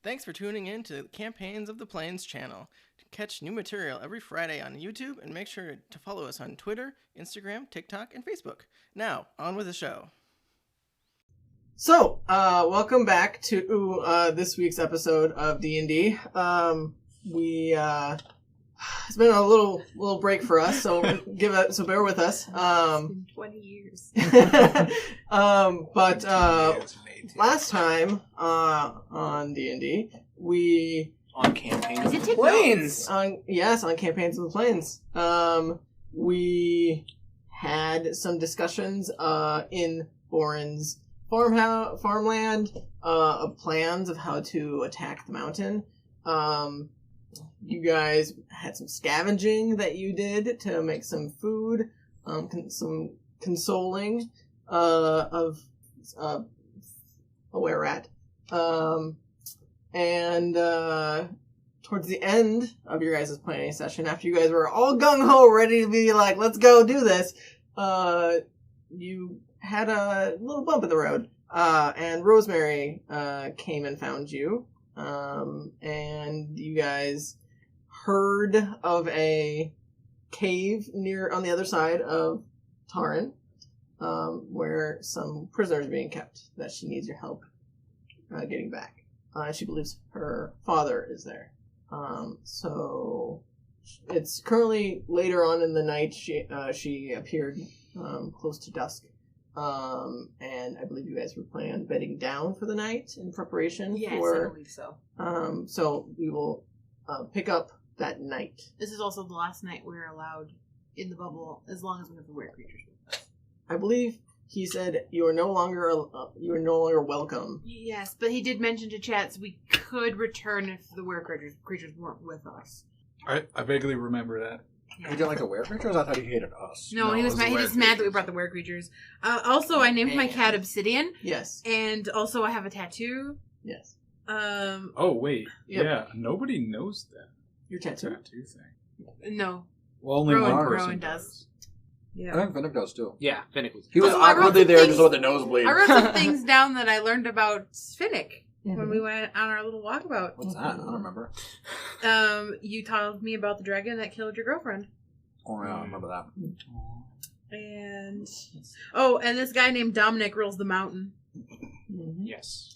Thanks for tuning in to the Campaigns of the Plains channel. Catch new material every Friday on YouTube and make sure to follow us on Twitter, Instagram, TikTok, and Facebook. Now, on with the show. So, welcome back to this week's episode of D&D. It's been a little break for us, so bear with us. It's been 20 years. But last time on D&D, we on Campaigns of the Plains. On Campaigns of the Plains. We had some discussions in Boren's farmland of plans of how to attack the mountain. You guys had some scavenging that you did to make some food, some consoling of a were-rat. And towards the end of your guys' planning session, after you guys were all gung-ho, ready to be like, let's go do this, you had a little bump in the road, and Rosemary came and found you, and you guys heard of a cave on the other side of Taran, where some prisoners are being kept that she needs your help getting back. She believes her father is there. So it's currently later on in the night. She appeared close to dusk. And I believe you guys were planning on bedding down for the night in preparation for... Yes, I believe so. So we will pick up that night. This is also the last night we're allowed in the bubble, as long as we have the were creatures with us. I believe he said you are no longer welcome. Yes, but he did mention to Chats we could return if the were creatures weren't with us. I vaguely remember that. He didn't like the were creatures? I thought he hated us. No, he was mad. He was mad that we brought the were creatures. Also, I named my cat Obsidian. Yes. And also, I have a tattoo. Yes. Oh wait. Yep. Yeah. Nobody knows that. Your tattoo thing. No. Well, only one person Rowan does. Yeah. I think Finnick does too. Yeah, Finnick was. He was awkwardly there just with the nosebleed. I wrote some things down that I learned about Finnick when we went on our little walkabout. What's that? I don't remember. You told me about the dragon that killed your girlfriend. Oh yeah, I remember that. And this guy named Dominic rules the mountain. Mm-hmm. Yes.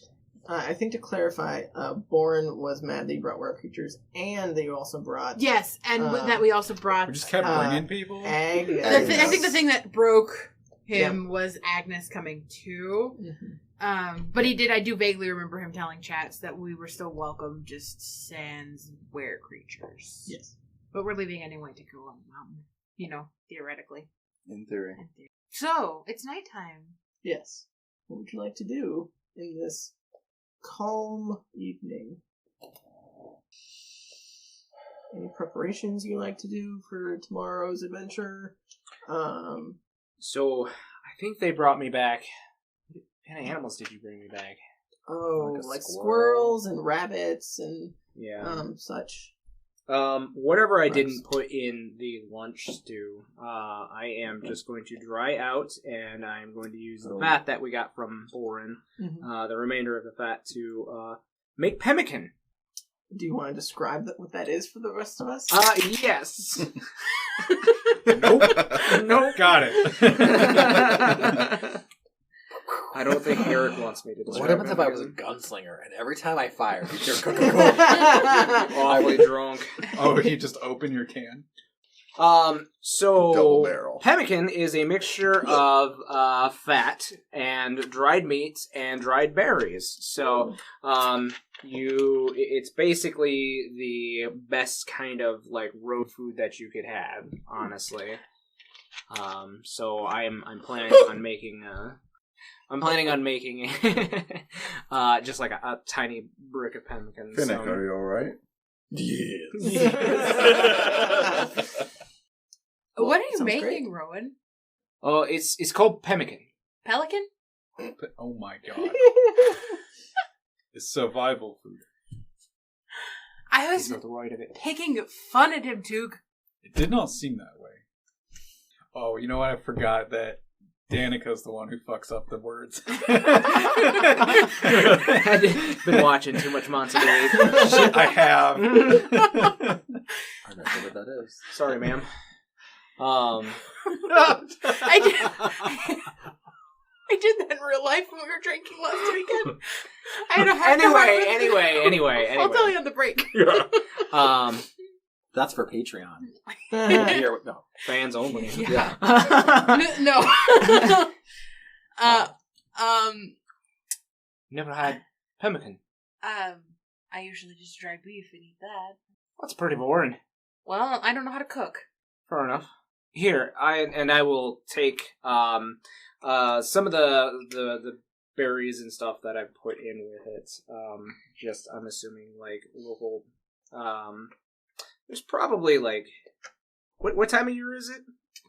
I think to clarify, Boren was mad that you brought were creatures, and that you also brought... Yes, and that we also brought... We just kept bringing people? Agnes. I think the thing that broke him was Agnes coming too. Mm-hmm. But I do vaguely remember him telling Chats that we were still welcome, just sans were creatures. Yes. But we're leaving anyway to go on the mountain, theoretically. In theory. So, it's nighttime. Yes. What would you like to do in this calm evening? Any preparations you like to do for tomorrow's adventure? So, I think they brought me back. What kind of animals did you bring me back? Oh, like squirrels and rabbits and such. Whatever I didn't put in the lunch stew, I am just going to dry out, and I'm going to use the fat that we got from Boren, the remainder of the fat, to make pemmican. Do you want to describe what that is for the rest of us? Yes. Nope. Got it. I don't think Eric wants me to describe. What happens if I was a gunslinger and every time I fired, awfully drunk? Oh, you just open your can? So double barrel. Pemmican is a mixture of fat and dried meats and dried berries. So it's basically the best kind of like road food that you could have, honestly. So I'm planning on making just like a tiny brick of pemmican. Finnick, are you alright? Yes. What are you Sounds making, great. Rowan? Oh, it's called pemmican. Pelican? Oh my god. It's survival food. I was He's got the right of it. picking fun at him, too. It did not seem that way. Oh, you know what? I forgot that Danica's the one who fucks up the words. I've been watching too much Monster Babe. Shit, I have. I'm not sure what that is. Sorry, ma'am. I did that in real life when we were drinking last weekend. I had a hard Anyway. I'll tell you on the break. That's for Patreon. Here No. Fans only. Yeah. No. Never had pemmican. I usually just dry beef and eat that. That's pretty boring. Well, I don't know how to cook. Fair enough. Here, I will take some of the berries and stuff that I've put in with it. Just I'm assuming like local. There's probably like what time of year is it?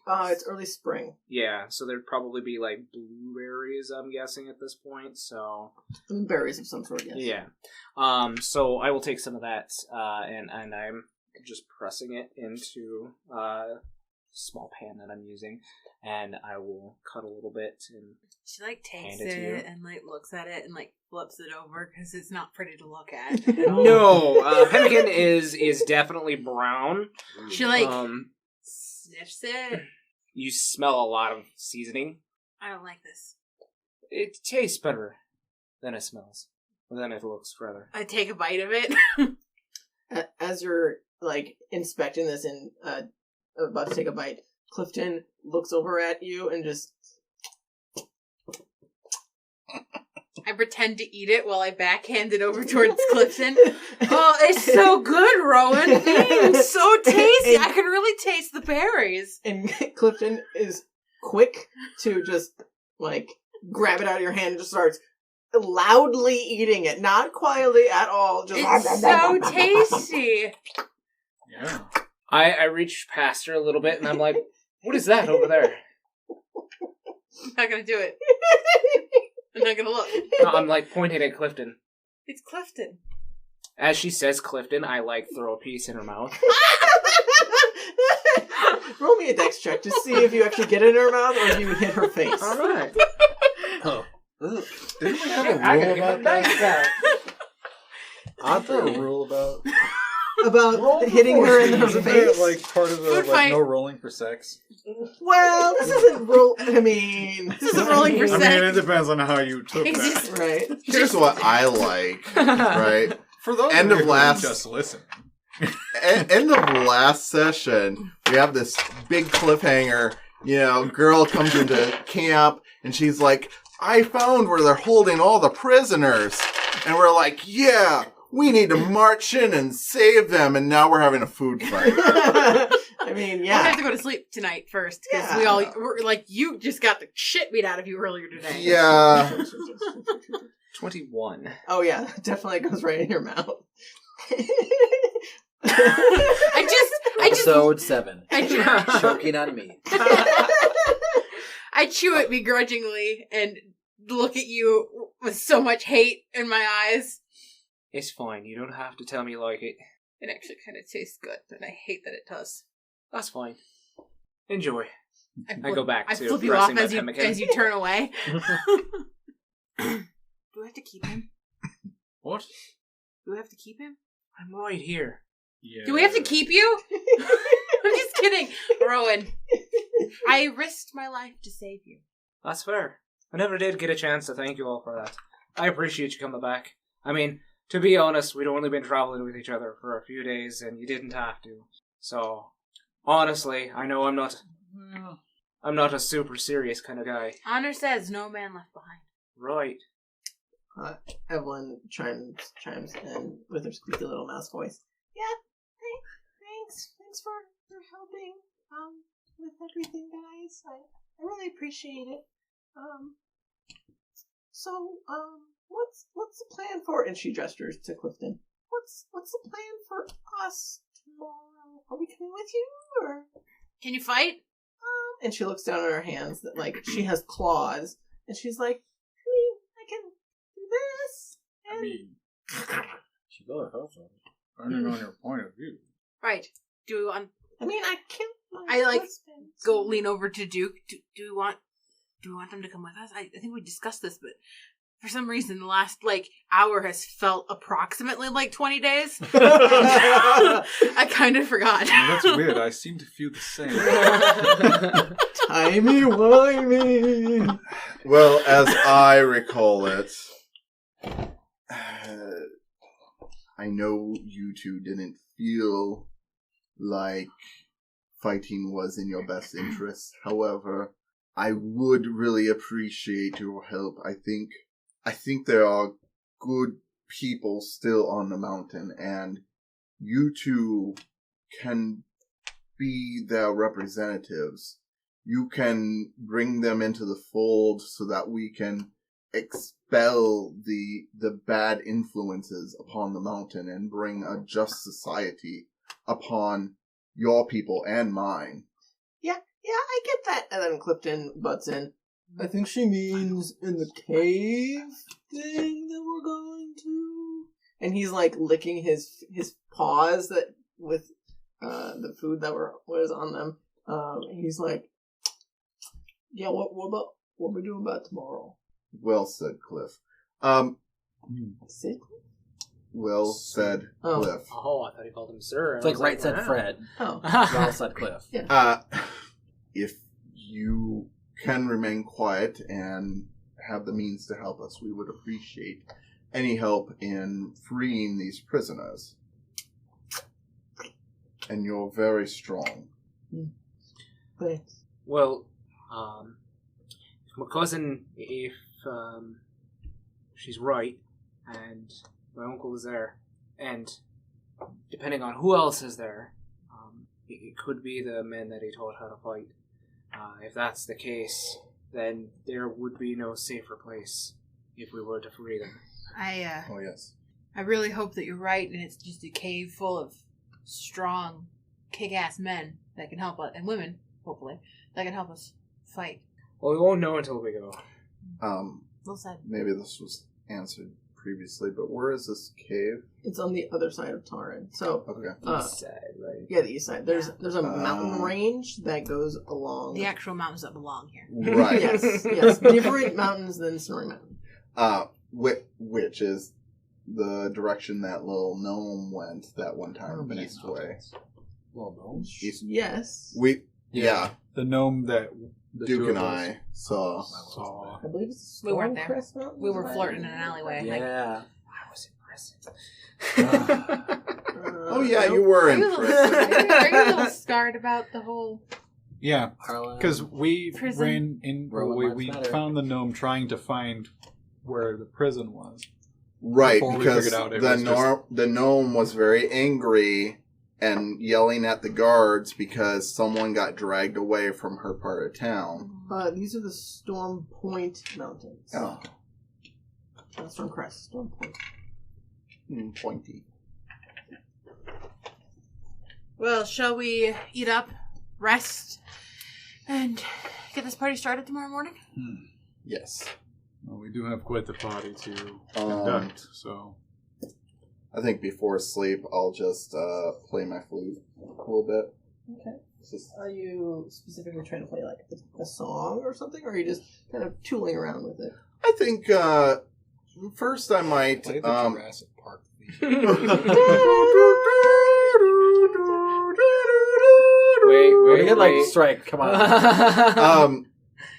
It's early spring. Yeah, so there'd probably be like blueberries, I'm guessing at this point. So Berries of some sort, yes. yeah. So I will take some of that, and I'm just pressing it into small pan that I'm using, and I will cut a little bit and She like tastes Hand it to you. it and like looks at it and like flips it over because it's not pretty to look at. no, pemmican is definitely brown. She like sniffs it. You smell a lot of seasoning. I don't like this. It tastes better than it smells, than it looks, rather. I take a bite of it. As you're like inspecting this and about to take a bite, Clifton looks over at you and just I pretend to eat it while I backhand it over towards Clifton. Oh, it's so good, Rowan. It's so tasty. I can really taste the berries. And Clifton is quick to just like grab it out of your hand and just starts loudly eating it, not quietly at all. Just It's so tasty. Yeah. I reach past her a little bit, and I'm like, what is that over there? I'm not gonna do it. I'm not gonna look. No, I'm like pointing at Clifton. It's Clifton. As she says Clifton, I like throw a piece in her mouth. Roll me a dex check to see if you actually get it in her mouth or if you hit her face. Alright. Oh. Didn't we have a I rule gotta give about it that? back. Aren't there a rule about About hitting her in her Isn't that, face? like part of the Food like fight. no rolling for sex? Well, this isn't roll. I mean, This isn't rolling for I mean, sex. it depends on how you took He's that. just- right. Here's what I like, right? For those End of of you who last- just listen. End of last session, we have this big cliffhanger. You know, girl comes into camp and she's like, I found where they're holding all the prisoners. And we're like, yeah, we need to march in and save them. And now we're having a food fight. I mean, I yeah. have to go to sleep tonight first because Yeah. we're like you just got the shit beat out of you earlier today. Yeah. 21. Oh yeah, definitely goes right in your mouth. I just Episode 7. I Choking on meat. I chew it begrudgingly and look at you with so much hate in my eyes. It's fine. You don't have to tell me you like it. It actually kind of tastes good, and I hate that it does. That's fine. Enjoy. I flip- go back I to flip you off pressing my as you pemmican. turn away. Do we have to keep him? What? Do we have to keep him? I'm right here. Yeah. Do we have to keep you? I'm just kidding, Rowan. I risked my life to save you. That's fair. I never did get a chance to thank you all for that. I appreciate you coming back. I mean, to be honest, we'd only been traveling with each other for a few days, and you didn't have to. So, honestly, I know I'm not a super serious kind of guy. Honor says no man left behind. Right. Evelyn chimes in with her squeaky little mouse voice. Yeah, thanks for helping with everything, guys. I really appreciate it. So what's the plan for? And she gestures to Clifton. What's the plan for us tomorrow? Are we coming with you or? Can you fight? And she looks down at her hands that like she has claws, and she's like, I can do this. I mean, She better hope so. Depending on your point of view. Right. Do we want I mean, I killed my I, like, husband. go lean over to Duke? Do we want do we want them to come with us? I think we discussed this, but for some reason, the last, hour has felt approximately 20 days. I kind of forgot. That's weird. I seem to feel the same. Timey-wimey. Well, as I recall it, I know you two didn't feel like fighting was in your best interest. However, I would really appreciate your help. I think there are good people still on the mountain, and you two can be their representatives. You can bring them into the fold so that we can expel the bad influences upon the mountain and bring a just society upon your people and mine. Yeah, I get that. And then Clifton butts in. I think she means in the cave thing that we're going to. And he's licking his paws that with the food that was on them. He's like, yeah, what are we doing about tomorrow? Well said, Cliff. Sid? Well said, Cliff. Oh, I thought he called him sir. It's like right said wow. Fred. Oh. Well said Cliff. Yeah. If you can remain quiet and have the means to help us, we would appreciate any help in freeing these prisoners. And you're very strong. Thanks. Well, my cousin, if she's right, and my uncle is there, and depending on who else is there, it could be the men that he taught how to fight. If that's the case, then there would be no safer place if we were to free them. Oh, yes. I really hope that you're right, and it's just a cave full of strong, kick-ass men that can help us, and women, hopefully, that can help us fight. Well, we won't know until we go. Well said. Maybe this was answered previously, but where is this cave? It's on the other side of Taran. So, Okay. East side, right? yeah, the east side. There's a mountain range that goes along. The actual mountains that belong here. Right. yes. Different mountains than Snoring Mountain. Which is the direction that little gnome went that one time, east way. Well, no. East. Yes. Yeah. The gnome that the Duke two and of I us saw. saw. I believe it's We weren't there. Stormcrest Mountain. We were flirting in an alleyway. Yeah. I was impressed. Oh yeah, you were in prison. Are you a little scarred about the whole... Yeah, Harlan. because we Prison. ran in. Rowan We much better. found the gnome trying to find where the prison was. Right, Before we because figured out it the was the gnome was very angry and yelling at the guards because someone got dragged away from her part of town. These are the Storm Point Mountains. Oh, Not Stormcrest. Storm Point. pointy. Well, shall we eat up, rest, and get this party started tomorrow morning? Yes. Well, we do have quite the party to conduct, so I think before sleep, I'll just play my flute a little bit. Okay. Just, Are you specifically trying to play a song or something, or are you just kind of tooling around with it? I think first I might. play the Jurassic Park theme. We could like strike. Come on.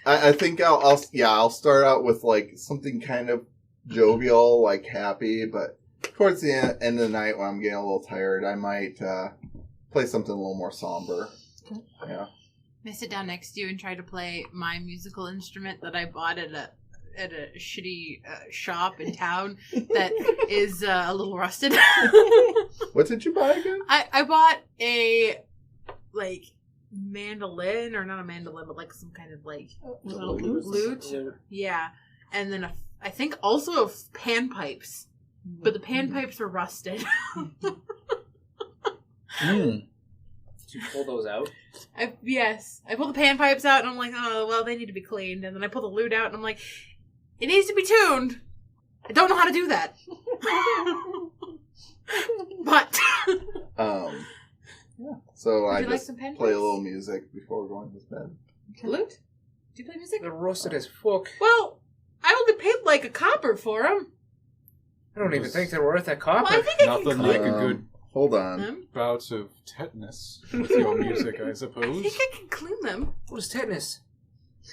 I think I'll start out with something kind of jovial, happy, but towards the end of the night when I'm getting a little tired, I might play something a little more somber. Okay. Yeah. I sit down next to you and try to play my musical instrument that I bought at a shitty shop in town that is a little rusted. What did you buy again? I bought a mandolin, or not a mandolin, but some kind of Little lute. Yeah, and then I think also panpipes, but the panpipes were rusted. Did you pull those out? Yes, I pulled the panpipes out, and I'm like, oh well, they need to be cleaned. And then I pull the lute out, and I'm like, it needs to be tuned. I don't know how to do that, but Yeah. So would I you like just some panpipes? play a little music before going to bed. Lute. Do you play music? They're roasted as fuck. Well, I only paid like a copper for them. I don't even think they're worth a copper. Well, I think I Nothing can like clean a good Hold on. bout of tetanus with your music, I I suppose. think I can clean them. What is tetanus?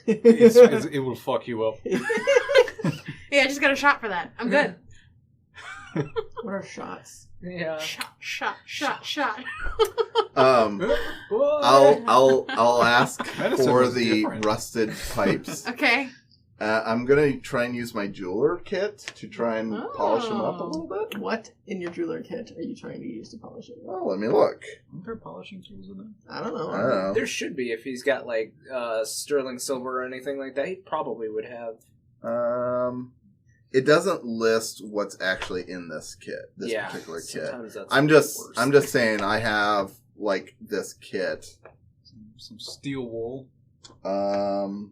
It will fuck you up. Yeah, I just got a shot for that. I'm good. What are shots? Yeah. Shot. I'll ask Medicine for was the different. rusted pipes. Okay. I'm gonna try and use my jeweler kit to try and polish them up a little bit. What in your jeweler kit are you trying to use to polish it? Oh, let me look. Aren't there polishing tools in there? I don't know. I don't know. There should be if he's got like sterling silver or anything like that. He probably would have. It doesn't list what's actually in this kit. This particular kit. Sometimes that's I'm worse. just saying I have like this kit. Some steel wool. So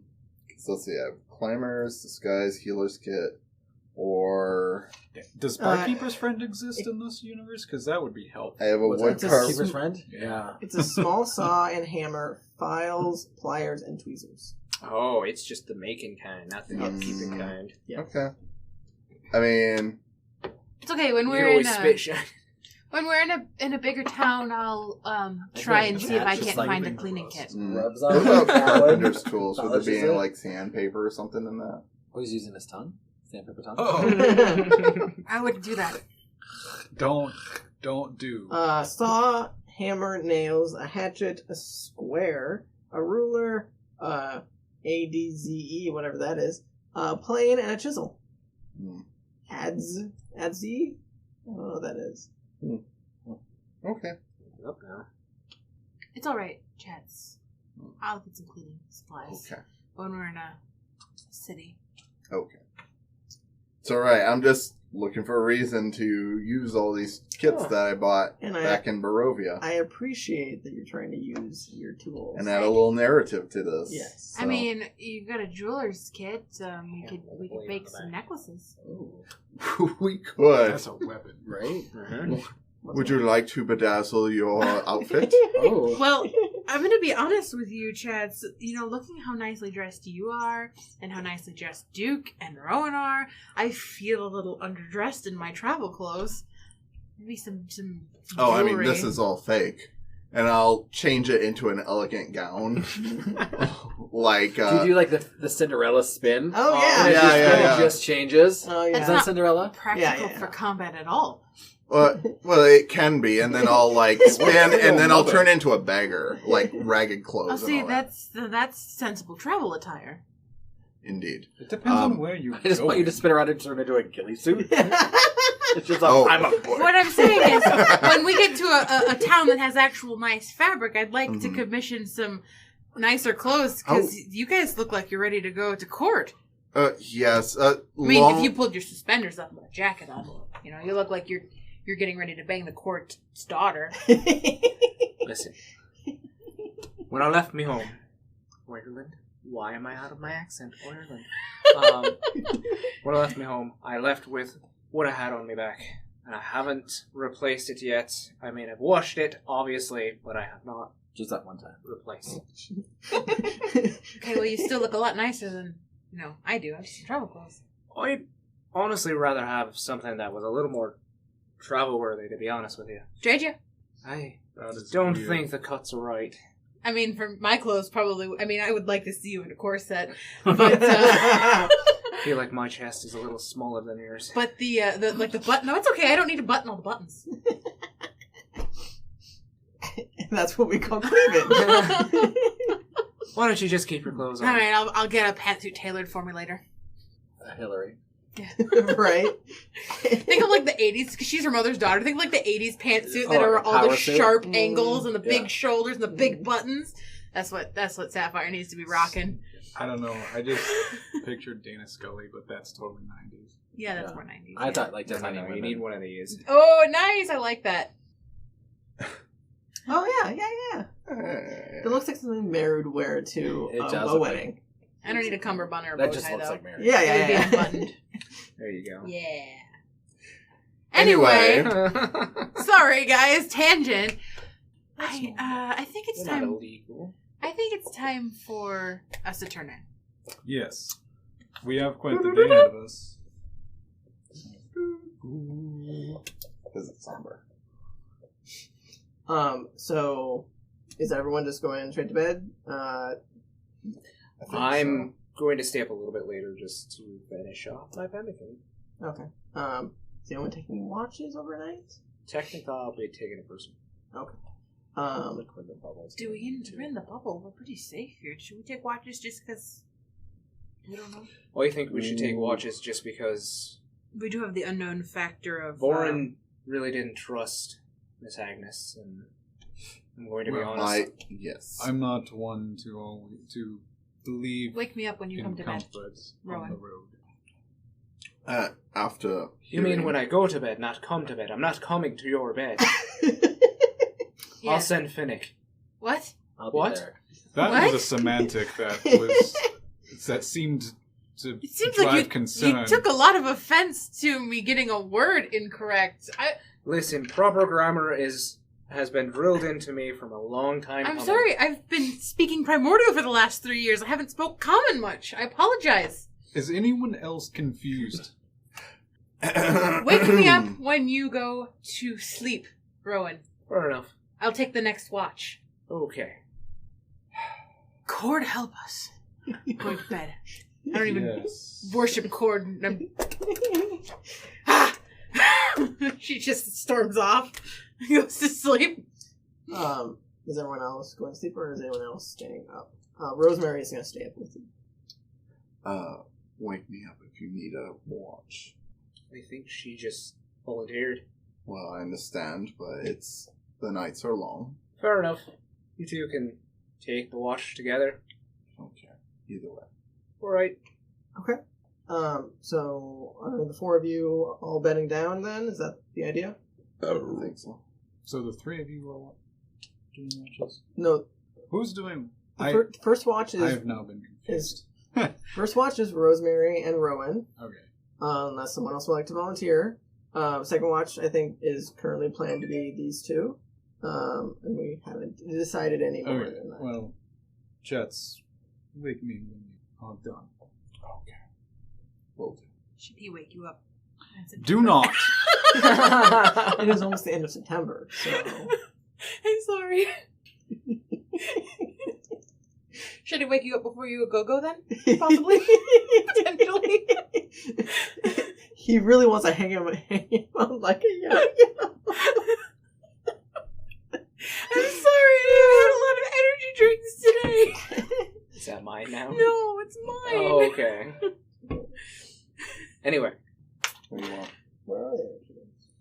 let's see. I have climbers, disguise, healer's kit, or Does Barkeeper's Friend exist in this universe? Because that would be helpful. I have a What's wood that? carver. Keeper's friend? Yeah. It's a small saw and hammer, files, pliers, and tweezers. Oh, it's just the making kind, not the upkeeping kind. Yeah. Okay. I mean, It's okay. When You we're can in always a spit shine. when we're in a bigger town, I'll try and see if I Just can't like find a living cleaning gross. kit. Rubs what on about it. carpenter's tools? Would there Polishes be it. like sandpaper or something in that? Oh, he's using his tongue? Sandpaper tongue? Oh, I wouldn't do that. don't do. Saw, hammer, nails, a hatchet, a square, a ruler, ADZE, whatever that is, a plane, and a chisel. Hmm. Adze? I don't know what that is. Okay. Okay. It's all right, Chats. I'll get some cleaning supplies Okay. when we're in a city. Okay. It's alright. I'm just looking for a reason to use all these kits that I bought And back in Barovia. I appreciate that you're trying to use your tools. And add a little narrative to this. Yes. I So- mean, you've got a jeweler's kit. We could bake some necklaces. we could. That's a weapon. Right? Mhm. Would you like to bedazzle your outfit? Oh. Well, I'm going to be honest with you, Chads. You know, looking how nicely dressed you are and how nicely dressed Duke and Rowan are, I feel a little underdressed in my travel clothes. Maybe some Oh, I mean, jewelry. this is all fake. And I'll change it into an elegant gown. Like, Do you do like the Cinderella spin? Oh, And yeah. it Yeah. just changes. Oh, Is yeah. That's that not- Cinderella? practical Yeah. for combat at all. well, it can be, and then I'll like spin, and then I'll turn into a beggar, like ragged clothes. Oh, and see, all that. that's sensible travel attire. Indeed. It depends on Um, where you I just go. want you to spin around and turn into a ghillie suit. It's just like, Oh. I'm a boy. What I'm saying is, when we get to a town that has actual nice fabric, I'd like to Mhm. commission some nicer clothes because you guys look like you're ready to go to court. Yes. I mean, if you pulled your suspenders up and a jacket on, you know, you look like you're getting ready to bang the court's daughter. Listen. When I left me home, Ireland. Why am I out of my accent? Ireland. When I left me home, I left with what I had on me back. And I haven't replaced it yet. I mean, I've washed it, obviously, but I have not Just that one time. replaced it. Okay, well, you still look a lot nicer than, I do. I'm just in travel clothes. I'd honestly rather have something that was a little more travel-worthy, to be honest with you. JJ? I That is don't weird. think the cuts are right. I mean, for my clothes, probably. I mean, I would like to see you in a corset, but I feel like my chest is a little smaller than yours. but the button. No, it's okay. I don't need to button all the buttons. That's what we call cleavage. Why don't you just keep your clothes All on? right, I'll get a pantsuit tailored for me later. Hillary. Right? Think of like the 80s, because she's her mother's daughter. Think of like the 80s pantsuit that Oh, are like all the power suit? sharp angles and the Yeah. big shoulders and the big buttons. That's what Sapphire needs to be rocking. I don't know. I just pictured Dana Scully, but that's totally 90s. Yeah, that's Yeah. more 90s. I yeah. thought like No, designing you women. need one of these. Oh, nice! I like that. Oh, yeah. It looks like something Mary would wear to It does a look wedding. I don't need a cummerbund or a That bow just tie, looks though. like Mary. Yeah, It would be yeah. unbuttoned. There you go. Yeah. Anyway. Sorry, guys. Tangent. I think it's They're not time. illegal. I think it's time for us to turn in. Yes. We have quite the day ahead of us. Because it's somber. So is everyone just going straight to bed? I'm going to stay up a little bit later just to finish off my panicking. Okay. Is anyone taking watches overnight? Technically, I'll be taking a person. Okay. Do we enter in the bubble? We're pretty safe here. Should we take watches just because we don't know? Well, I think we should take watches just because We do have the unknown factor of... Warren really didn't trust Miss Agnes, and I'm going to be honest. Yes. I'm not one to believe Wake me up when you in come to bed, comforts Rowan. on the road. After You mean when I go to bed, not come to bed? I'm not coming to your bed. Yeah. I'll send Finnick. What? I'll What? be there. That What? was a semantic that seemed to It seems drive like concern. you took a lot of offense to me getting a word incorrect. Listen, proper grammar has been drilled into me from a long time. I'm coming. sorry, I've been speaking primordial for the last 3 years. I haven't spoke common much. I apologize. Is anyone else confused? Wake me up when you go to sleep, Rowan. Fair enough. I'll take the next watch. Okay. Cord, help us. Going to bed. I don't even Yes. worship Cord. Ah! She just storms off. Goes to sleep. Is everyone else going to sleep, or is anyone else staying up? Rosemary is going to stay up with you. Wake me up if you need a watch. I think she just volunteered. Well, I understand, but the nights are long. Fair enough. You two can take the watch together. Okay. Either way. Alright. Okay. So are the four of you all bedding down then? Is that the idea? I think so. So the three of you are what? Doing watches? No. Who's doing? The first watch I is have now been confused. first watch is Rosemary and Rowan. Okay. Unless someone else would like to volunteer. Second watch, I think, is currently planned to be these two. And we haven't decided any more Okay. than that. Well, Jets, wake me when you are done. Okay. Will do. Should he wake you up? Do not. It is almost the end of September, so... I'm sorry. Should he wake you up before you go then? Possibly. Potentially. He really wants to hang him out like a young. I'm sorry, I had a lot of energy drinks today. Is that mine now? No, it's mine. Oh, okay. Anyway. What do you want? Where are they?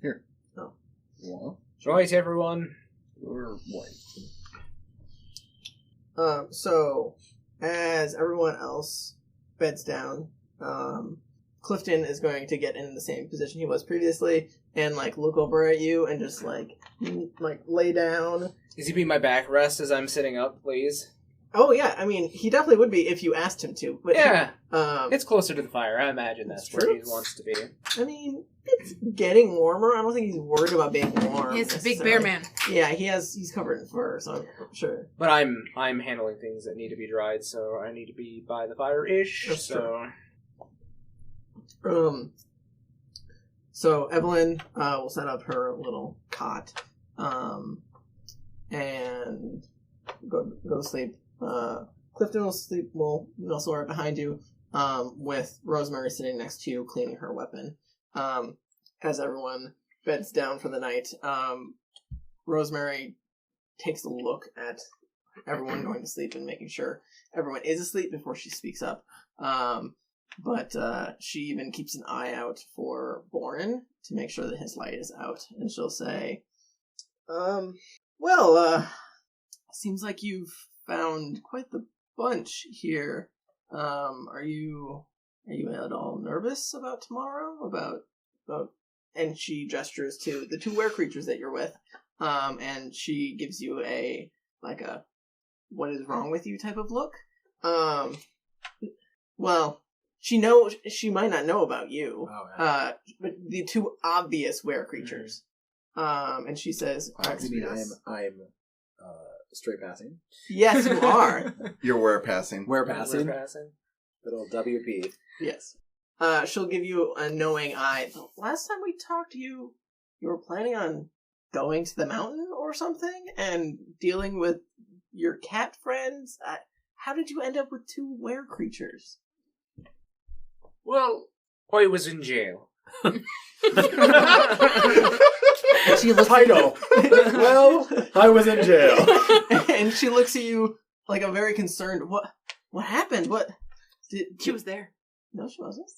Here. Oh. You want? Right, everyone. Or white? So, as everyone else beds down, Clifton is going to get in the same position he was previously and, look over at you and just, lay down. Is he being my backrest as I'm sitting up, please? Oh, yeah, I mean, he definitely would be if you asked him to. But Yeah. It's It's closer to the fire. I imagine that's where true. he wants to be. I mean, it's getting warmer. I don't think he's worried about being warm. He's a big bear man. Yeah, he's covered in fur, so I'm sure. But I'm handling things that need to be dried, so I need to be by the fire-ish. That's So So Evelyn will set up her little cot, and go to sleep. Clifton will sleep. Will nestle right behind you, with Rosemary sitting next to you, cleaning her weapon. As everyone beds down for the night, Rosemary takes a look at everyone going to sleep and making sure everyone is asleep before she speaks up. But she even keeps an eye out for Boren to make sure that his light is out. And she'll say, seems like you've found quite the bunch here. Are you at all nervous about tomorrow? About and she gestures to the two were creatures that you're with. And she gives you a what is wrong with you type of look. Well, she might not know about you. Oh, yeah. But the two obvious were creatures. And she says, You mean I am straight passing? yes, you are. You're where passing. Where passing? We're passing. Good old WP. Yes. She'll give you a knowing eye. The last time we talked to you, you were planning on going to the mountain or something and dealing with your cat friends. How did you end up with 2 were creatures? Well, I was in jail. She looks Title. Well, I was in jail. and she looks at you like a very concerned. What happened? What? She was there. No, she wasn't.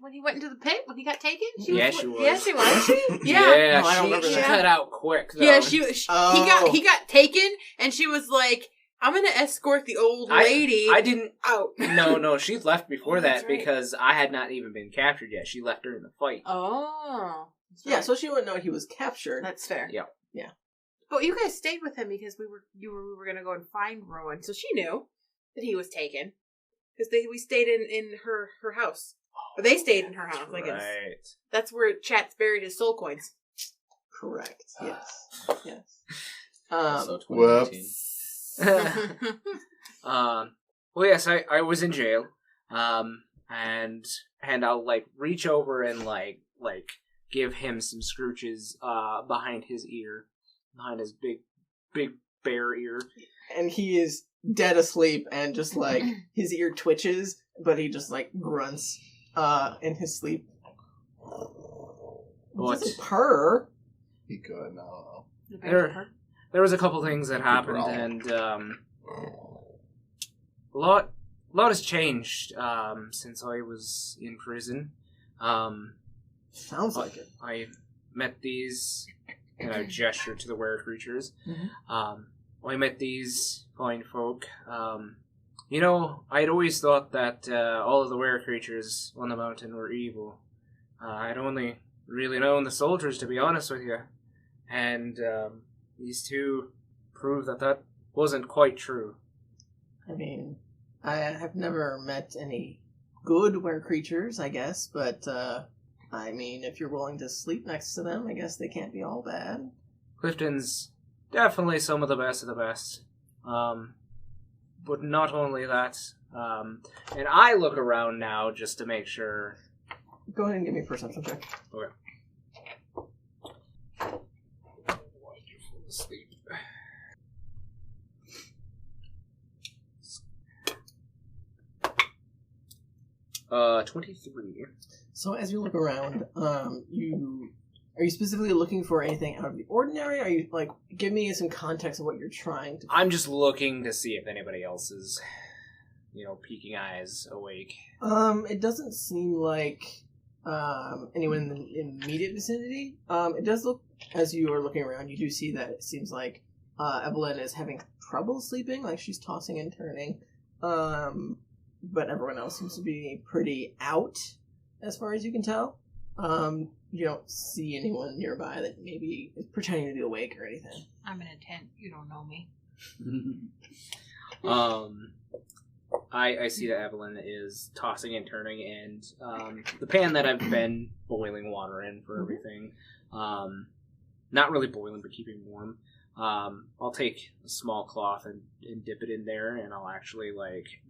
When he went into the pit, when he got taken? She was. Yeah, she was. Yeah. No, I don't remember she that. cut out quick, though. Yeah, Oh. he got taken, and she was like, I'm gonna escort the old lady. I didn't... out. No, she left before That's that right. because I had not even been captured yet. She left during the fight. Oh. Yeah, so she wouldn't know he was captured. That's fair. Yeah. Yeah. But you guys stayed with him because we were gonna go and find Rowan, so she knew that he was taken. Because we stayed in her house. Or they stayed in her house, I guess. Right. That's where Chat's buried his soul coins. Correct. Yes. Yes. So 2019. Well, yes, I was in jail. And I'll, like, reach over and, like, give him some scrooches, behind his ear. Behind his big bear ear. And he is dead asleep and just like his ear twitches, but he just like grunts in his sleep. What? Doesn't purr. He could, no. There was a couple things that happened, growl. and a lot has changed since I was in prison. Sounds like it. I met these, and I gestured to the were creatures. I met these fine folk. You know, I'd always thought that all of the were creatures on the mountain were evil. I'd only really known the soldiers, to be honest with you. And these 2 prove that wasn't quite true. I mean, I have never met any good were creatures, I guess, but I mean, if you're willing to sleep next to them, I guess they can't be all bad. Clifton's definitely some of the best. But not only that, and I look around now just to make sure. Go ahead and give me a perception check. Okay. Wonderful sleep. Uh, 23. So as you look around, are you specifically looking for anything out of the ordinary? Are you like, give me some context of what you're trying to? I'm just looking to see if anybody else is, peeking eyes awake. It doesn't seem like anyone in the immediate vicinity. It does look, as you are looking around, you do see that it seems like Evelyn is having trouble sleeping, like she's tossing and turning. But everyone else seems to be pretty out, as far as you can tell. You don't see anyone nearby that maybe is pretending to be awake or anything. I'm in a tent. You don't know me. I see that Evelyn is tossing and turning, and the pan that I've been boiling water in for everything, not really boiling, but keeping warm, I'll take a small cloth and dip it in there, and I'll actually,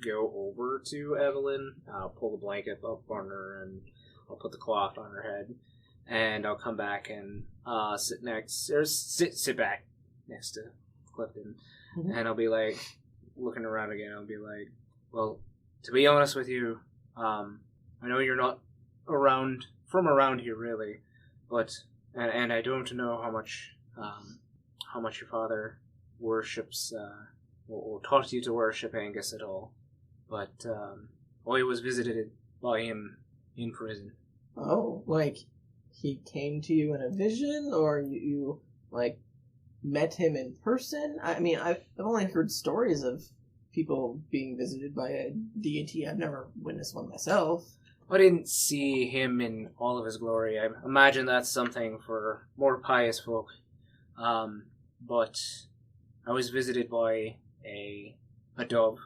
go over to Evelyn, pull the blanket up on her, and I'll put the cloth on her head, and I'll come back and sit back next to Clifton, and I'll be looking around again. I'll be like, well, to be honest with you, I know you're not from around here really, but and I don't know how much your father worships or taught you to worship Angus at all, but I was visited by him in prison. Oh, he came to you in a vision, or you met him in person? I mean, I've only heard stories of people being visited by a deity. I've never witnessed one myself. I didn't see him in all of his glory. I imagine that's something for more pious folk. But I was visited by a dove,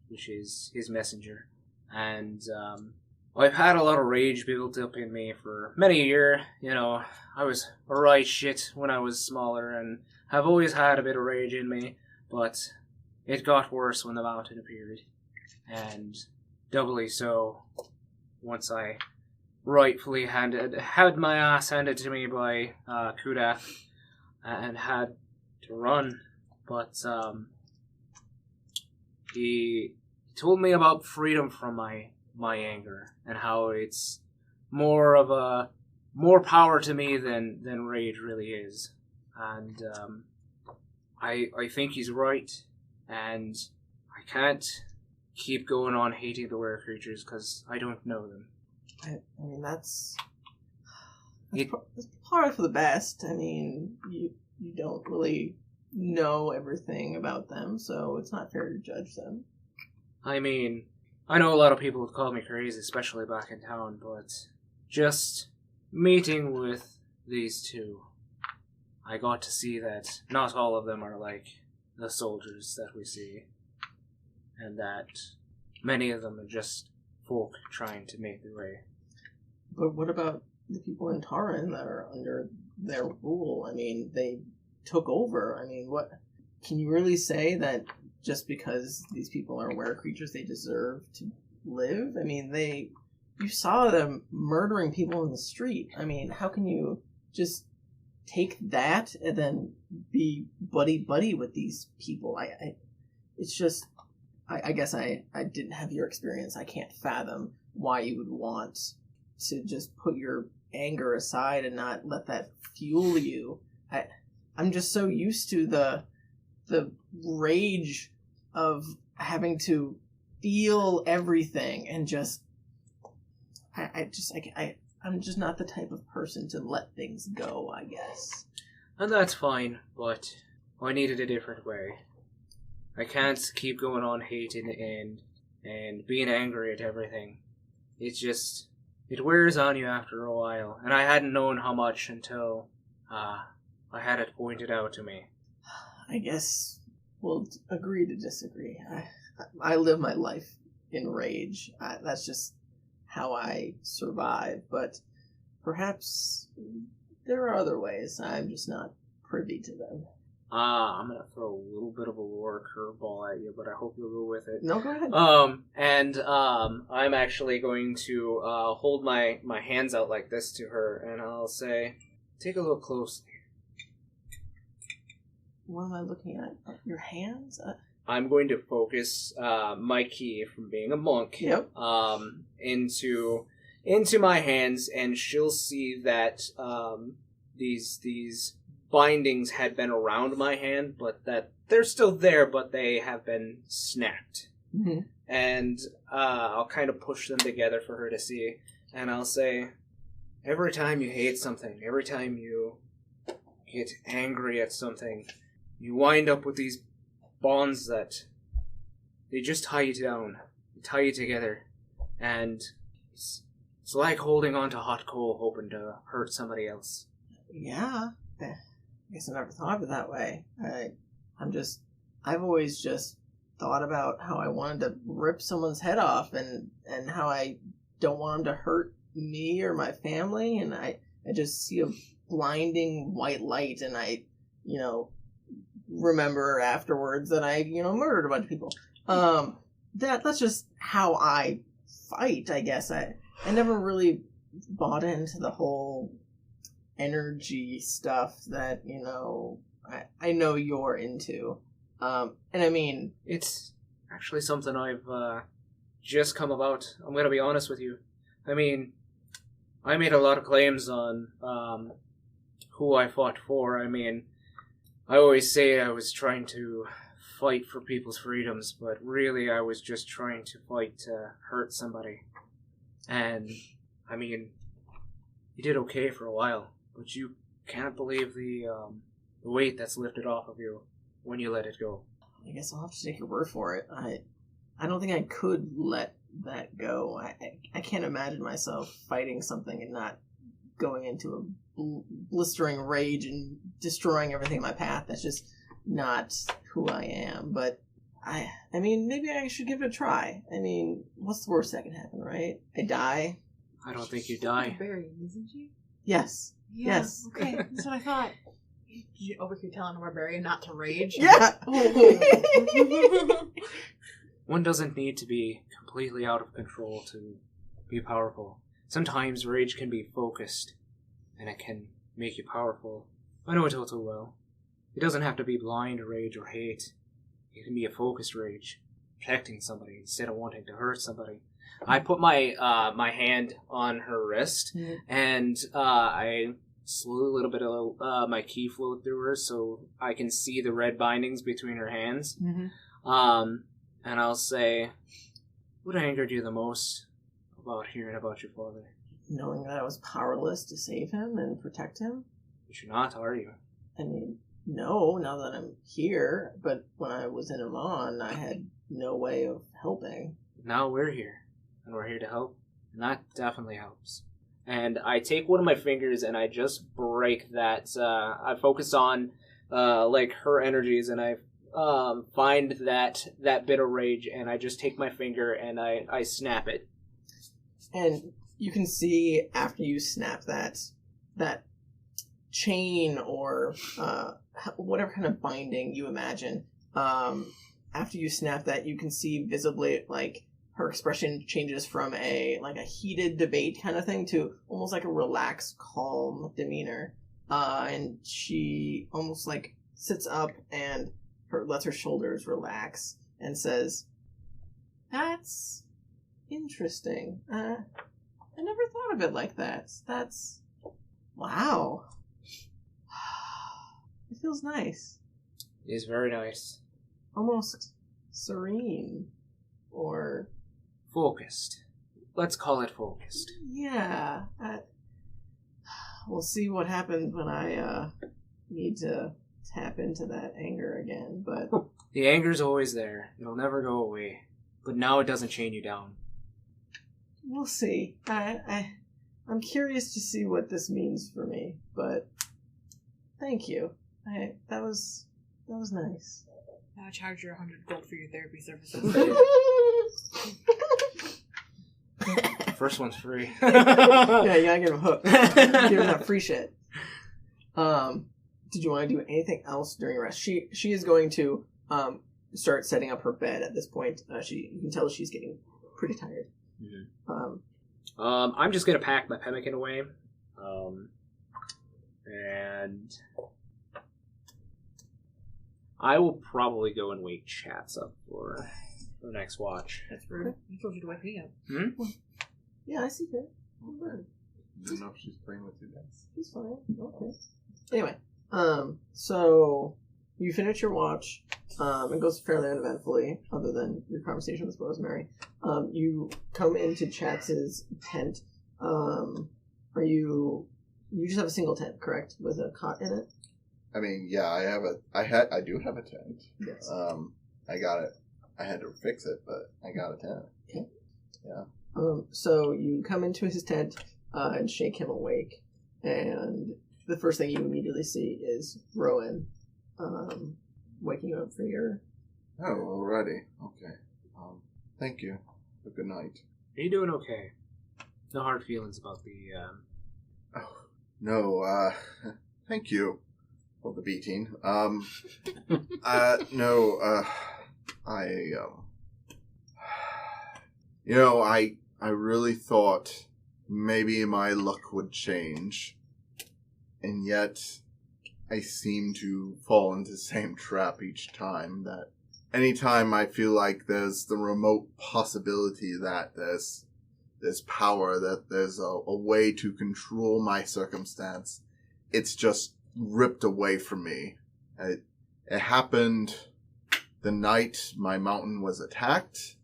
which is his messenger, and I've had a lot of rage built up in me for many a year. I was a right shit when I was smaller, and have always had a bit of rage in me, but it got worse when the mountain appeared, and doubly so once I rightfully had my ass handed to me by Kudath and had to run. But he told me about freedom from my anger and how it's more power to me than rage really is. And I think he's right, and I can't keep going on hating the were creatures because I don't know them. I mean, that's probably for the best. I mean, you don't really know everything about them, so it's not fair to judge them. I mean, I know a lot of people would call me crazy, especially back in town, but just meeting with these two, I got to see that not all of them are like the soldiers that we see, and that many of them are just folk trying to make their way. But what about the people in Taran that are under their rule? I mean, they took over. I mean, what can you really say that just because these people are were creatures, they deserve to live? I mean, you saw them murdering people in the street. I mean, how can you just take that and then be buddy with these people? It's just, I guess I didn't have your experience. I can't fathom why you would want to just put your anger aside and not let that fuel you. I'm just so used to the rage of having to feel everything and just I'm just not the type of person to let things go, I guess. And that's fine, but I need it a different way. I can't keep going on hating and being angry at everything. It's just, it wears on you after a while, and I hadn't known how much until I had it pointed out to me. I guess we'll agree to disagree. I live my life in rage. That's just how I survive, but perhaps there are other ways. I'm just not privy to them. I'm gonna throw a little bit of a lore curveball at you, but I hope you'll go with it. No, go ahead. I'm actually going to hold my hands out like this to her, and I'll say, take a look closely. What am I looking at? Your hands? I'm going to focus my key from being a monk into my hands, and she'll see that these bindings had been around my hand, but that they're still there, but they have been snapped. Mm-hmm. And I'll kind of push them together for her to see, and I'll say, every time you hate something, every time you get angry at something, you wind up with these bonds that they just tie you down, they tie you together, and it's like holding on to hot coal hoping to hurt somebody else. Yeah, I guess I never thought of it that way. I've always just thought about how I wanted to rip someone's head off and how I don't want them to hurt me or my family, and I just see a blinding white light, and I, remember afterwards that I, murdered a bunch of people. That's just how I fight, I guess. I never really bought into the whole energy stuff that, I know you're into. And I mean, it's actually something I've just come about. I'm going to be honest with you. I mean, I made a lot of claims on who I fought for. I mean, I always say I was trying to fight for people's freedoms, but really I was just trying to fight to hurt somebody. And, I mean, you did okay for a while, but you can't believe the weight that's lifted off of you when you let it go. I guess I'll have to take your word for it. I don't think I could let that go. I can't imagine myself fighting something and not going into a blistering rage and destroying everything in my path. That's just not who I am. But I mean, maybe I should give it a try. I mean, what's the worst that can happen, right? I die. I don't think you die. Barbarian, isn't she? Yes. Yeah, yes. Okay, that's what I thought. Over here telling a barbarian not to rage. Yeah. one doesn't need to be completely out of control to be powerful. Sometimes rage can be focused, and it can make you powerful. I know it all too well. It doesn't have to be blind rage or hate. It can be a focused rage, protecting somebody instead of wanting to hurt somebody. I put my my hand on her wrist, and I slew a little bit of my key flow through her so I can see the red bindings between her hands. And I'll say, what angered you the most about hearing about your father? Knowing that I was powerless to save him and protect him? You're not, are you? I mean, no, now that I'm here, but when I was in Amon, I had no way of helping. Now we're here, and we're here to help, and that definitely helps. And I take one of my fingers and I just break that. I focus on like her energies, and I find that bit of rage, and I just take my finger and I snap it. And you can see after you snap that chain or whatever kind of binding you imagine. After you snap that, you can see visibly like her expression changes from a heated debate kind of thing to almost like a relaxed, calm demeanor. And she almost like sits up and lets her shoulders relax and says, "That's interesting. I never thought of it like that. That's... wow. It feels nice. It is very nice. Almost serene. Or... focused. Let's call it focused. yeah. We'll see what happens when I need to tap into that anger again, but... The anger's always there. It'll never go away. But now it doesn't chain you down. We'll see. I'm curious to see what this means for me, but thank you. That was nice. Now I charge you 100 gold for your therapy services. First one's free. Yeah, you gotta give him a hook. Give him that free shit. Did you want to do anything else during rest? She is going to start setting up her bed at this point. You can tell she's getting pretty tired. I'm just gonna pack my pemmican away, and I will probably go and wake Chats up for the next watch. That's rude. I told you to wake me up. Yeah, I see her. Didn't know if she's playing with you guys. She's fine. Okay. Anyway, so you finish your watch. It goes fairly uneventfully, other than your conversation with Rosemary. You come into Chats's tent. You just have a single tent, correct? With a cot in it? I mean, yeah, I do have a tent. Yes. I got it. I had to fix it, but I got a tent. Okay. Yeah. So you come into his tent and shake him awake, and the first thing you immediately see is Rowan waking you up for your... Oh, already. Okay. Thank you. Good night. Are you doing okay? No hard feelings about the... Oh, no, thank you for the beating. I really thought maybe my luck would change, and yet I seem to fall into the same trap each time. That anytime I feel like there's the remote possibility that there's power, that there's a way to control my circumstance, it's just ripped away from me. It happened the night my mountain was attacked.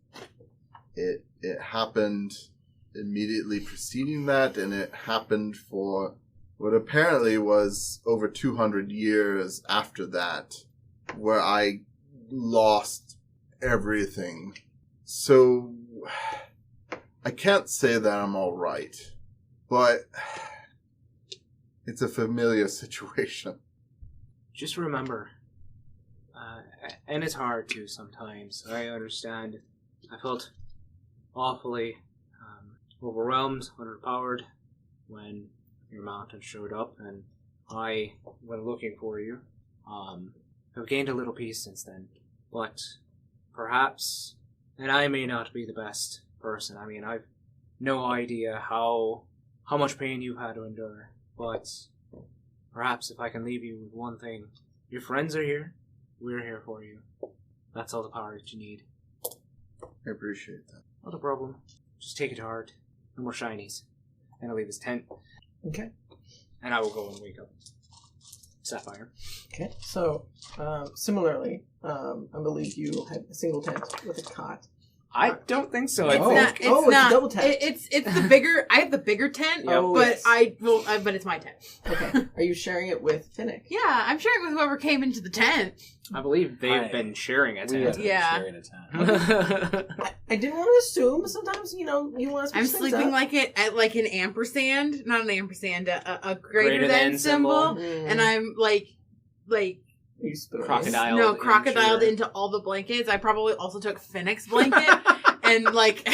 It happened immediately preceding that, and it happened for what apparently was over 200 years after that, where I lost everything. So I can't say that I'm all right, but it's a familiar situation. Just remember, and it's hard too sometimes. I understand. I felt awfully overwhelmed, underpowered when your mountain showed up, and I, when looking for you, have gained a little peace since then. But perhaps And I may not be the best person. I mean, I've no idea how much pain you've had to endure. But perhaps if I can leave you with one thing. Your friends are here. We're here for you. That's all the power that you need. I appreciate that. Not a problem. Just take it to heart. No more shinies. And I'll leave his tent. Okay. And I will go and wake up Sapphire. Okay. So, similarly, I believe you had a single tent with a cot. I don't think so. It's I think. not. It's Oh, it's a not. double tent. It's the bigger. I have the bigger tent, Oh, but yes. but it's my tent. Okay. Are you sharing it with Finnick? Yeah, I'm sharing with whoever came into the tent. I believe they've been sharing a We have tent. been Yeah. sharing a tent. I didn't want to assume. Sometimes, you want to. I'm sleeping like an ampersand, not an ampersand, a greater than symbol, and I'm like you spoon. Crocodile. no crocodiled into all the blankets. I probably also took Finnick's blanket and like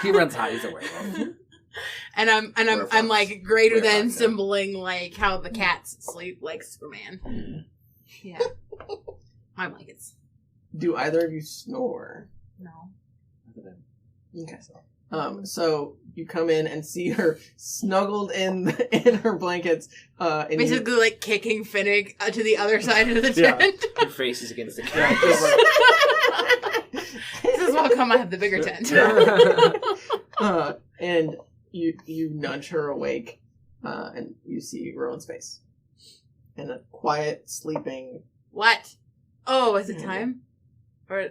He runs high. He's a werewolf. and I'm like greater than symboling like how the cats sleep like Superman. Yeah, my blankets. Do either of you snore? No. Okay. So you come in and see her snuggled in her blankets. And Basically, like kicking Finnick to the other side of the Yeah. tent. Your face is against the cat. This is how come I have the bigger tent. And you nudge her awake, and you see Rowan's face, and a quiet sleeping. What? Oh, is it time? Or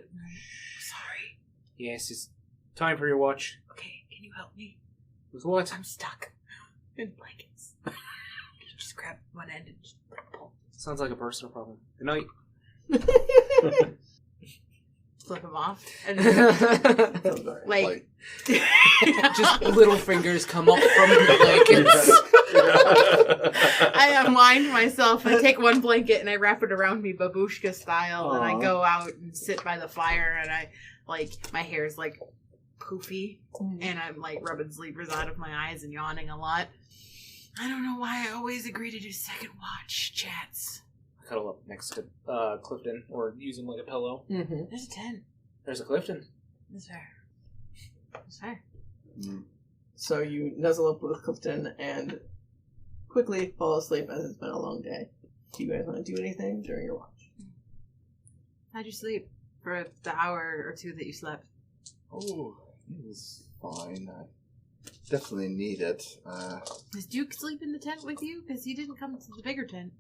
sorry. Yes, it's time for your watch. Okay, can you help me? With what? I'm stuck in blankets. Just grab one end and just pull. Sounds like a personal problem. Good night. Flip him off. And Sounds all right. like Just little fingers come up from the blankets. I unwind myself. I take one blanket and I wrap it around me babushka style, and I go out and sit by the fire, and I my hair's like poofy, and I'm like rubbing sleepers out of my eyes and yawning a lot. I don't know why I always agree to do second watch chats. Cuddle up next to Clifton, or use him like a pillow. Mm-hmm. There's a tent. There's a Clifton. That's fair. That's fair. So you nuzzle up with Clifton and quickly fall asleep, as it's been a long day. Do you guys want to do anything during your watch? How'd you sleep for the hour or two that you slept? Oh, it was fine. I definitely need it. Does Duke sleep in the tent with you? Because he didn't come to the bigger tent.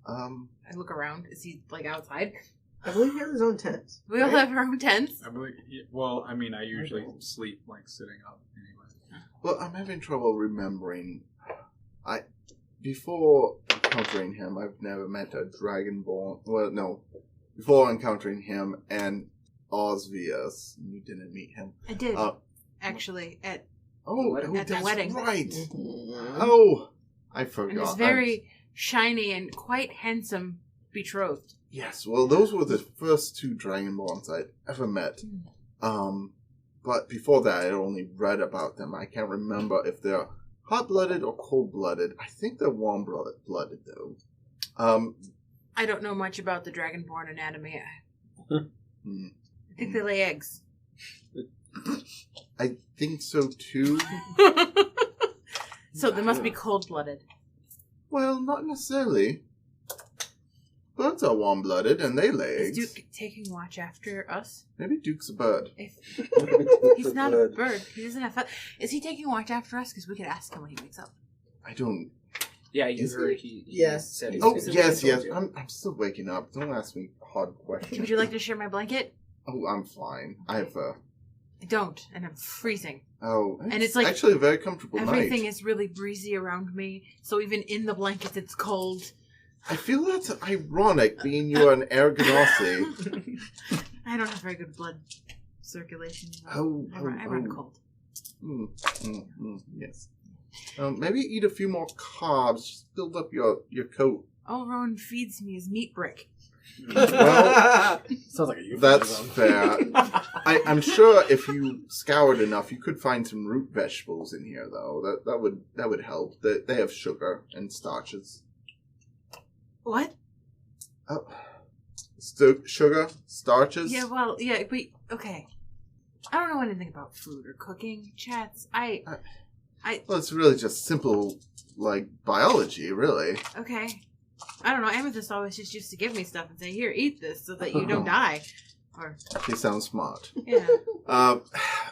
I look around. Is he like outside? I believe he has his own tent. We all have our own tents. I believe. Well, I mean, I usually sleep like sitting up anyway. Well, I'm having trouble remembering. Before encountering him, I've never met a Dragonborn. Well, no. Before encountering him and Osvius, you didn't meet him. I did, actually, at At the that's wedding. right. Mm-hmm. Oh, I forgot. and his very shiny and quite handsome betrothed. Yes, well, those were the first two Dragonborns I'd ever met. But before that, I'd only read about them. I can't remember if they're hot-blooded or cold-blooded. I think they're warm-blooded, though. I don't know much about the Dragonborn anatomy. Hmm. I think they lay eggs. I think so, too. So they must be cold-blooded. Well, not necessarily. Birds are warm-blooded, and they lay Is eggs. Duke taking watch after us? Maybe Duke's a bird. If he's not a bird, he doesn't have. Is he taking watch after us? Because we could ask him when he wakes up. I don't... Yeah, you Is heard he? he Yes. said he's Oh, gonna yes, told yes. you. I'm still waking up. Don't ask me hard questions. Would you like to share my blanket? Oh, I'm fine. I have a... I don't, and I'm freezing. Oh, And it's like actually a very comfortable Everything night. is really breezy around me, so even in the blankets it's cold. I feel that's ironic, being you're an Aragonasi. I don't have very good blood circulation. I Oh, run cold. Yes. Maybe eat a few more carbs. Just build up your coat. All Rowan feeds me is meat brick. Well, Sounds like a euphemism. that's fair. I'm sure if you scoured enough, you could find some root vegetables in here, though. That would help. They have sugar and starches. What? Oh, sugar, starches. Yeah, well, yeah, okay. I don't know anything about food or cooking, chats. Well, it's really just simple, like, biology, really. Okay. I don't know. Amethyst always just used to give me stuff and say, "Here, eat this so that you don't die." Or She sounds smart. yeah.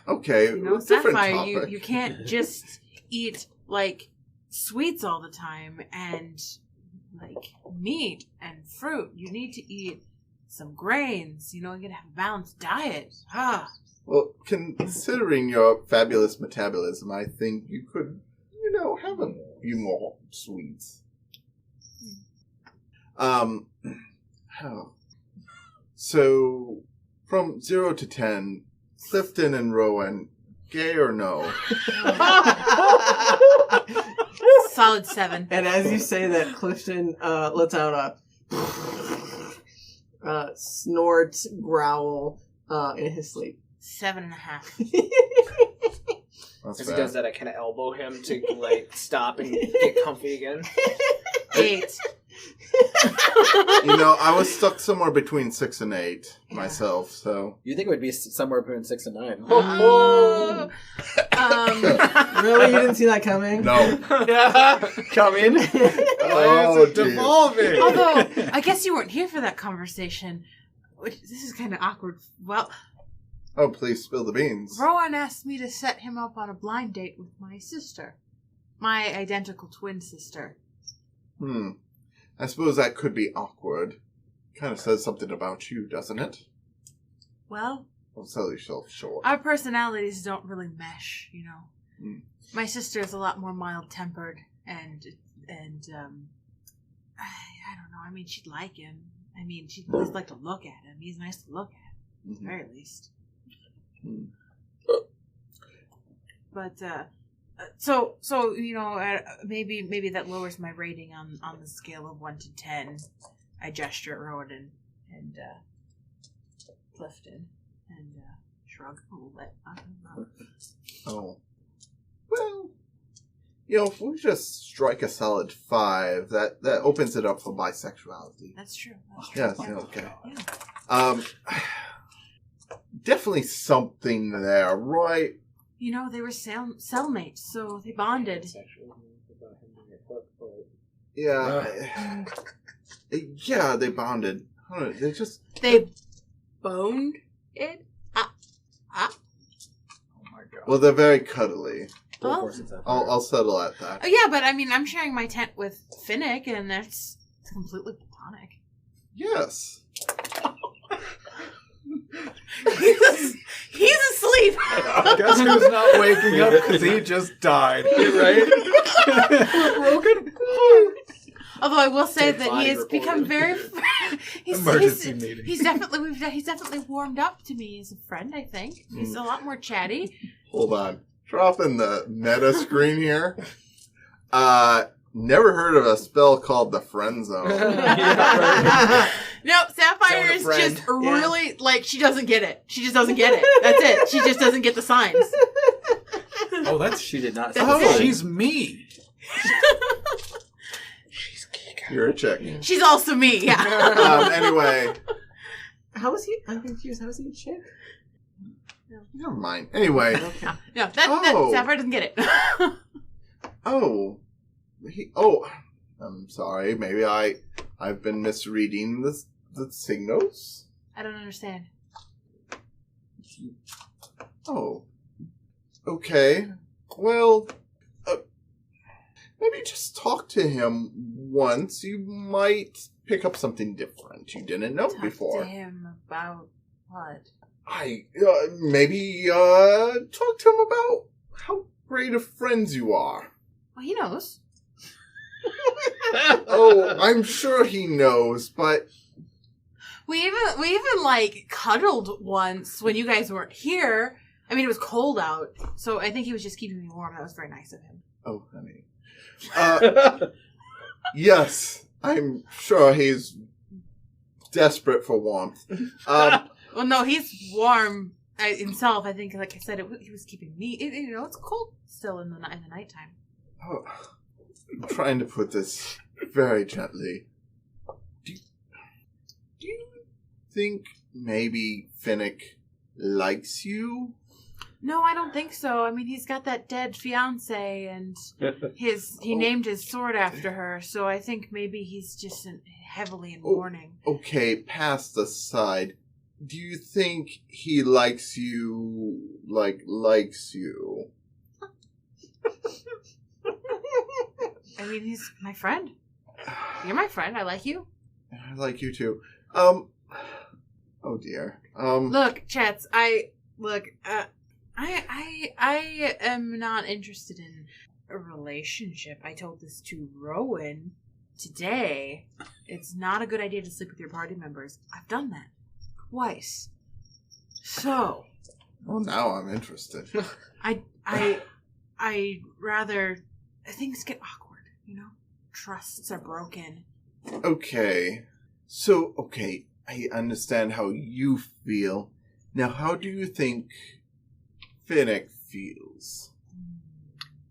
Okay. You know, different Sapphire, topic. you can't just eat, like, sweets all the time and, like, meat and fruit. You need to eat some grains. You know, you gotta have a balanced diet. Well, considering your fabulous metabolism, I think you could, have a few more sweets. So, from 0 to 10, Clifton and Rowan, gay or no? Solid 7. And as you say that, Clifton lets out a snort, growl in his sleep. 7.5. That's As he bad. does that, I kind of elbow him to like stop and get comfy again. 8. I was stuck somewhere between 6 and 8 myself, so. You think it would be somewhere between 6 and 9? Really? You didn't see that coming? No. Come in. Oh, it's devolving. Although, I guess you weren't here for that conversation. This is kind of awkward. Well, Oh, please spill the beans. Rowan asked me to set him up on a blind date with my sister. My identical twin sister. I suppose that could be awkward. Kind of says something about you, doesn't it? Well, Don't sell yourself short. our personalities don't really mesh, Hmm. My sister is a lot more mild-tempered, and I don't know. I mean, she'd like him. I mean, she'd at least like to look at him. He's nice to look at, at the very least. But so maybe that lowers my rating on the scale of 1 to 10. I gesture at Rowan and Clifton and shrug a little bit. Oh. Well, if we just strike a solid 5, that opens it up for bisexuality. That's true. Yes, Yeah. okay. Yeah. Definitely something there, right? They were cellmates, so they bonded. Yeah. Yeah, they bonded. I don't know, They boned it? Oh my god. Well, they're very cuddly. Well, I'll settle at that. oh, yeah, but I mean, I'm sharing my tent with Finnick, and that's completely platonic. Yes. He's asleep. Guess who's not waking up because he just died, right? Broken. Although I will say Dead that body he has reported. become very. Emergency meeting. He's definitely warmed up to me as a friend. I think he's a lot more chatty. Hold on. Dropping the meta screen here. Never heard of a spell called the friend zone. No, Sapphire Zone a is friend. just really she doesn't get it. She just doesn't get it. That's it. She just doesn't get the signs. Oh, that's She did not. That's it. she's me. You're a chick. She's also me. Yeah. Anyway, How was he? I'm confused. How was he a chick? never mind. Anyway, Okay. No, Oh. Sapphire doesn't get it. I'm sorry. Maybe I've been misreading the signals. I don't understand. Oh, okay. Well, maybe just talk to him once. You might pick up something different you didn't know Talk before. to him about what? Maybe talk to him about how great of friends you are. Well, he knows. Oh, I'm sure he knows, but We even like cuddled once when you guys weren't here. I mean, it was cold out, so I think he was just keeping me warm. That was very nice of him. oh, honey. Yes, I'm sure he's desperate for warmth. Well, no, he's warm himself. I think, like I said, he was keeping me. It's cold still in the nighttime. Oh, I'm trying to put this very gently. Do you think maybe Finnick likes you? No, I don't think so. I mean, he's got that dead fiance, and he named his sword after her, so I think maybe he's just heavily in mourning. Okay, past aside, do you think he likes you, likes you? I mean, he's my friend. You're my friend. I like you. I like you too. Oh dear. Look, Chats, I am not interested in a relationship. I told this to Rowan today. It's not a good idea to sleep with your party members. I've done that twice. So. Well, now I'm interested. I rather things get awkward, you know? Trusts are broken. Okay. So, I understand how you feel. Now, how do you think Finnick feels?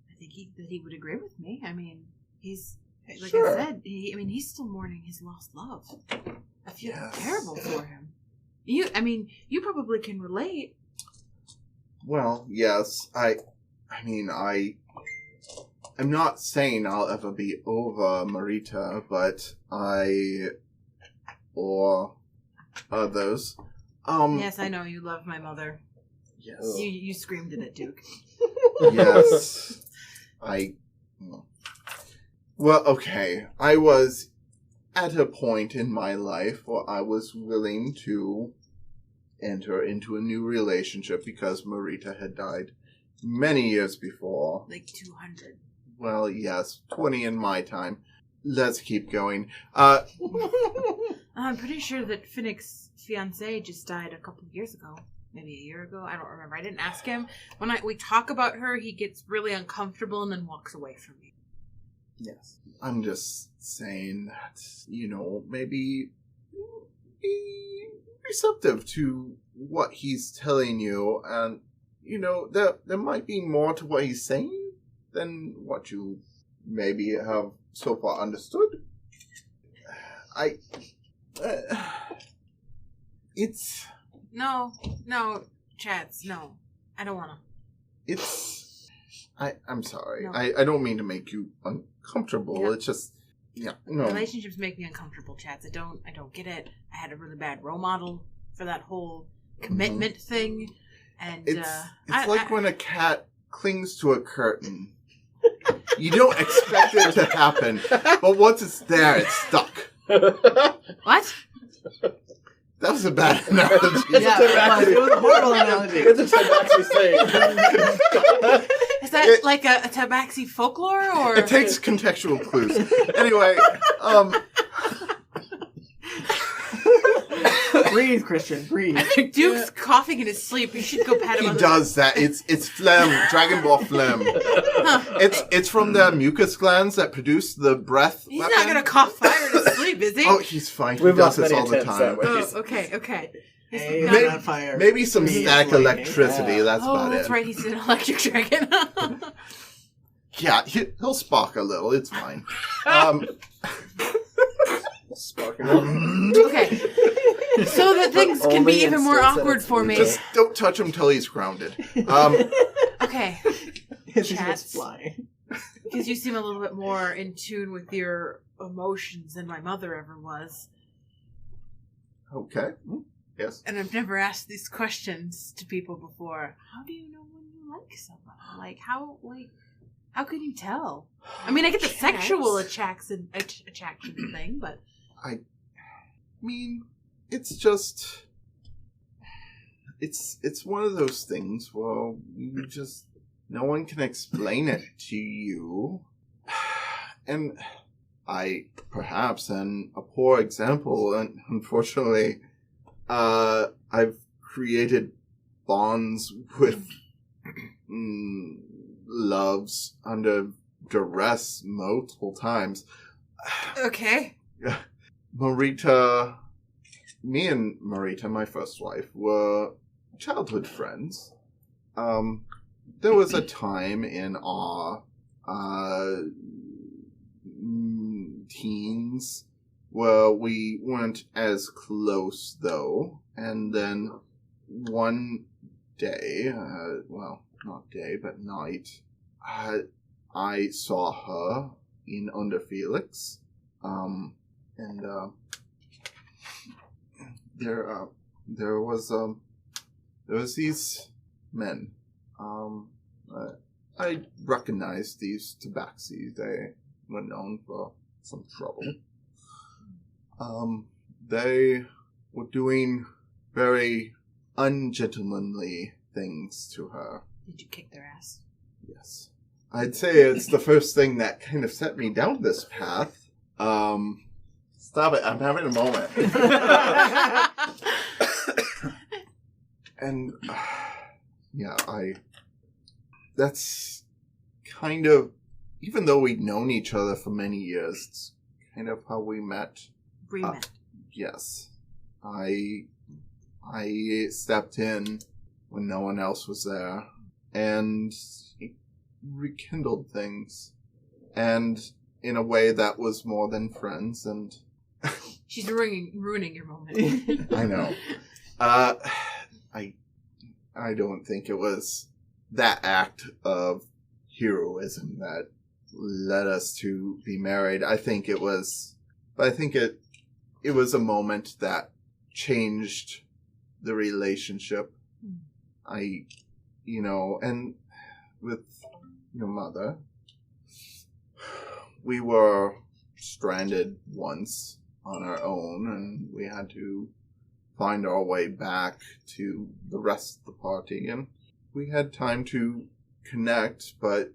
I think he would agree with me. I mean, he's, like Sure. I said, he's still mourning his lost love. I feel terrible for him. You probably can relate. Well, yes. I'm not saying I'll ever be over Marita, but or others. Yes, I know you love my mother. Yes. You screamed at it, Duke. Yes. Well, okay. I was at a point in my life where I was willing to enter into a new relationship because Marita had died many years before. Like 200. Well, yes, 20 in my time. Let's keep going. I'm pretty sure that Finnick's fiancée just died a couple of years ago. Maybe a year ago. I don't remember. I didn't ask him. When we talk about her, he gets really uncomfortable and then walks away from me. Yes. I'm just saying that, maybe be receptive to what he's telling you, and, there might be more to what he's saying than what you maybe have so far understood. It's... No, Chats, no. I don't wanna. I'm sorry. No. I don't mean to make you uncomfortable. Yeah. It's just... Yeah, no. Relationships make me uncomfortable, Chats. I don't get it. I had a really bad role model for that whole commitment thing. And it's like when a cat clings to a curtain. You don't expect it to happen, but once it's there, it's stuck. What? That was a bad analogy. It was a horrible analogy. It's a Tabaxi saying. Is that like a Tabaxi folklore, or? It takes contextual clues. Anyway, Breathe, Christian, breathe. I think Duke's coughing in his sleep. You should go pat him he on the does that. It's phlegm, Dragon Ball phlegm. It's from the mucus glands that produce the breath. He's not gonna cough fire in his sleep, is he? Oh, he's fine. We've he does lost this many all the attempts time. that way. Oh, okay. Hey, No. not on fire. Maybe some He's static lightning. electricity. Yeah. That's about That's it. right. He's an electric dragon. Yeah, he'll spark a little. It's fine. Sparking. Okay. So that things can Only be even more instance that awkward it's for me. Just don't touch him till he's grounded. Okay. His Chats. just flying. Because you seem a little bit more in tune with your emotions than my mother ever was. Okay. Yes. And I've never asked these questions to people before. How do you know when you like someone? How can you tell? I mean, I get the sexual attraction thing, but... I mean, it's just... It's one of those things where you just... No one can explain it to you. And I, perhaps, am a poor example, and unfortunately, I've created bonds with loves under duress multiple times. Okay. Marita, me and Marita, my first wife, were childhood friends. There was a time in our teens where we weren't as close, though, and then one day, well, not day, but night, I saw her in Under Felix, and there was these men. I recognized these tabaxi. They were known for some trouble. They were doing very ungentlemanly things to her. Did you kick their ass? Yes. I'd say it's the first thing that kind of set me down this path. Stop it, I'm having a moment. And, yeah, that's kind of, even though we'd known each other for many years, it's kind of how we met. Re-met. Yes. I stepped in when no one else was there, and rekindled things, and in a way that was more than friends. And she's ruining your moment. I know. I don't think it was that act of heroism that led us to be married. I think it was a moment that changed the relationship. And with your mother, we were stranded once on our own, and we had to find our way back to the rest of the party, and we had time to connect, but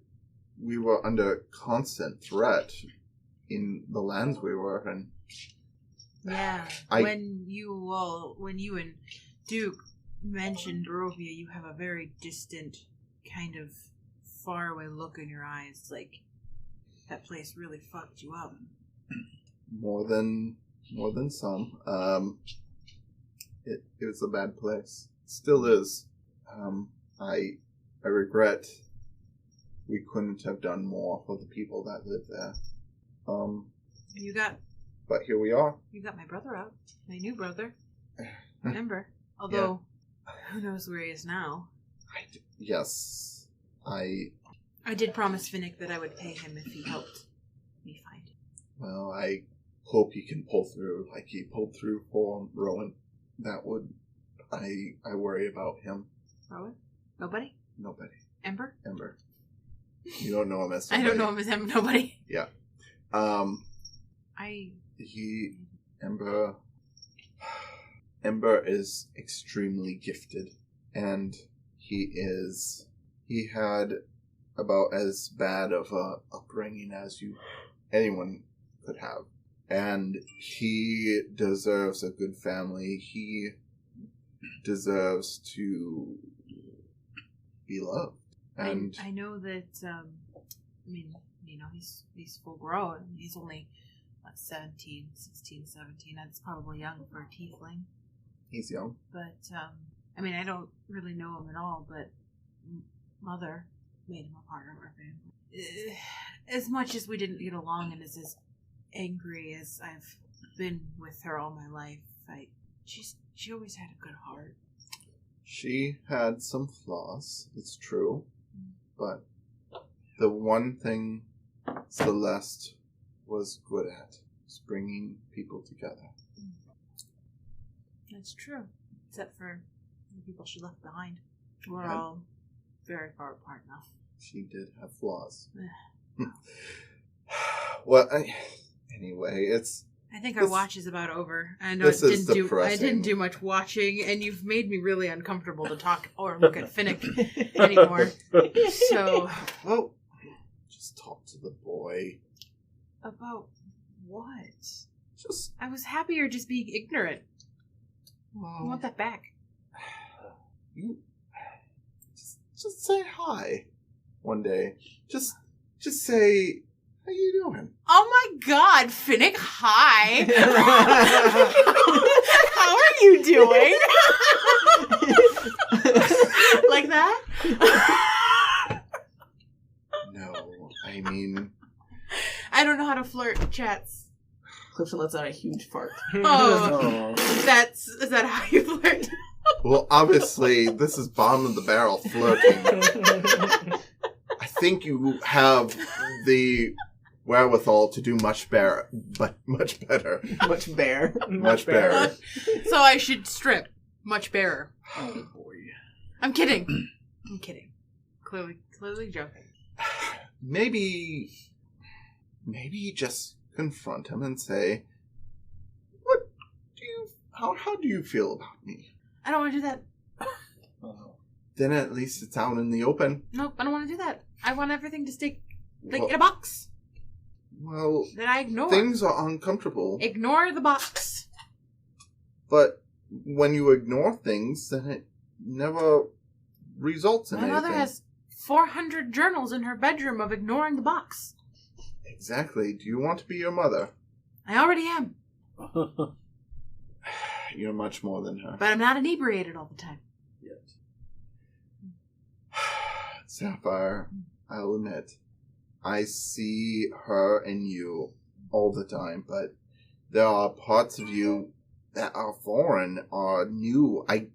we were under constant threat in the lands we were in. Yeah. When you and Duke mentioned Barovia, you have a very distant, kind of faraway look in your eyes, like that place really fucked you up. More than some. It was a bad place. Still is. I regret we couldn't have done more for the people that live there. But here we are. You got my brother out. My new brother. Remember? Although, who knows where he is now. Yes. I did promise Finnick that I would pay him if he helped me find him. Well, I hope he can pull through like he pulled through for Rowan. That would... I worry about him. Rowan? Nobody? Nobody. Ember? Ember. You don't know him as somebody. I don't know him as nobody. Yeah. Ember is extremely gifted, and he had about as bad of a upbringing as anyone could have. And he deserves a good family. He deserves to be loved. And I know that, he's full grown. He's only, 16, 17. That's probably young for a tiefling. He's young. But, I don't really know him at all, but Mother made him a part of our family. As much as we didn't get along and as angry as I've been with her all my life, she always had a good heart. She had some flaws, it's true, but the one thing Celeste was good at was bringing people together. That's true, except for the people she left behind. We're all very far apart now. She did have flaws. Well, anyway, I think our watch is about over. I know I didn't do much watching, and you've made me really uncomfortable to talk or look at Finnick anymore. So, well, just talk to the boy. About what? Just I was happier just being ignorant. I want that back. You just say hi one day. Just say, how you doing? Oh my God, Finnick, hi. How are you doing? Like that? No, I mean... I don't know how to flirt, chats. Clifton lets out a huge fart. Oh, is that how you flirt? Well, obviously, this is bottom of the barrel flirting. I think you have the wherewithal to do much better. Much bear. Much better. So I should strip. Much bearer. Oh boy. I'm kidding. I'm kidding. Clearly joking. Maybe just confront him and say, how do you feel about me? I don't want to do that. Then at least it's out in the open. Nope, I don't want to do that. I want everything to stay in a box Well, that I ignore. things are uncomfortable. Ignore the box. But when you ignore things, then it never results in My anything. mother has 400 journals in her bedroom of ignoring the box. Exactly. Do you want to be your mother? I already am, You're much more than her. but I'm not inebriated all the time. Sapphire, I'll admit, I see her and you all the time, but there are parts of you that are foreign, are new. I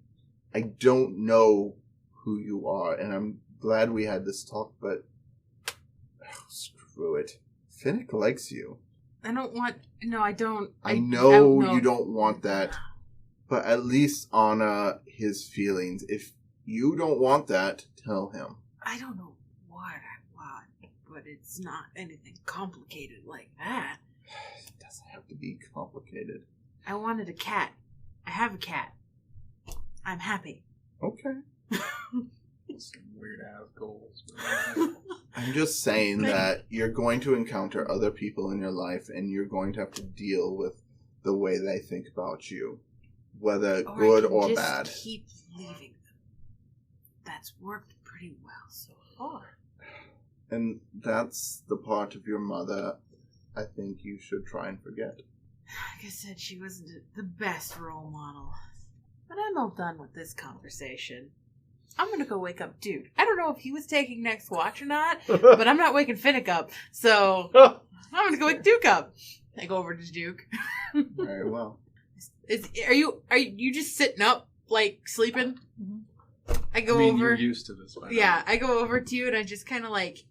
don't know who you are, and I'm glad we had this talk, but screw it. Finnick likes you. I don't want... No, I don't. I know you don't want that, but at least honor his feelings. If you don't want that, tell him. I don't know what I want, but it's not anything complicated like that. It doesn't have to be complicated. I wanted a cat. I have a cat. I'm happy. Okay. Some weird ass goals. I'm just saying that you're going to encounter other people in your life, and you're going to have to deal with the way they think about you, whether good or bad. Keep leaving them. That's worked pretty well so far. And that's the part of your mother I think you should try and forget. Like I said, she wasn't the best role model. But I'm all done with this conversation. I'm gonna go wake up Duke. I don't know if he was taking next watch or not, but I'm not waking Finnick up. So I'm gonna go wake Duke up. I go over to Duke. Very well. Are you just sitting up, like sleeping? I go over. You're used to this by now. Yeah, I go over to you and I just kind of like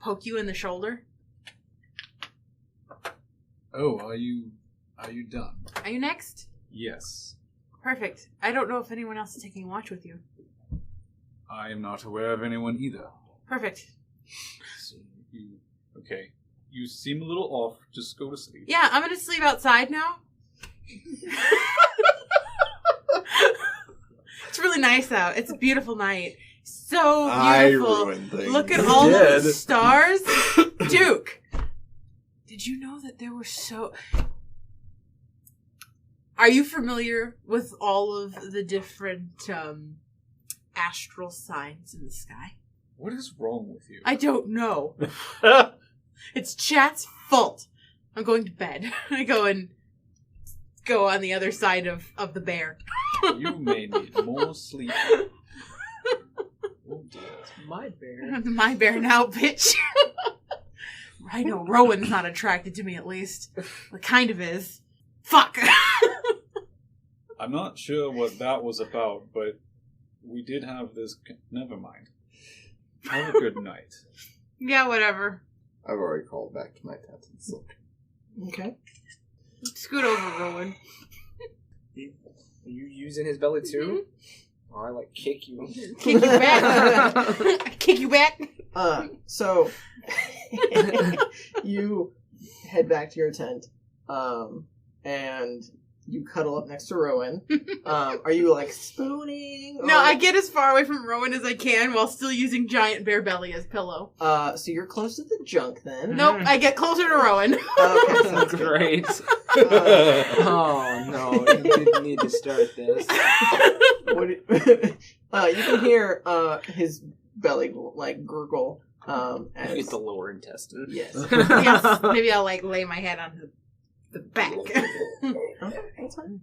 poke you in the shoulder. Oh, are you done? Are you next? Yes. Perfect. I don't know if anyone else is taking watch with you. I am not aware of anyone either. Perfect. So okay. You seem a little off. Just go to sleep. Yeah, I'm gonna sleep outside now. It's really nice out. It's a beautiful night. So beautiful. I ruined things. Look at all the stars. Duke, did you know that there were so... Are you familiar with all of the different astral signs in the sky? What is wrong with you? I don't know. It's Chat's fault. I'm going to bed. I go on the other side of the bear. You may need more sleep. Oh dear. It's my bear. My bear now, bitch. I know Rowan's not attracted to me, at least. Well, kind of is. Fuck. I'm not sure what that was about, but we did have this... Never mind. Have a good night. Yeah, whatever. I've already called back to my tent and slept. Okay. Scoot over, Rowan. Are you using his belly too? Oh, I like kick you. Kick you back. Kick you back. So you head back to your tent, and you cuddle up next to Rowan. Are you like spooning? No, I get as far away from Rowan as I can while still using giant bear belly as pillow. So you're close to the junk then. Nope, I get closer to Rowan. Okay, sounds good. Great. Oh no, you didn't need to start this. You can hear his belly like gurgle. As It's the lower intestine. yes. Yes, maybe I'll like lay my head on the back. Okay, that's fine.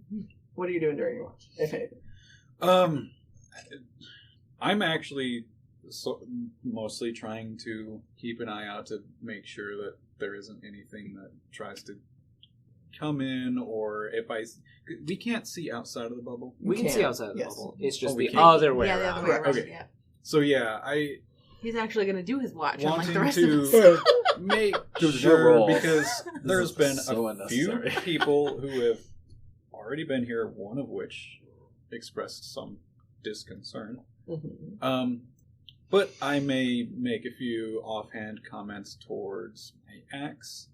What are you doing during your watch, if anything? I'm actually mostly trying to keep an eye out to make sure that there isn't anything that tries to come in, or if we can't see outside of the bubble. We can see outside of the yes. bubble. It's just we the can't. other way Yeah, the around. other way around. Okay. Yeah. So yeah, I He's actually going to do his watch, unlike wanting the rest to of us. make Dude, no sure rolls. because there's is been so a few unnecessary. people who have already been here, one of which expressed some disconcern. Mhm. But I may make a few offhand comments towards my axe.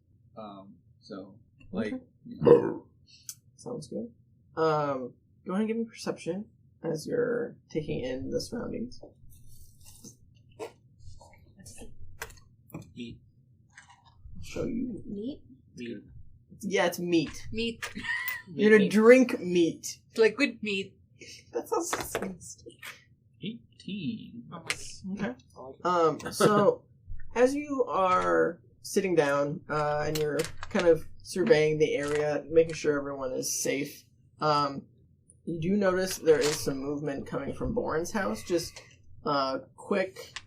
So, like, Okay. you know, Sounds good. Go ahead and give me perception as you're taking in the surroundings. Eat. I'll show you. Meat? Eat. Yeah, it's meat. Meat. You're gonna drink meat. Liquid meat. That sounds disgusting. 18. Okay. So as you are sitting down and you're kind of surveying the area, making sure everyone is safe, you do notice there is some movement coming from Boren's house. Just quick,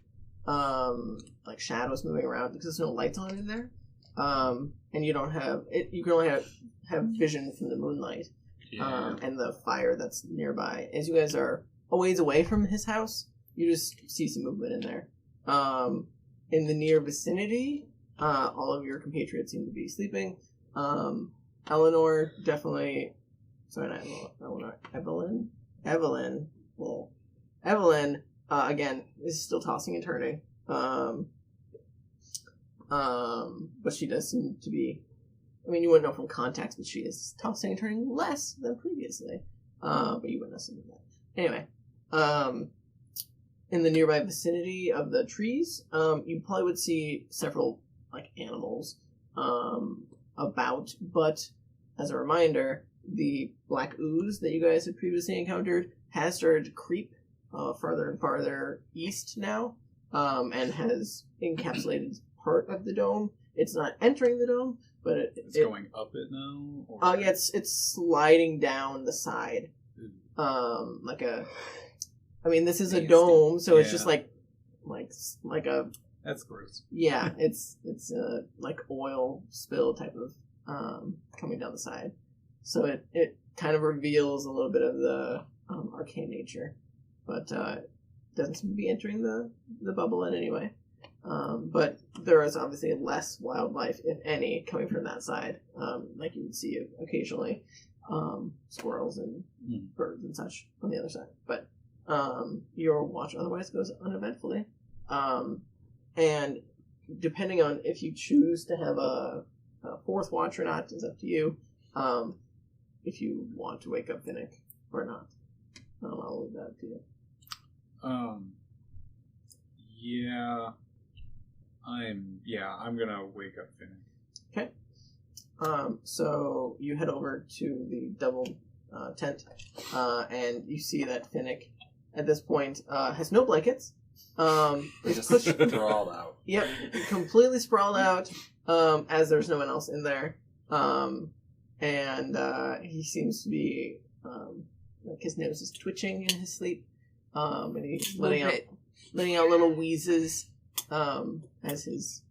like shadows moving around because there's no lights on in there, and you don't have it. You can only have vision from the moonlight and the fire that's nearby. As you guys are a ways away from his house, you just see some movement in there. In the near vicinity, all of your compatriots seem to be sleeping. Eleanor definitely. Sorry, not Eleanor. Evelyn. Well, Evelyn again is still tossing and turning. But she does seem to be. I mean, you wouldn't know from context, but she is tossing and turning less than previously. But you wouldn't know something like that. Anyway, in the nearby vicinity of the trees, you probably would see several like animals about. But as a reminder, the black ooze that you guys had previously encountered has started to creep farther and farther east now, and has encapsulated part of the dome. It's not entering the dome, but It's going up it now? Or... yeah, it's sliding down the side. Like a... I mean, this is a dome, so it's just like a... That's gross. Yeah, it's like oil spill type of coming down the side. So it kind of reveals a little bit of the arcane nature, but doesn't seem to be entering the bubble in any way. But there is obviously less wildlife, if any, coming from that side. Like you would see occasionally squirrels and birds and such on the other side. But your watch otherwise goes uneventfully. And depending on if you choose to have a fourth watch or not is up to you. If you want to wake up Finnick or not. I'll leave that up to you. I'm gonna wake up Finnick. Okay. So you head over to the double tent, and you see that Finnick, at this point, has no blankets. He's just sprawled out. Yep, completely sprawled out, as there's no one else in there. And he seems to be, like his nose is twitching in his sleep, and he's letting out little wheezes, as he's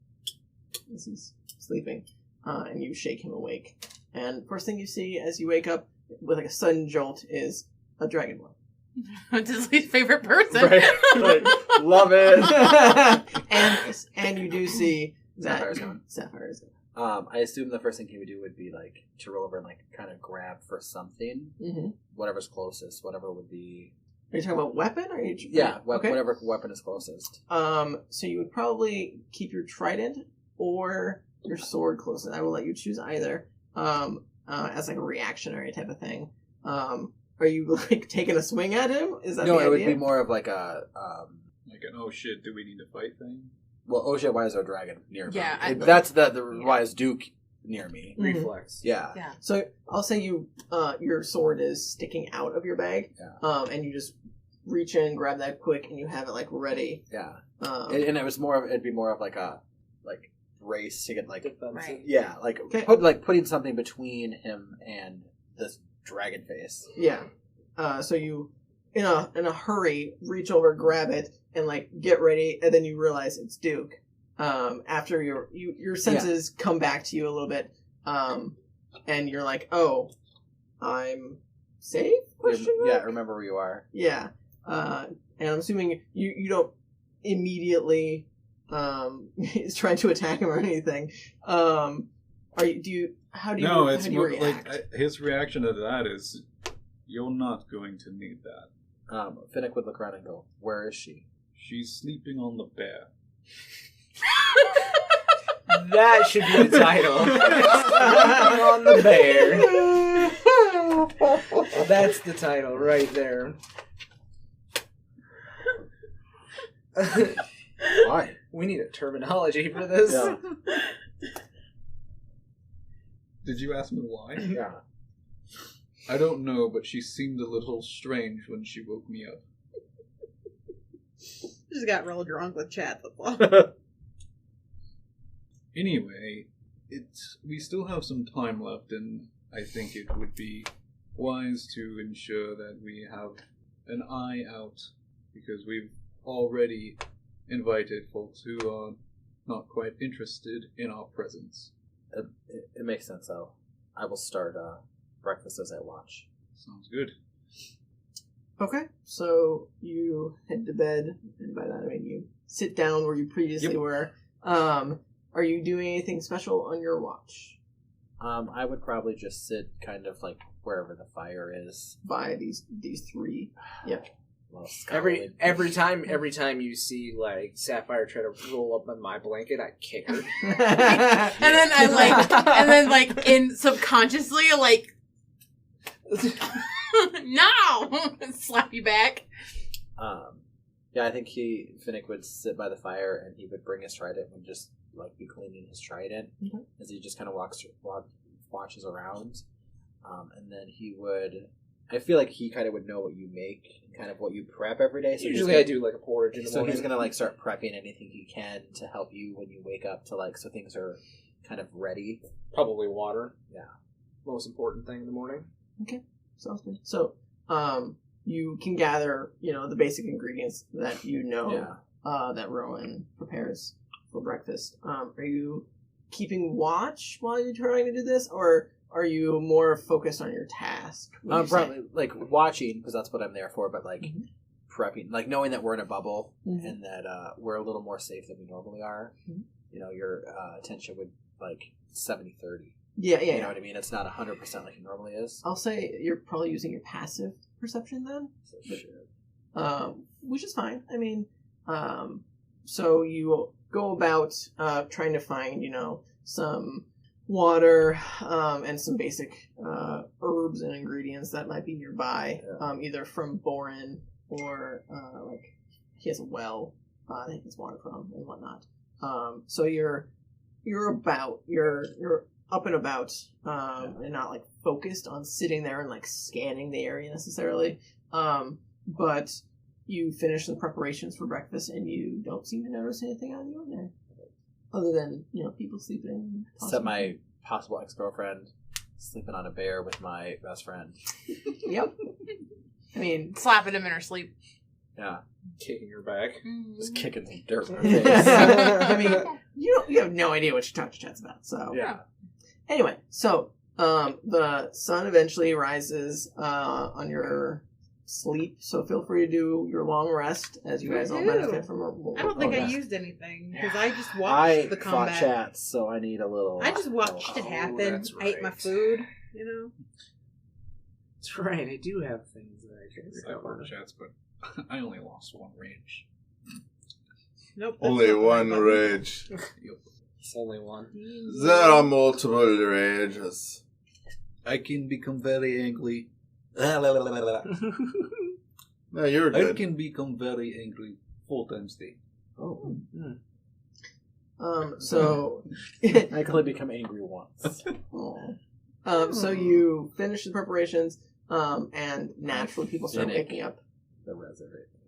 sleeping, and you shake him awake. And first thing you see as you wake up with like a sudden jolt is a dragonborn. It's his least favorite person. Right. Like, love it. and you do see that Sapphire's gone. Sapphire is gone. I assume the first thing he would do would be like to roll over and like kind of grab for something, whatever's closest, whatever would be. Are you talking about weapon, or are you? Yeah, okay. Whatever weapon is closest. So you would probably keep your trident or your sword closest. I will let you choose either. As like a reactionary type of thing. Are you like taking a swing at him? Is that No, the it would idea? be more of like a Like an oh shit, do we need to fight thing? well, oh shit, why is there a dragon near me? Yeah, That's the why is Duke near me? Mhm. Reflex. Yeah. Yeah. So I'll say your sword is sticking out of your bag, and you just reach in, grab that quick, and you have it like ready. Yeah. And And it'd be more of like a race to get like Right. yeah, like Okay. putting something between him and this dragon face. yeah. So you, in a hurry, reach over, grab it, and like get ready, and then you realize it's Duke. After your senses come back to you a little bit, and you're like, oh, I'm safe? Question mark? Yeah, remember where you are. Yeah. And I'm assuming you don't immediately try to attack him or anything. How do you react? like his reaction to that is, you're not going to need that. Finnick would look around and go, where is she? She's sleeping on the bear. That should be the title. On the bear. That's the title right there. Why? We need a terminology for this. Yeah. Did you ask me why? Yeah. I don't know, but she seemed a little strange when she woke me up. Just got real drunk with chat. Anyway, we still have some time left, and I think it would be wise to ensure that we have an eye out, because we've already invited folks who are not quite interested in our presence. It makes sense, though. I will start breakfast as I watch. Sounds good. Okay, so you head to bed, and by that I mean you sit down where you previously were. Are you doing anything special on your watch? I would probably just sit kind of like wherever the fire is. By these three. Yep. Well, Every time you see like Sapphire try to roll up on my blanket, I kick her. and then in subconsciously no, slap you back. Yeah, I think Finnick would sit by the fire and he would bring his trident and just be cleaning his trident as he just kind of watches around, and then he would. I feel like he kind of would know what you make and kind of what you prep every day. So usually I do like a porridge in the morning. So he's gonna start prepping anything he can to help you when you wake up to so things are kind of ready. Probably water. Yeah, most important thing in the morning. Okay, sounds good. So, you can gather, the basic ingredients that that Rowan prepares for breakfast. Are you keeping watch while you're trying to do this, or are you more focused on your task? Probably watching, because that's what I'm there for. But prepping, knowing that we're in a bubble and that we're a little more safe than we normally are. Your attention would 70-30. Yeah. You know what I mean? It's not 100% like it normally is. I'll say you're probably using your passive perception then, which is fine. I mean, so you go about trying to find, some water and some basic herbs and ingredients that might be nearby, either from Boren or he has a well that he gets water from and whatnot. So you're up and about and not focused on sitting there and scanning the area necessarily, but you finish the preparations for breakfast and you don't seem to notice anything on you in there other than people sleeping. Except my possible ex-girlfriend sleeping on a bear with my best friend. Yep. I mean, slapping him in her sleep. Yeah. Kicking her back. Just kicking some dirt in her face. I mean, you have no idea what you talk to chat's about, so. Yeah. Anyway, so the sun eventually rises on your sleep, so feel free to do your long rest as you guys all benefit from I don't think I used anything because I just watched the combat. I fought chats, so I need a little. I just watched it happen. I ate my food, That's right. I do have things that I can recover. Chats, but I only lost one rage. Nope. Only one rage. Only one. There are multiple rages. I can become very angry. No, you're good. I can become very angry 4 times a day. Oh. So I can only become angry once. So you finish the preparations, and naturally people start waking up. The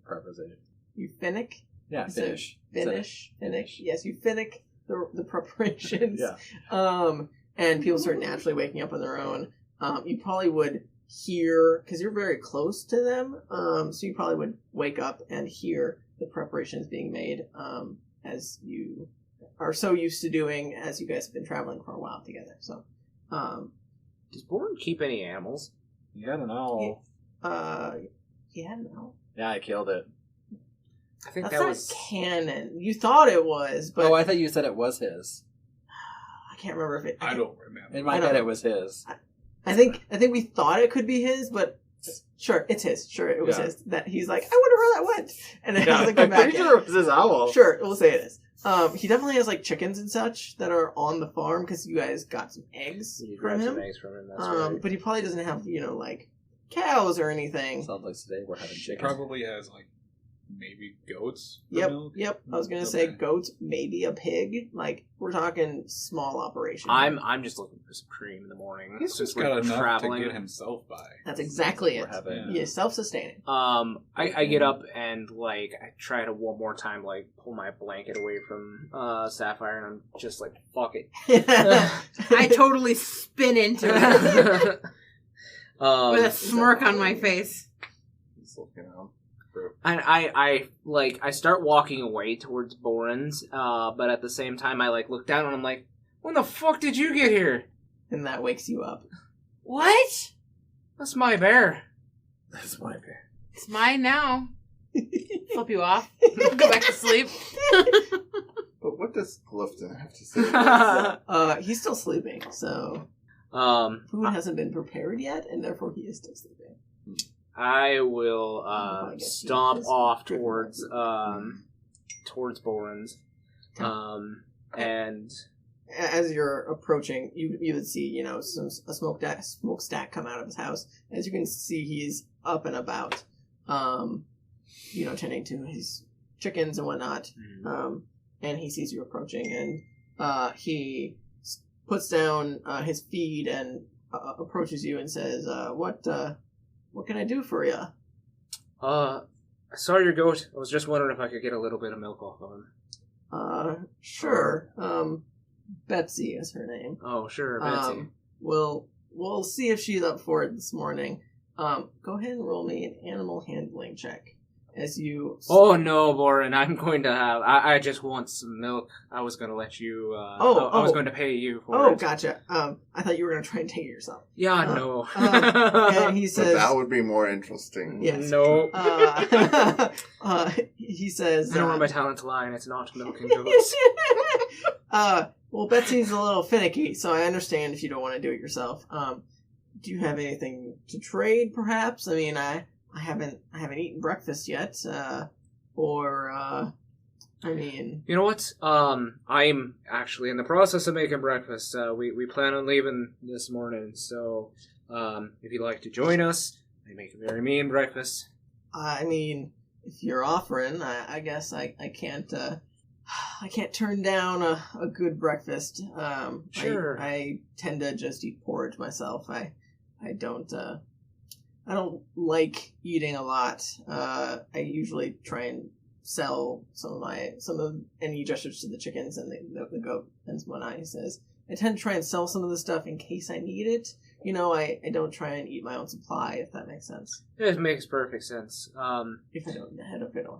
preposition. You finnick? Yeah, finish. Finish. Yes, you finnick the preparations. Yeah. And people start naturally waking up on their own. You probably would hear, because you're very close to them, so you probably would wake up and hear the preparations being made, as you are so used to doing as you guys have been traveling for a while together. So Does Bourne keep any animals? Yeah, I don't know. Yeah, no. Yeah, I killed it. I think That's that not was... canon. You thought it was, but Oh, I thought you said it was his. I can't remember if it. I don't remember. In my I don't- head, it was his. I think we thought it could be his, but sure, it's his. Sure, it was Yeah. his. That he's like, I wonder where that went, and it hasn't come I'm back pretty yet. sure it was his owl. Sure, we'll say it is. He definitely has like chickens and such that are on the farm because you guys got some eggs You from grabbed him. some eggs from him, that's right. But he probably doesn't have like cows or anything. Sounds like today we're having chicken. Probably has like maybe goats. For Yep, milk. yep. I was gonna say Okay. goats, maybe a pig. Like we're talking small operation. I'm just looking for some cream in the morning. He's since just we're got enough traveling. to get himself by. That's exactly We're it. having. Yeah, self-sustaining. I get up and like I try to one more time like pull my blanket away from Sapphire, and I'm just like, fuck it. I totally spin into it with a smirk on my face. He's looking out. And I start walking away towards Boren's, but at the same time I like look down and I'm like, when the fuck did you get here? And that wakes you up. What? That's my bear. That's my bear. It's mine now. Flip you off. Go back to sleep. But what does Clifton have to say? He's still sleeping, so food hasn't been prepared yet, and therefore he is still sleeping. I will I guess stomp he is off driven towards Boren's, and as you're approaching, you would see a smokestack come out of his house. As you can see, he's up and about, tending to his chickens and whatnot. And he sees you approaching, and he puts down his feed and approaches you and says, "What can I do for you?" I saw your goat. I was just wondering if I could get a little bit of milk off of him. Sure. Betsy is her name. Oh, sure, Betsy. We'll see if she's up for it this morning. Go ahead and roll me an animal handling check. As you... Oh, no, Boren, I'm going to have... I just want some milk. I was going to let you... I was going to pay you for it. Oh, gotcha. I thought you were going to try and take it yourself. Yeah, no. And he But says... that would be more interesting. Yes. No. He says... I know where my talents lie, and it's not milking goats. Well, Betsy's a little finicky, so I understand if you don't want to do it yourself. Do you have anything to trade, perhaps? I mean, I haven't eaten breakfast yet, You know what? I'm actually in the process of making breakfast. We plan on leaving this morning, so if you'd like to join us, I make a very mean breakfast. I mean, if you're offering, I guess I can't turn down a good breakfast. Sure. I tend to just eat porridge myself. I don't like eating a lot. I usually try and sell and he gestures to the chickens and the goat and whatnot. He says, I tend to try and sell some of the stuff in case I need it. I don't try and eat my own supply, if that makes sense. It makes perfect sense. If I don't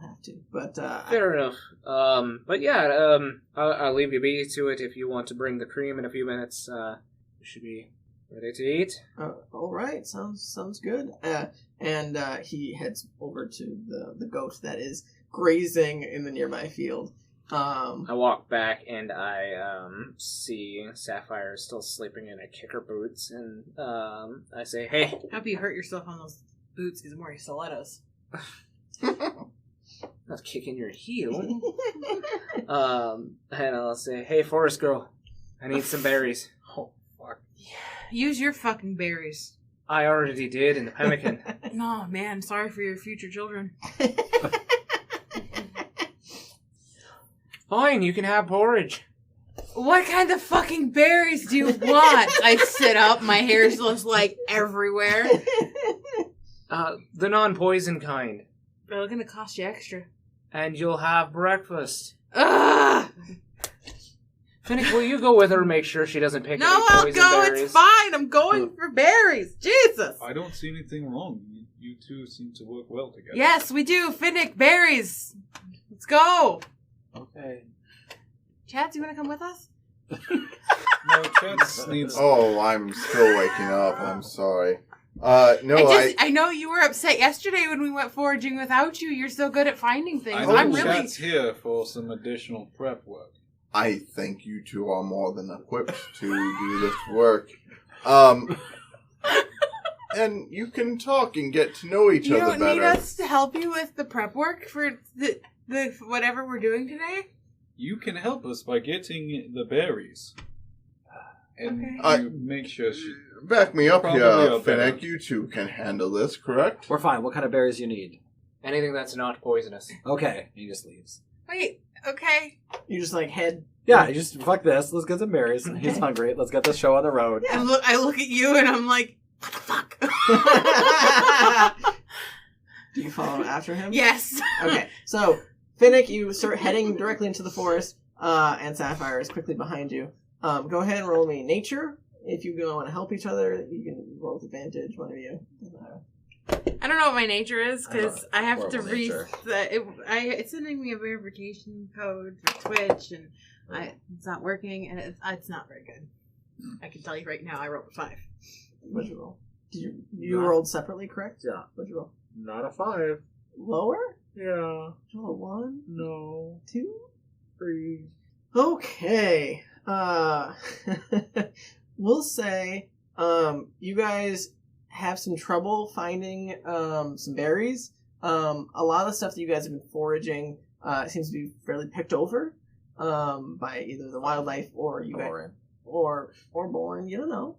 have to. But Fair enough. But yeah, I'll leave you be to it if you want to bring the cream in a few minutes. You should be ready to eat. All right, sounds good. And he heads over to the goat that is grazing in the nearby field. I walk back and I see Sapphire still sleeping in a kick her boots, and I say, "Hey, Hope you hurt yourself on those boots because I'm wearing stilettos. not kicking your heel." And I'll say, "Hey, forest girl, I need some berries." Oh, fuck. Use your fucking berries. I already did in the pemmican. No, man, sorry for your future children. Fine, you can have porridge. What kind of fucking berries do you want? I sit up, my hair's just like everywhere. The non-poison kind. They're gonna cost you extra. And you'll have breakfast. Ugh! Finnick, will you go with her and make sure she doesn't pick No, any I'll poison go. berries? It's fine. I'm going for berries. Jesus. I don't see anything wrong. You two seem to work well together. Yes, we do. Finnick, berries. Let's go. Okay. Chad, do you want to come with us? No, Chet needs. Oh, I'm still waking up. I'm sorry. I know you were upset yesterday when we went foraging without you. You're so good at finding things. I know I'm really. Chet's here for some additional prep work. I think you two are more than equipped to do this work. And you can talk and get to know each You other don't better. need us to help you with the prep work for the whatever we're doing today? You can help us by getting the berries. And Okay. you make sure she... Back me up Probably here, a better. Finnick. You two can handle this, correct? We're fine. What kind of berries you need? Anything that's not poisonous. Okay. He just leaves. Wait, okay. You just like head. Yeah, you just fuck this. Let's get some berries. He's hungry. Let's get this show on the road. I look at you and I'm like, what the fuck? Do you follow after him? Yes. Okay, so Finnick, you start heading directly into the forest, and Sapphire is quickly behind you. Go ahead and roll me nature. If you want to help each other, you can roll with advantage. One of you. Doesn't matter. I don't know what my nature is because I have to horrible read nature. it's sending me a verification code for Twitch and it's not working and it's not very good. I can tell you right now I rolled a 5. What'd you roll? Did you rolled separately, correct? Yeah. What'd you roll? Not a 5. Lower? Yeah. Did you roll a 1? No. 2? 3. Okay. We'll say you guys have some trouble finding some berries. A lot of the stuff that you guys have been foraging seems to be fairly picked over by either the wildlife or you guys, or born. You don't know.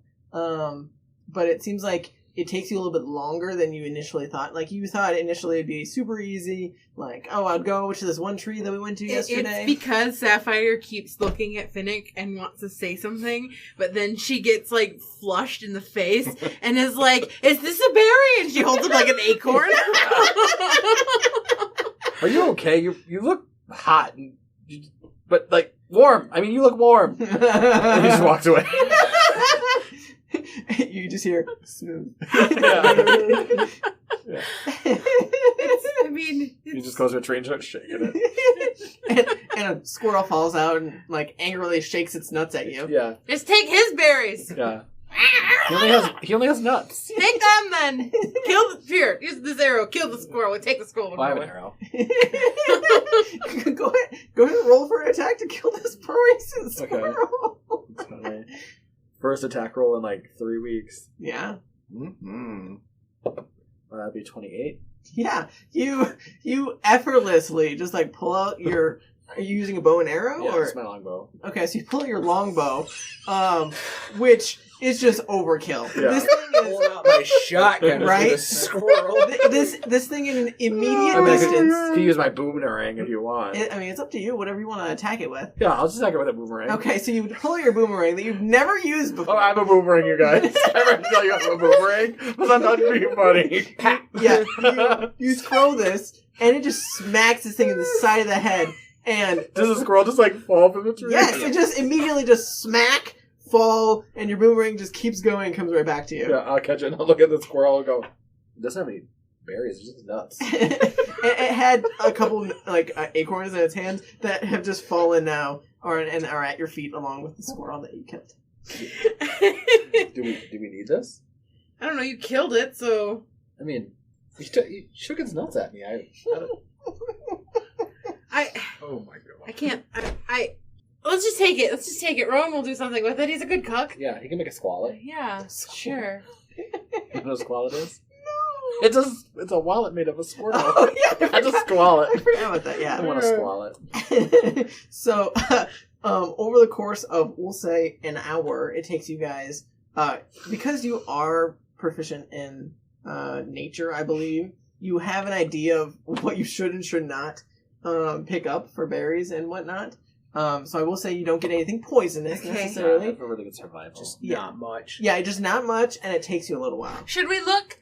But it seems like it takes you a little bit longer than you initially thought. Like, you thought initially it'd be super easy. Like, oh, I'd go to this one tree that we went to yesterday. It's because Sapphire keeps looking at Finnick and wants to say something, but then she gets, like, flushed in the face and is like, is this a berry? And she holds up, like, an acorn. Are you okay? You look hot, but like warm. I mean, you look warm. And he just walks away. You just hear smooth. Yeah. I mean, He just goes to a tree and starts shaking it. and a squirrel falls out and like angrily shakes its nuts at you. Yeah, just take his berries. yeah. He only has nuts. Take them then. Here, use this arrow. Kill the squirrel. We take the squirrel. Oh, I have an arrow. Go ahead and roll for an attack to kill this poison squirrel. Okay. First attack roll in like 3 weeks. Yeah. Mm-hmm. That'd be 28. Yeah. You effortlessly just like pull out your. Are you using a bow and arrow? Yeah, or it's my longbow. Okay, so you pull out your longbow, which is just overkill. Yeah. This thing is out my shotgun Right? a squirrel. this thing in an immediate I mean, I distance. can use my boomerang if you want. It's up to you. Whatever you want to attack it with. Yeah, I'll just attack it with a boomerang. Okay, so you pull your boomerang that you've never used before. Oh, I'm a boomerang, you guys. Ever tell you I'm a boomerang? Was that not being funny? Yeah, you throw this, and it just smacks this thing in the side of the head. And Does the squirrel just like fall from the tree? yes, it just immediately just smack, fall, and your boomerang just keeps going and comes right back to you. Yeah, I'll catch it and I'll look at the squirrel and go, it doesn't have any berries, it's just nuts. It had a couple like acorns in its hands that have just fallen now, and are at your feet along with the squirrel that you killed. Do we need this? I don't know. You killed it, so. I mean, he shook his nuts at me. I don't... Oh my god. I can't. Let's just take it. Let's just take it. Rowan will do something with it. He's a good cook. Yeah, he can make a squallet. Yeah, sure. You know what a squallet is? It's a wallet made of a squirrel. Oh, yeah, I just squallet. I forgot about that. I Yeah. want a squallet. So, over the course of, we'll say, an hour, it takes you guys, because you are proficient in nature, I believe, you have an idea of what you should and should not pick up for berries and whatnot. So I will say you don't get anything poisonous necessarily. Yeah, for really good survival. Just Yeah. not much. Yeah, just not much, and it takes you a little while. Should we look?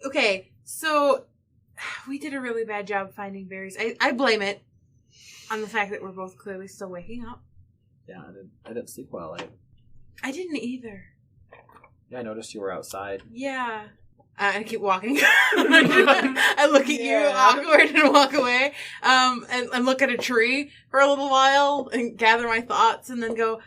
Okay, so we did a really bad job finding berries. I blame it on the fact that we're both clearly still waking up. Yeah, I didn't sleep well. I didn't either. Yeah, I noticed you were outside. Yeah. I keep walking. I look at you awkward and walk away. And look at a tree for a little while and gather my thoughts, and then go,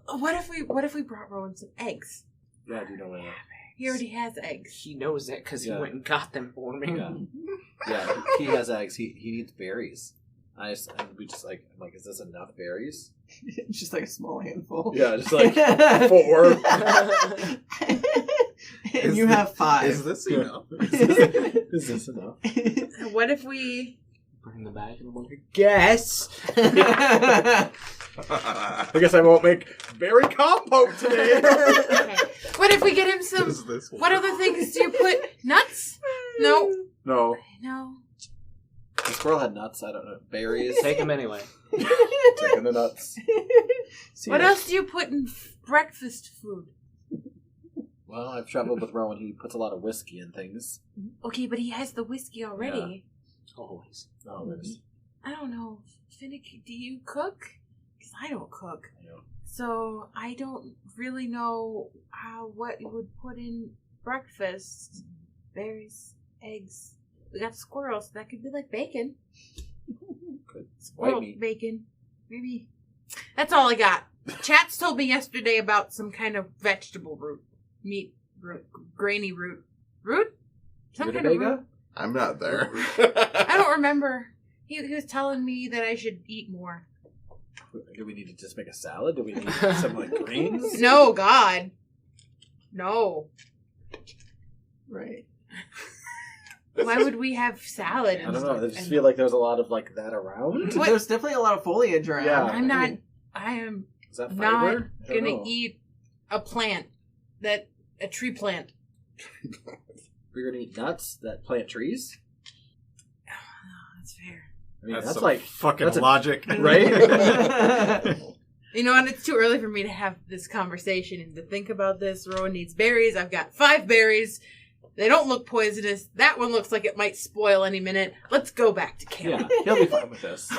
What if we brought Rowan some eggs? Yeah, do you know where that? He already has eggs. He knows it because he went and got them for me. Yeah, he has eggs. He needs berries. And we just I'm like, is this enough berries? Just like a small handful. Yeah, just like 4. And you have 5. Is this enough? Is this enough? What if we Bring them back and I'm like, guess. I guess I won't make berry compote today. Okay. What if we get him some? Does this What work? other things do you put? Nuts? No. No. No. The squirrel had nuts. I don't know. Berries. Take them anyway. Taking the nuts. What else do you put in breakfast food? Well, I've traveled with Rowan. He puts a lot of whiskey in things. Okay, but he has the whiskey already. Always. Always. I don't know. Finnick, do you cook? Because I don't cook. I know. So I don't really know what you would put in breakfast. Berries, eggs. We got squirrels. That could be like bacon. Good. Squirrel White meat. bacon. Maybe. That's all I got. Chats told me yesterday about some kind of vegetable root. Meat root. Grainy root. Root? Some kind of root. Rutabaga? I'm not there. I don't remember. He was telling me that I should eat more. Do we need to just make a salad? Do we need some greens? No, God. No. Right. Why would we have salad? I don't know. I just feel like there's a lot of that around. What? There's definitely a lot of foliage around. Yeah. I am Is that not fiber? I don't gonna know. eat a plant. A tree plant. We're gonna eat nuts that plant trees. Oh, that's fair. I mean, That's that's some like fucking that's a- logic, right? You know, and it's too early for me to have this conversation and to think about this. Rowan needs berries. I've got 5 berries. They don't look poisonous. That one looks like it might spoil any minute. Let's go back to camp. Yeah, he'll be fine with this.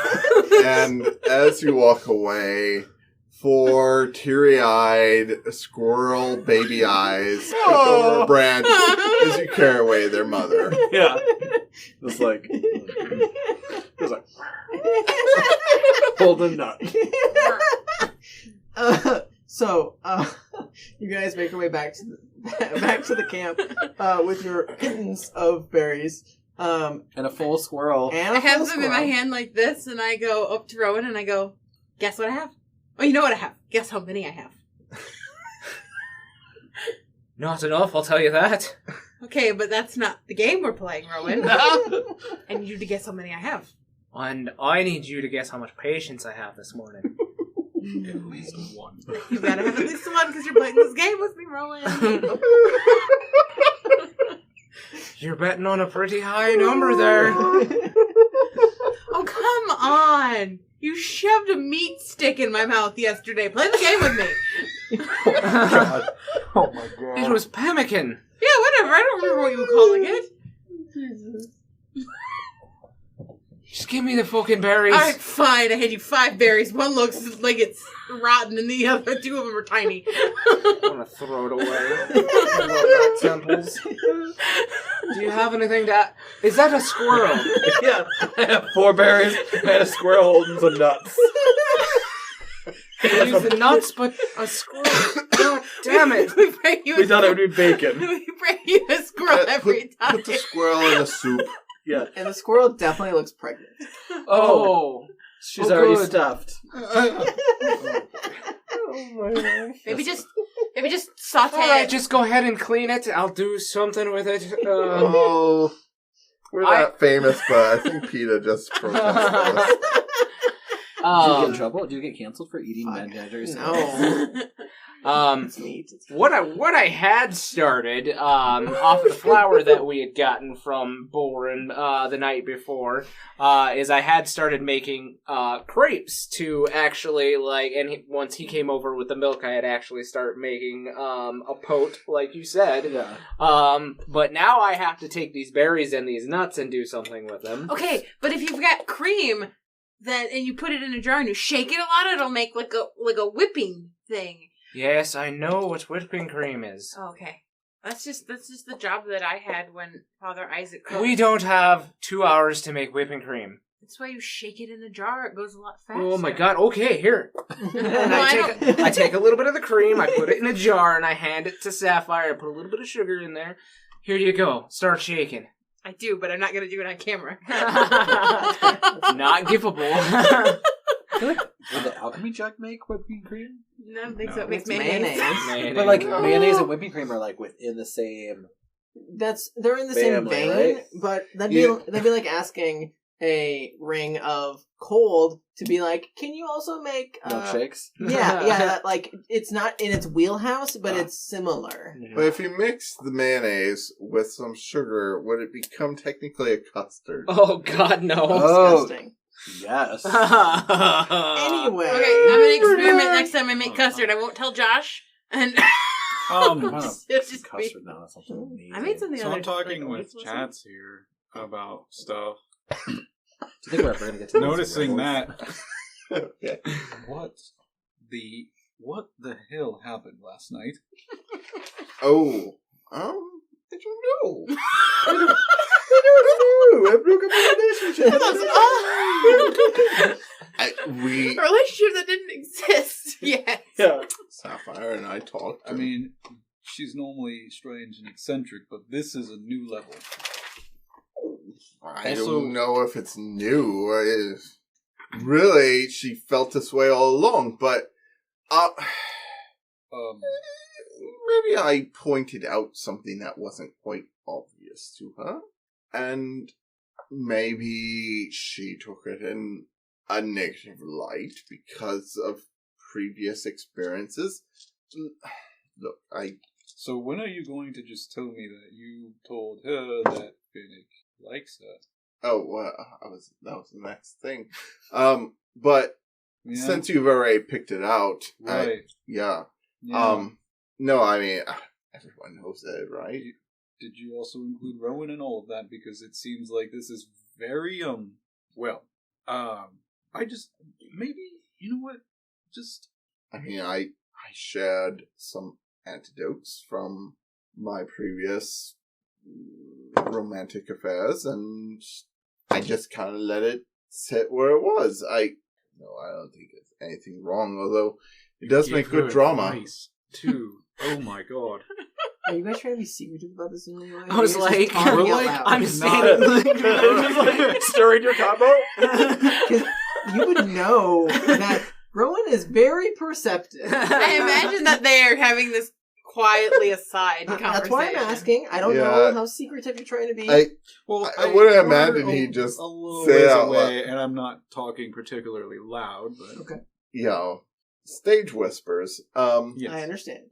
And as you walk away, 4 teary-eyed squirrel baby eyes look over a branch as you carry away their mother. Yeah, just like hold a nut. So you guys make your way back to the camp with your kittens of berries. And a full squirrel. And I a have full them in my squirrel. hand like this, and I go up to Rowan and I go, guess what I have? Oh, you know what I have. Guess how many I have. Not enough, I'll tell you that. Okay, but that's not the game we're playing, Rowan. I need you to guess how many I have. And I need you to guess how much patience I have this morning. At least 1. You gotta have at least one because you're playing this game with me, Rowan. You're betting on a pretty high number there. Oh, come on. You shoved a meat stick in my mouth yesterday. Play the game with me. Oh my god! It was pemmican. Yeah, whatever. I don't remember what you were calling it. Jesus. Just give me the fucking berries. All right, fine. I had you 5 berries. One looks like it's rotten, and the other 2 of them are tiny. I want to throw it away. I love temples. Do you have anything to... Is that a squirrel? Yeah, I have 4 berries and a squirrel holding some nuts. Use the nuts, but a squirrel. God damn it. We bring you We thought it would be bacon. We bring you a squirrel every time. Put the squirrel in the soup. Yeah. And the squirrel definitely looks pregnant. Oh. She's Oh, already good. stuffed. Maybe just saute Alright, it. just go ahead and clean it. I'll do something with it. Oh, we're not famous, but I think PETA just protested us. Do you get in trouble? Do you get canceled for eating mandatory No. It's meat. It's What I had started off of the flour that we had gotten from Boren the night before is I had started making crepes to actually once he came over with the milk, I had actually started making a pote like you said. Yeah. But now I have to take these berries and these nuts and do something with them. Okay, but if you've got cream and you put it in a jar and you shake it a lot, it'll make like a whipping thing. Yes, I know what whipping cream is. Oh, okay. That's just the job that I had when Father Isaac cooked. We don't have 2 hours to make whipping cream. That's why you shake it in a jar. It goes a lot faster. Oh my god, okay, here. And I take a little bit of the cream, I put it in a jar, and I hand it to Sapphire. I put a little bit of sugar in there. Here you go. Start shaking. I do, but I'm not going to do it on camera. Not giveable. Would the alchemy jug make whipping cream? No, I don't think so. It It's makes mayonnaise. But like mayonnaise and whipping cream are like within the same. They're in the same Family, vein, right? but that'd be like asking a ring of cold to be like, can you also make Milkshakes? Yeah, like it's not in its wheelhouse, but it's similar. But if you mix the mayonnaise with some sugar, would it become technically a custard? Oh god, no. Disgusting. Yes. Anyway, Okay, I'm going to experiment next time I make custard. I won't tell Josh. And It's just custard now. That's something amazing. I made something So other I'm talking like, with wasn't it? Chats here about stuff. Do you think we're ever gonna get to Noticing that? that, Okay. what the hell happened last night? Oh, I don't know. I don't know. I broke up a relationship. A relationship that didn't exist yet. Yeah. Sapphire and I talked. I mean, she's normally strange and eccentric, but this is a new level. I Also- don't know if it's new. Really, she felt this way all along, but maybe I pointed out something that wasn't quite obvious to her, and maybe she took it in a negative light because of previous experiences. Look, So when are you going to just tell me that you told her that Finnick likes her? Oh, well, that was the next thing. But Yeah, since you've already picked it out, right. yeah. Yeah. No, I mean, everyone knows it, right? Did you also include Rowan in all of that? Because it seems like this is very, I just, maybe, you know what, just... I mean, I shared some antidotes from my previous romantic affairs, and I just kind of let it sit where it was. I don't think there's anything wrong, although it does make good drama. Nice, too. Oh my god. Are you guys trying to be secretive about this in any way? I was Or are you like, just talking we're out like- loud? I'm standing just like stirring your combo. 'Cause you would know that Rowan is very perceptive. I imagine that they are having this quietly aside conversation. That's why I'm asking. I don't Yeah. know how secretive you're trying to be. I Well, I wouldn't we're imagine he'd just a little say ways out away, and I'm not talking particularly loud, but Okay. stage whispers. yes. I understand.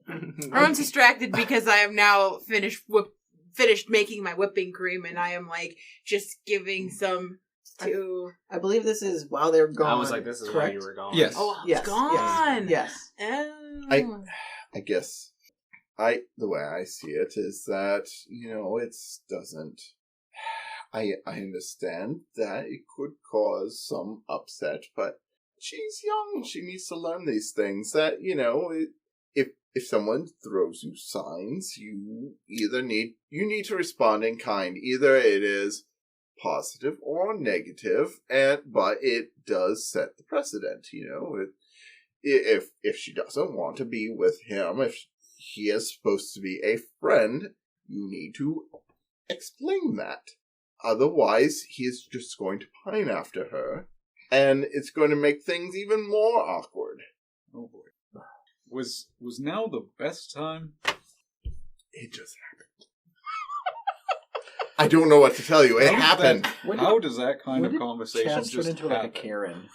Rowan's distracted because I am now finished making my whipping cream, and I am like just giving some to. I believe this is while they're gone. I was like, this is why correct? you were gone. Yes. Oh, Yes, it's gone. Yes. Oh. I guess the way I see it is that, it doesn't. I understand that it could cause some upset, but she's young. She needs to learn these things. That if someone throws you signs, you need to respond in kind. Either it is positive or negative, but it does set the precedent. If she doesn't want to be with him, if he is supposed to be a friend, you need to explain that. Otherwise, he is just going to pine after her, and it's going to make things even more awkward. Oh boy. Was now the best time? It just happened. I don't know what to tell you. It happened. How does that kind when of did conversation Chaz turn just into happen? like a Karen?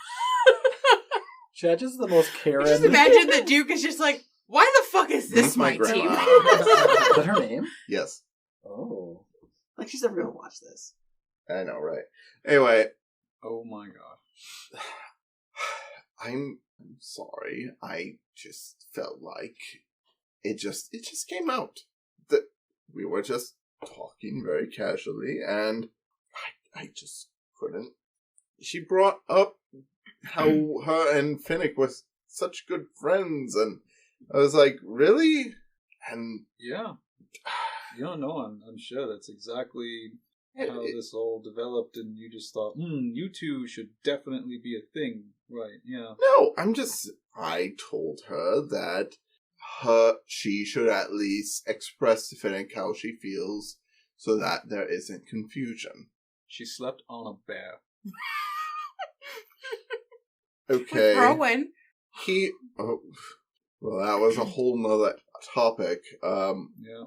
Chad is the most Karen. Just imagine the Duke is just like, why the fuck is this That's my my team? grandma. Is that her name? Yes, Oh. Like she's never gonna watch this. I know, right? Anyway, Oh my god. I'm sorry. I just felt like it just came out that we were just talking very casually, and I just couldn't. She brought up how her and Finnick was such good friends, and I was like, really? And Yeah. Yeah, no, I'm sure that's exactly how this all developed, and you just thought, you two should definitely be a thing. Right, yeah. No, I told her that she should at least express to Finnick how she feels so that there isn't confusion. She slept on a bear. Okay. With Rowan. Well, that was a whole nother topic. Yeah.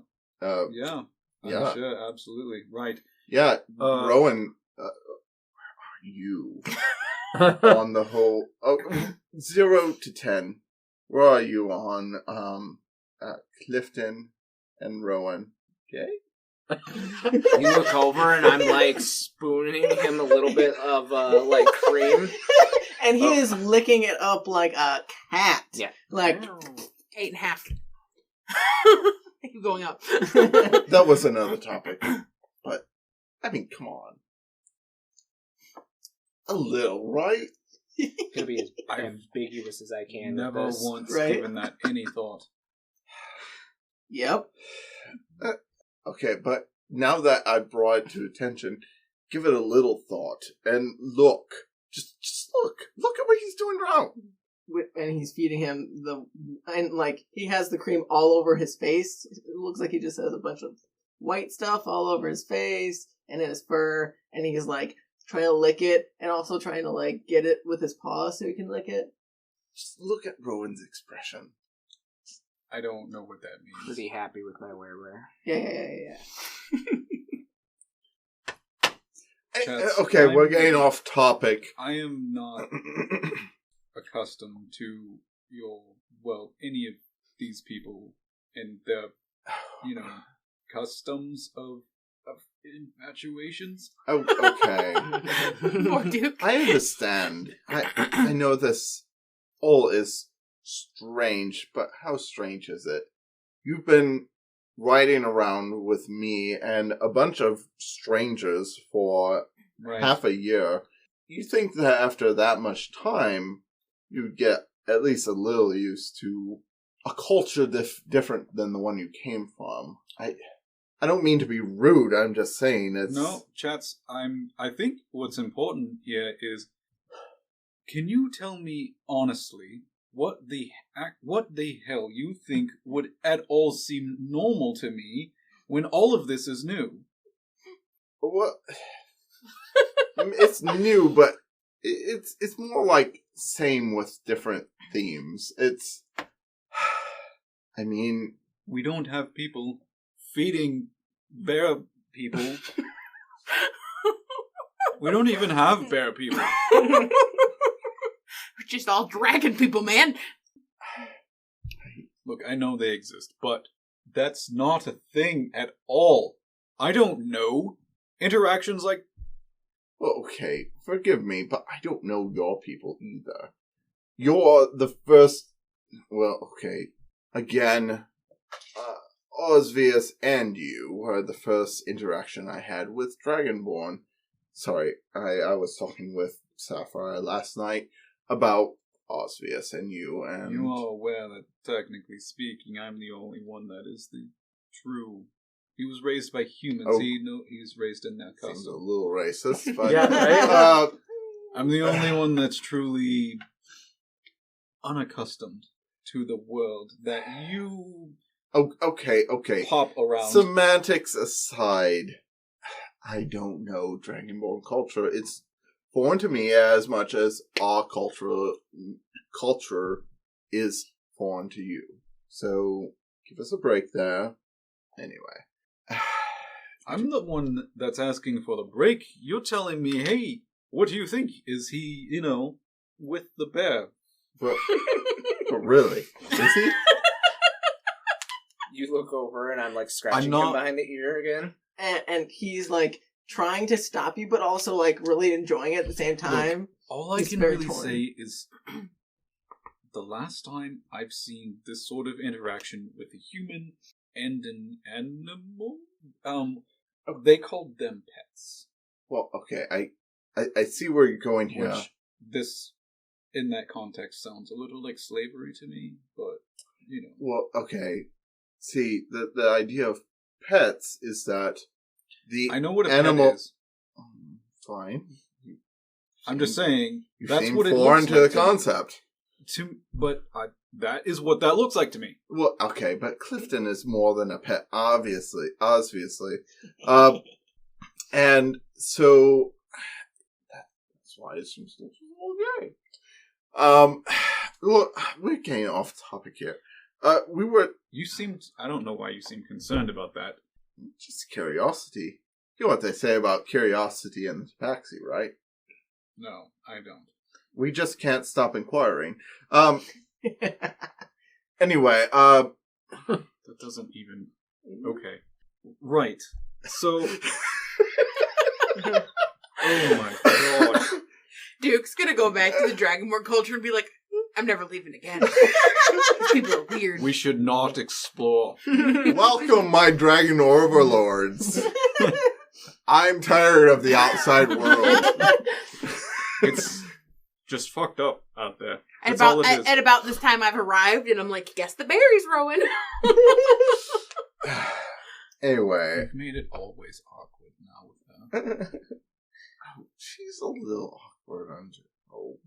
Yeah. I'm sure, absolutely. Right. Yeah, Rowan, you on the whole 0 to 10. Where are you on Clifton and Rowan? Okay. You look over and I'm like spooning him a little bit of like cream. And he is licking it up like a cat. Yeah. Like 8.5. Keep going up. That was another topic. But I mean, come on. A little, right? Gonna be as ambiguous as I can. Never with this. once Right? given that any thought. Yep. Okay, but now that I brought it to attention, give it a little thought and look. Just look. Look at what he's doing wrong. And he's feeding him he has the cream all over his face. It looks like he just has a bunch of white stuff all over his face and in his fur, and he's like trying to lick it and also trying to like get it with his paw so he can lick it. Just look at Rowan's expression. I don't know what that means. Pretty happy with my wear. Yeah. Chats, Okay, we're getting off topic. I am not accustomed to any of these people and their, customs of infatuations. Oh, okay. Poor Duke. I understand. I know this all is strange, but how strange is it? You've been riding around with me and a bunch of strangers for half a year. You think that after that much time, you'd get at least a little used to a culture different than the one you came from. I don't mean to be rude, I'm just saying it's... No, chats, I think what's important here is, can you tell me honestly what the hell you think would at all seem normal to me when all of this is new? What? It's new, but it's more like same with different themes. It's... I mean... We don't have people feeding bear people. We don't even have bear people. We're just all dragon people, man. Look, I know they exist, but that's not a thing at all. I don't know. Interactions like... Well, okay, forgive me, but I don't know your people either. You're the first... Well, okay. Again, Osvius and you were the first interaction I had with Dragonborn. Sorry, I was talking with Sapphire last night about Osvius and you, and... You are aware that, technically speaking, I'm the only one that is the true... He was raised by humans. Oh. He was raised in their Sounds a custom. little racist, but... Yeah, right? I'm the only one that's truly unaccustomed to the world that you Okay. pop around. Semantics aside, I don't know Dragonborn culture. It's foreign to me as much as our culture is foreign to you. So, give us a break there. Anyway. I'm the one that's asking for the break. You're telling me, hey, what do you think? Is he, with the bear? But really? Is he? You look over and I'm like scratching I'm not- him behind the ear again. And he's like trying to stop you, but also like really enjoying it at the same time. All I He's can very really torn. say is the last time I've seen this sort of interaction with a human and an animal, they called them pets. Well, okay, I see where you're going here. Which this, in that context, sounds a little like slavery to me, but, Well, okay. See, the idea of pets is that I know what a animal pet is. Fine. I'm just saying You that's seem what it foreign looks to the like to me. concept. But that is what that looks like to me. Well, okay, but Clifton is more than a pet, obviously. And so that's why it seems okay. Well, we're getting off topic here. You seemed. I don't know why you seem concerned about that. Just curiosity. You know what they say about curiosity and the tabaxi, right? No, I don't. We just can't stop inquiring. Anyway, That doesn't even. Okay. Right. So. Oh my god. Duke's gonna go back to the Dragonborn culture and be like, I'm never leaving again. These people are weird. We should not explore. welcome, my dragon overlords. I'm tired of the outside world. It's just fucked up out there. At That's all about, it is. at about this time, I've arrived, and I'm like, guess the berries, Rowan. Anyway. We've made it always awkward now with her. She's a little awkward, aren't you? Oh,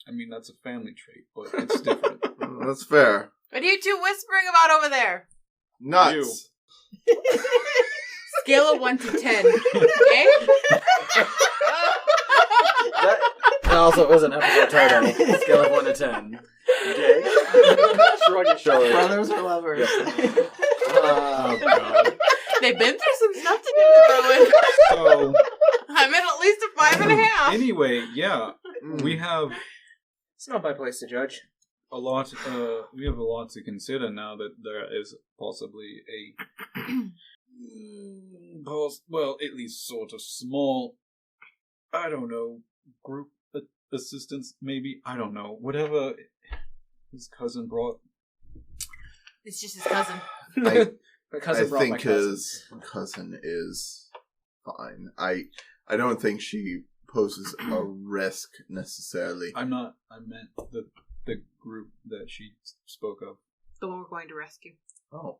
I mean, that's a family trait, but it's different. that's fair. What are you two whispering about over there? Nuts. Scale of 1 to 10. Okay? That also was an episode title. Scale of 1 to 10. Okay. Shrug your shoulders. Brothers or lovers? Oh, God. They've been through some stuff together, Rowan. So, I'm at least a 5.5. anyway, yeah, we have It's not my place to judge. a lot. We have a lot to consider now that there is possibly a, well, at least sort of small. I don't know, group assistance, maybe. I don't know. Whatever his cousin brought. It's just his cousin. My cousin I brought my think cousin. his cousin is fine. I don't think she poses a risk necessarily. I meant the group that she spoke of. The one we're going to rescue. Oh.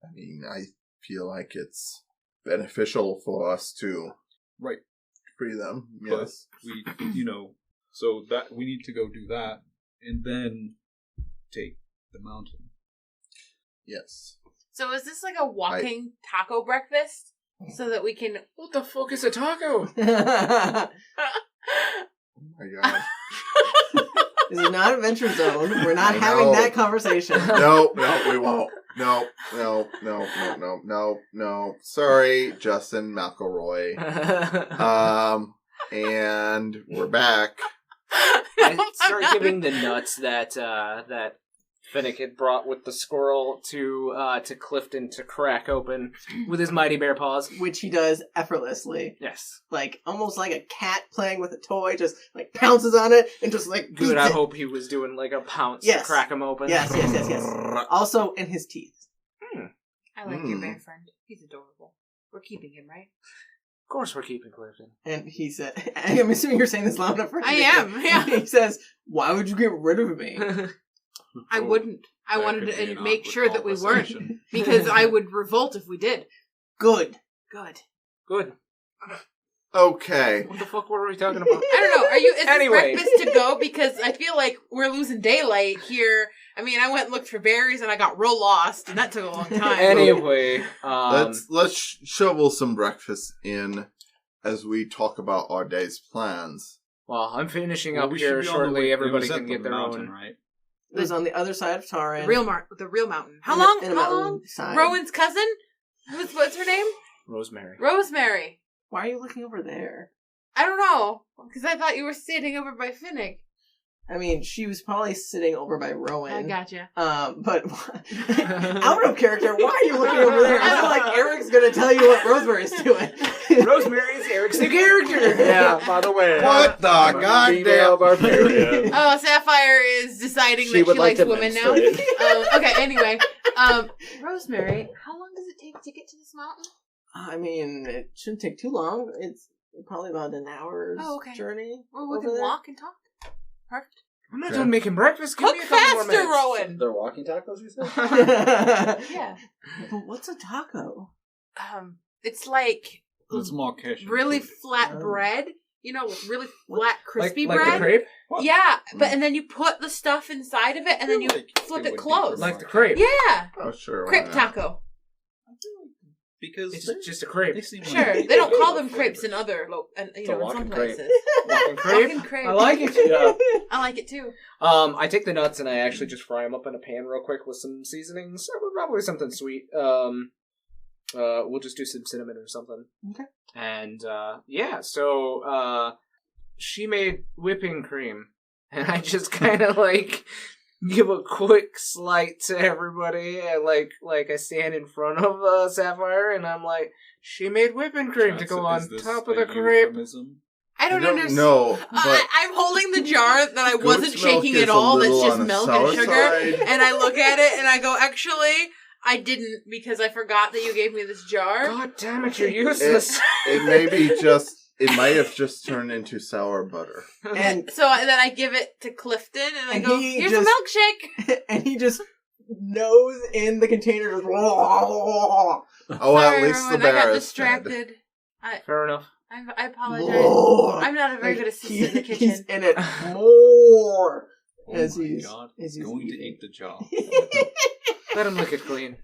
I mean, I feel like it's beneficial for us to Right. free them. But Yes. we, so that we need to go do that and then take the mountain. Yes. So is this like a walking taco breakfast? So that we can... What the fuck is a taco? Oh my god. This is not Adventure Zone. We're not I having know. that conversation. No, we won't. No. Sorry, Justin McElroy. And we're back. I start giving the nuts that that Finnick had brought with the squirrel to Clifton to crack open with his mighty bear paws. Which he does effortlessly. Yes. Like, almost like a cat playing with a toy, just, like, pounces on it and just, like, Good, beats I it. hope he was doing like a pounce Yes. to crack him open. Yes. Also, in his teeth. I like your bear friend. He's adorable. We're keeping him, right? Of course we're keeping Clifton. And he said, I'm assuming you're saying this loud enough for him I to am, hear. yeah. He says, why would you get rid of me? I wouldn't. I That wanted could be to an make awkward sure that we weren't. conversation. Because I would revolt if we did. Good. Good. Good. Okay. What the fuck were we talking about? I don't know. Is Anyway. this breakfast to go? Because I feel like we're losing daylight here. I mean, I went and looked for berries and I got real lost, and that took a long time. Anyway, Let's shovel some breakfast in as we talk about our day's plans. well, I'm finishing Well, up we should here be on the shortly. way- it Everybody was at can the get their mountain, own. right? It was on the other side of Taran. the real mountain. How In the- long? in the How mountain long? side. Rowan's cousin? What's her name? Rosemary. Rosemary. Why are you looking over there? I don't know. Because I thought you were standing over by Finnick. I mean, she was probably sitting over by Rowan. I gotcha. But out of character, why are you looking over there? I feel like Eric's gonna tell you what Rosemary's doing. Rosemary is Eric's new character. Yeah, by the way. What the I'm a goddamn- female barbarian. Oh, Sapphire is deciding She that would she like likes to women now. menstruate. Okay, anyway. Rosemary, how long does it take to get to this mountain? I mean, it shouldn't take too long. It's probably about an hour's Oh, okay. journey. Well, we over can there. walk and talk. Perfect. I'm not done making breakfast. Give Cook me a couple more faster, minutes. Rowan. They're walking tacos, you said? Yeah. But what's a taco? It's like It's more cash. really flat bread. You know, really flat, crispy like bread. the crepe? What? Yeah, but and then you put the stuff inside of it, and then you flip it closed. Like the crepe. Yeah, Oh, sure. why crepe not? taco. Because It's just a crepe. they seem Sure, like they don't call them flavors. crepes in other, in a some walking crepe. places. Walking crepe. Walking crepe. I like it. Yeah. I like it too. I take the nuts and I actually just fry them up in a pan real quick with some seasonings. Probably something sweet. We'll just do some cinnamon or something. Okay. And so she made whipping cream, and I just kind of like give a quick slight to everybody, and like I stand in front of Sapphire, and I'm like, she made whipping cream to go on top of the crepe. Euphemism? I don't understand. No, but I'm holding the jar that I wasn't goat's milk shaking is at a all. That's little just on the milk sour and sugar. side. And I look at it and I go, actually, I didn't because I forgot that you gave me this jar. God damn it, you're useless. it may be just. It might have just turned into sour butter. And So then I give it to Clifton and I And go, he here's just- a milkshake. and he just nose in the container. Just, Oh, Sorry, at least Rowan, the I bear got is dead. distracted. Fair enough. I apologize. more. I'm not a very good assistant in the kitchen. He's in it more. Oh As my he's- god. as he's Going to eating. eat the jar. Let him lick it clean.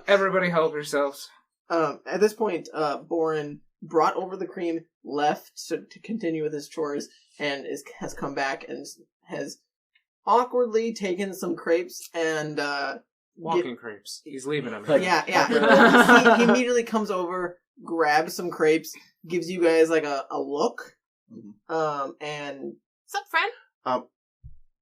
Everybody help yourselves. At this point, Boren brought over the cream, left to continue with his chores, and has come back and has awkwardly taken some crepes and Walking crepes. He's leaving them. yeah. He immediately comes over, grabs some crepes, gives you guys like a look, and What's up, friend?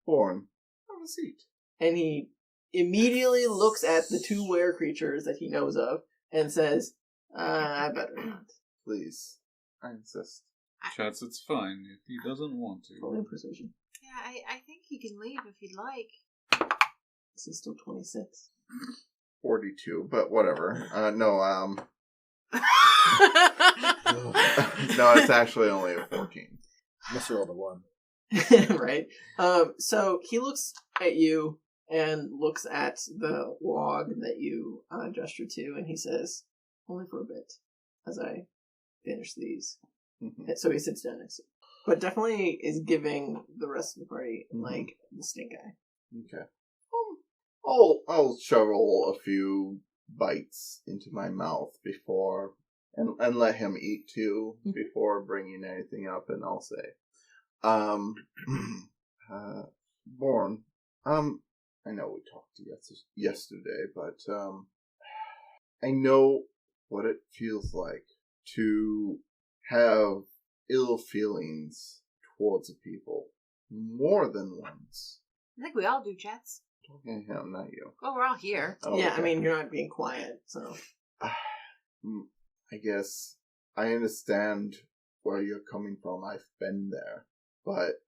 Born. Have a seat. and he immediately looks at the two were creatures that he knows of and says, "I better not." Please. I insist. Chats, it's fine if he doesn't want to. Roll in precision. Yeah, I think he can leave if he'd like. This is still 26. 42, but whatever. No, no, it's actually only a 14. Must roll the 1. Right? So he looks at you and looks at the log that you gesture to, and he says, "Only for a bit, as I finish these." Mhm. And so he sits down next to you. But definitely is giving the rest of the party, like, the stink eye. Okay. I'll shovel a few bites into my mouth before, and let him eat too before bringing anything up, and I'll say, Born, I know we talked yesterday, but, I know what it feels like to have ill feelings towards people more than once. I think we all do, Chats. Talking to him, not you. Well, we're all here. Oh, Yeah, okay. I mean, you're not being quiet, so. I guess I understand where you're coming from. I've been there. But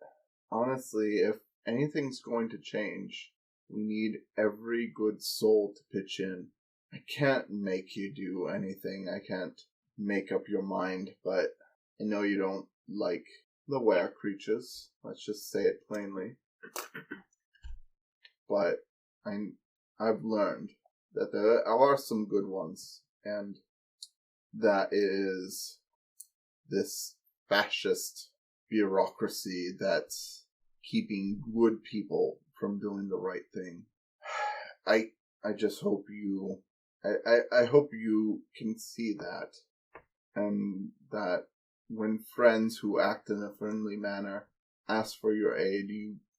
honestly, if anything's going to change, we need every good soul to pitch in. I can't make you do anything. I can't make up your mind, but I know you don't like the were creatures. Let's just say it plainly. But I've learned that there are some good ones, and that is this fascist bureaucracy that's keeping good people from doing the right thing. I just hope I hope you can see that, and that when friends who act in a friendly manner ask for your aid,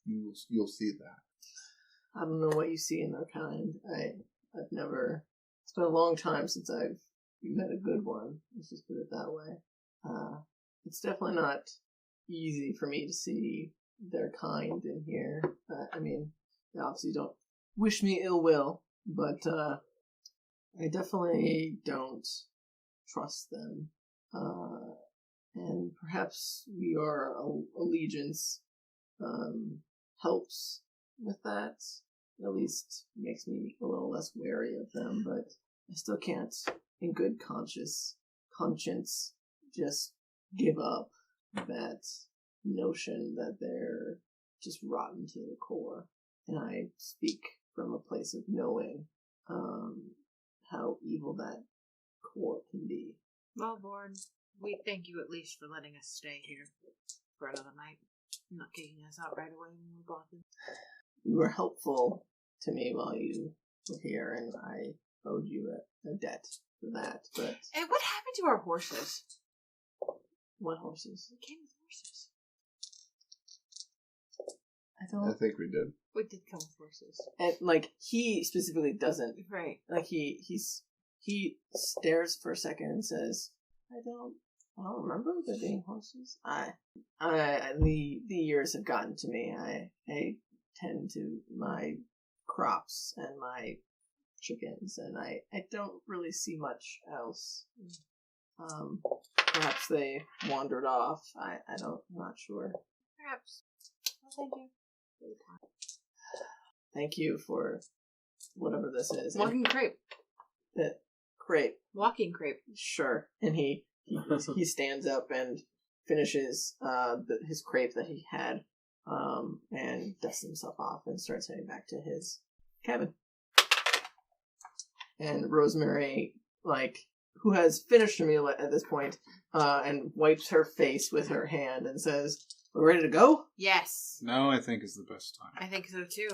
you'll see that. I don't know what you see in their kind. I've never. It's been a long time since I've met a good one. Let's just put it that way. It's definitely not easy for me to see their kind in here. I mean, they obviously don't wish me ill will, but I definitely don't trust them. And perhaps your allegiance helps with that. At least makes me a little less wary of them, but I still can't, in good conscience, just give up that notion that they're just rotten to the core. And I speak from a place of knowing how evil that core can be. Well, Born, we thank you at least for letting us stay here for another night. Not kicking us out right away when we bought them. You were helpful to me while you were here, and I owed you a debt for that. But Hey, what happened to our horses? what horses? We came with horses. I don't. I think we did. We did come with horses. And like he specifically doesn't. Right. Like he stares for a second and says, I don't remember there being horses. The years have gotten to me. I tend to my crops and my chickens, and I don't really see much else. Perhaps they wandered off. I'm not sure. Perhaps. Well, thank you. Thank you for whatever this is. Walking crepe. The crepe. Walking crepe. Sure. And he stands up and finishes his crepe that he had, and dusts himself off and starts heading back to his cabin. And Rosemary, who has finished a meal at this point, and wipes her face with her hand and says, "We're ready to go?" Yes. Now I think is the best time. I think so too.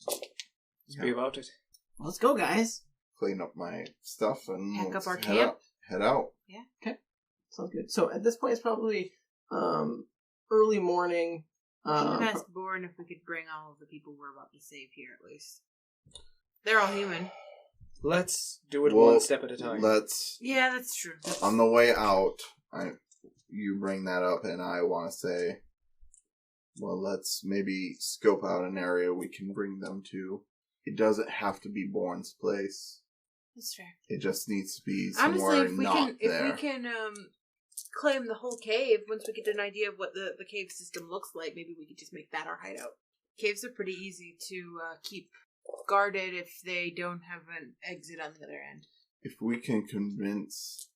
Let's be about it. Let's go, guys. Clean up my stuff and Pack let's up our head camp. Head out. Sounds good. So at this point, it's probably early morning. We should have asked Born if we could bring all of the people we're about to save here at least. They're all human. Let's do it Well, one step at a time. Let's, Yeah, that's true. on the way out, you bring that up, and I want to say, well, let's maybe scope out an area we can bring them to. It doesn't have to be Bourne's place. That's fair. It just needs to be Honestly, somewhere if we not can, there. if we can claim the whole cave, once we get an idea of what the cave system looks like, maybe we could just make that our hideout. Caves are pretty easy to keep guarded if they don't have an exit on the other end. If we can convince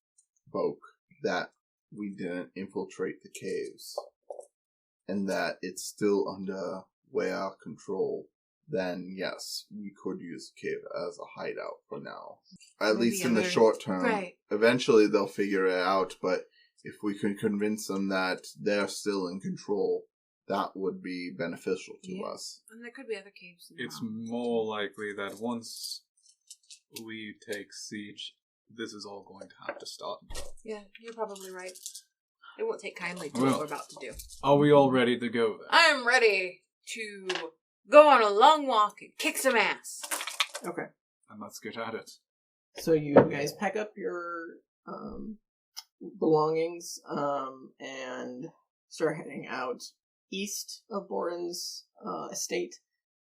folk that we didn't infiltrate the caves and that it's still under our control, then yes, we could use the cave as a hideout for now. At Maybe least in the other- short term. Right. Eventually they'll figure it out, but if we can convince them that they're still in control, that would be beneficial to Yeah. us. And there could be other caves. It's more likely that once we take siege, this is all going to have to stop. Yeah, you're probably right. It won't take kindly to Well. what we're about to do. Are we all ready to go then? I'm ready to go on a long walk and kick some ass. Okay. And let's get at it. So you guys pack up your belongings and start heading out east of Boren's estate.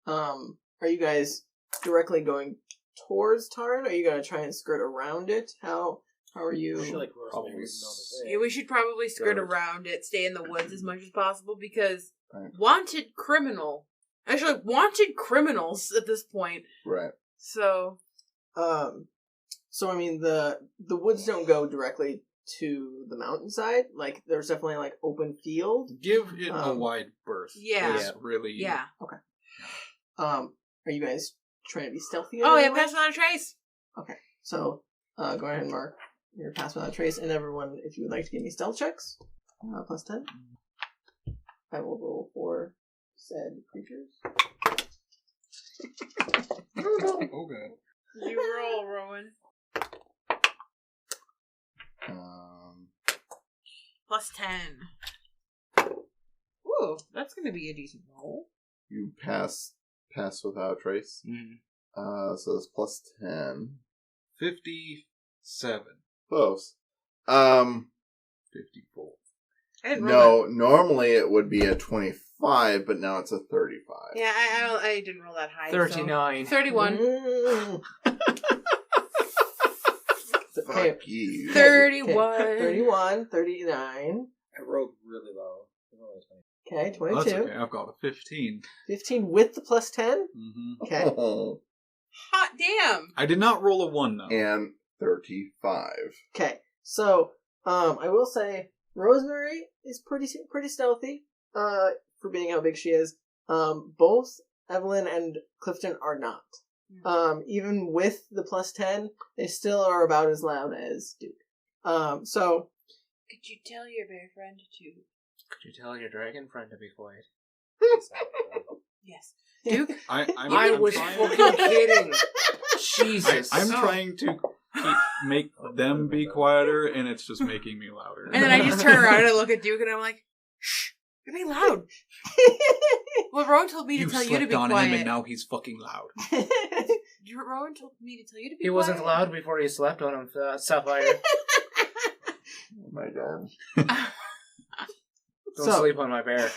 Are you guys directly going towards Tarn? Or are you going to try and skirt around it? How are you? I feel like Rosemary would know the way. Yeah, we should probably skirt Go. around it, stay in the woods as much as possible, because Right. wanted criminals at this point. Right. So, So I mean the woods don't go directly to the mountainside. Like there's definitely open field. Give it a Um, wide berth. Yeah. It's really... yeah. Are you guys trying to be stealthy? Oh, yeah, anyway? pass on a trace. Okay, so go ahead and mark your pass without trace, and everyone, if you would like to give me stealth checks, plus 10. I will roll for said creatures. Okay. You roll, Rowan. Plus 10. Ooh, that's going to be a decent roll. You pass without trace. So it's plus 10. 57. Close. 54. I didn't roll No, normally it would be a 25, but now it's a 35. that. Yeah, I didn't roll that high. 39. So. 31. Mm. Okay, Fuck you. 31. 31, 39. I rolled really low. Okay, That's 22. okay. I've got a 15. 15 with the plus 10. Mm-hmm. Okay. Hot damn. I did not roll a 1, though. And 35. Okay, so I will say Rosemary is pretty stealthy, for being how big she is. Both Evelyn and Clifton are not. Even with the +10, they still are about as loud as Duke. So... Could you tell your bear friend to... Could you tell your dragon friend to be quiet? Yes. Duke? I was fucking kidding. Jesus. I'm trying to make them be quieter, and it's just making me louder. And then I just turn around and I look at Duke and I'm like, shh, you're being loud. Well, Rowan told me to tell you to be on quiet. him, and now he's fucking loud. Rowan told me to tell you to be quiet. He wasn't loud before he slept on him, Sapphire. Oh my god. Don't sleep on my bear.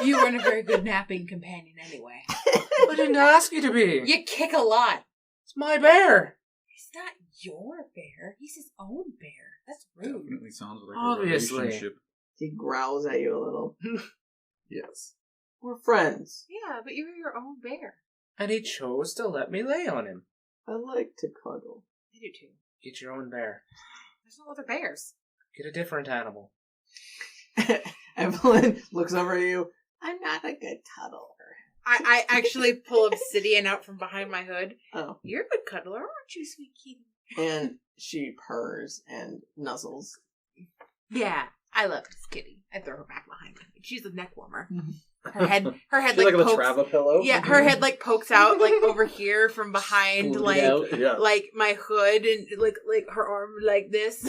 You weren't a very good napping companion anyway. I didn't ask you to be. You kick a lot. It's my bear. It's not your bear. He's his own bear. That's rude. Definitely sounds like Obviously. a relationship. He growls at you a little. Yes. We're friends. Yeah, but you're your own bear. And he chose to let me lay on him. I like to cuddle. I do too. Get your own bear. There's no other bears. Get a different animal. Evelyn looks over at you. I'm not a good cuddler. I actually pull Obsidian out from behind my hood. Oh. You're a good cuddler, aren't you, sweet kitty? And she purrs and nuzzles. Yeah, I love this kitty. I throw her back behind me. She's a neck warmer. Mhm. Her head She's like like a pokes. travel pillow. Yeah, her head like pokes out like over here from behind Smooth it out. Yeah. like my hood, and like her arm like this.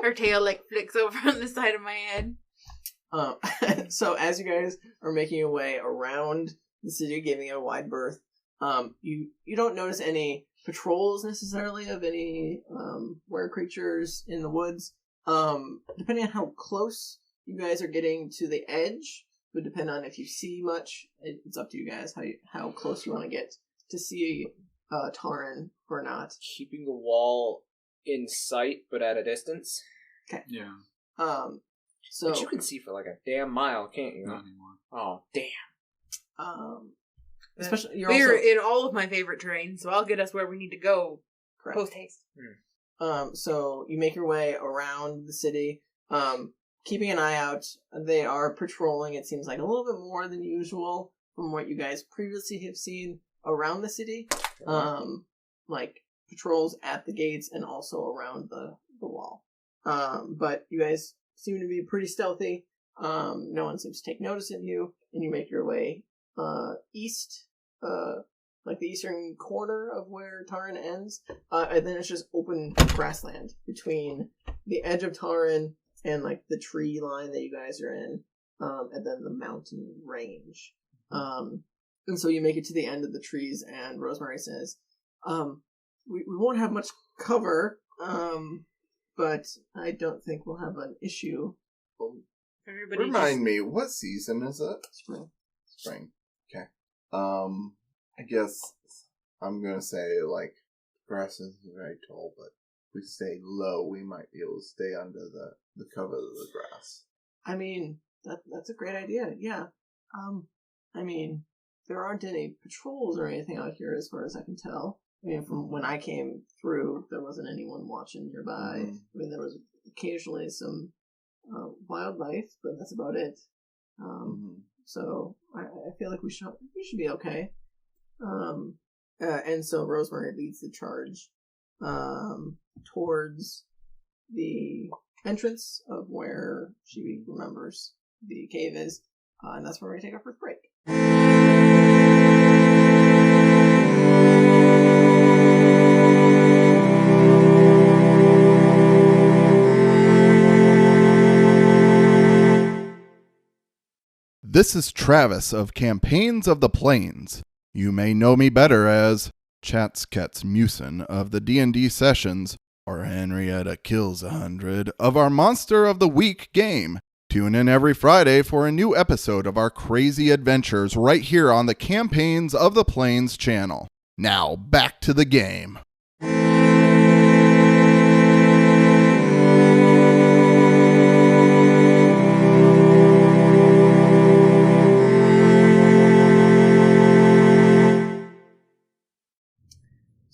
Her tail like flicks over on the side of my head. So as you guys are making your way around the city, giving it a wide berth, you don't notice any patrols necessarily of any were creatures in the woods. Depending on how close you guys are getting to the edge, would depend on if you see much. It's up to you guys how close you want to get to see Taran or not. Keeping the wall in sight, but at a distance. Okay. Yeah. So But you can see for like a damn mile, can't you? Not anymore. Oh, damn. especially you're We're also in all of my favorite terrain, so I'll get us where we need to go correct. post haste. So you make your way around the city, keeping an eye out. They are patrolling, it seems like, a little bit more than usual from what you guys previously have seen around the city. Like patrols at the gates and also around the wall. But you guys seem to be pretty stealthy. No one seems to take notice of you, and you make your way east, like the eastern corner of where Taran ends, and then it's just open grassland between the edge of Taran and like the tree line that you guys are in, and then the mountain range. And so you make it to the end of the trees, and Rosemary says, we won't have much cover, but I don't think we'll have an issue. Everybody Remind me, what season is it? Spring. Spring. Okay. I guess I'm gonna say, like, grass is very tall, but if we stay low, we might be able to stay under the cover of the grass. I mean, that's a great idea, yeah. I mean, there aren't any patrols or anything out here as far as I can tell. I mean, from when I came through, there wasn't anyone watching nearby. Mhm. I mean, there was occasionally some wildlife, but that's about it. So I feel like we should be okay. And so Rosemary leads the charge towards the entrance of where she remembers the cave is, and that's where we're going to take our first break. This is Travis of Campaigns of the Plains. You may know me better as Chatskets Musin of the D&D sessions, or Henrietta Kills 100 of our Monster of the Week game. Tune in every Friday for a new episode of our crazy adventures right here on the Campaigns of the Plains channel. Now, back to the game.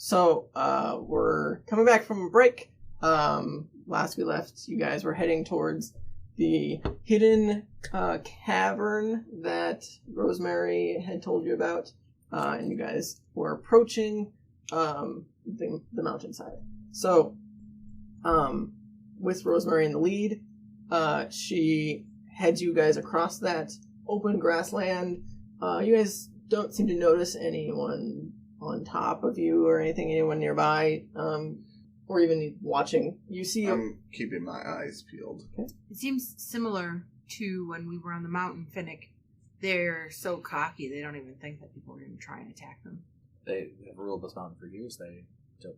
So, we're coming back from a break. Last we left, you guys were heading towards the hidden cavern that Rosemary had told you about, and you guys were approaching the mountainside. So, with Rosemary in the lead, she heads you guys across that open grassland. You guys don't seem to notice anyone on top of you or anything, anyone nearby, or even watching. You see... I'm keeping my eyes peeled. Okay. It seems similar to when we were on the mountain, Finnick. They're so cocky, they don't even think that people are going to try and attack them. They have ruled this mountain for years. They don't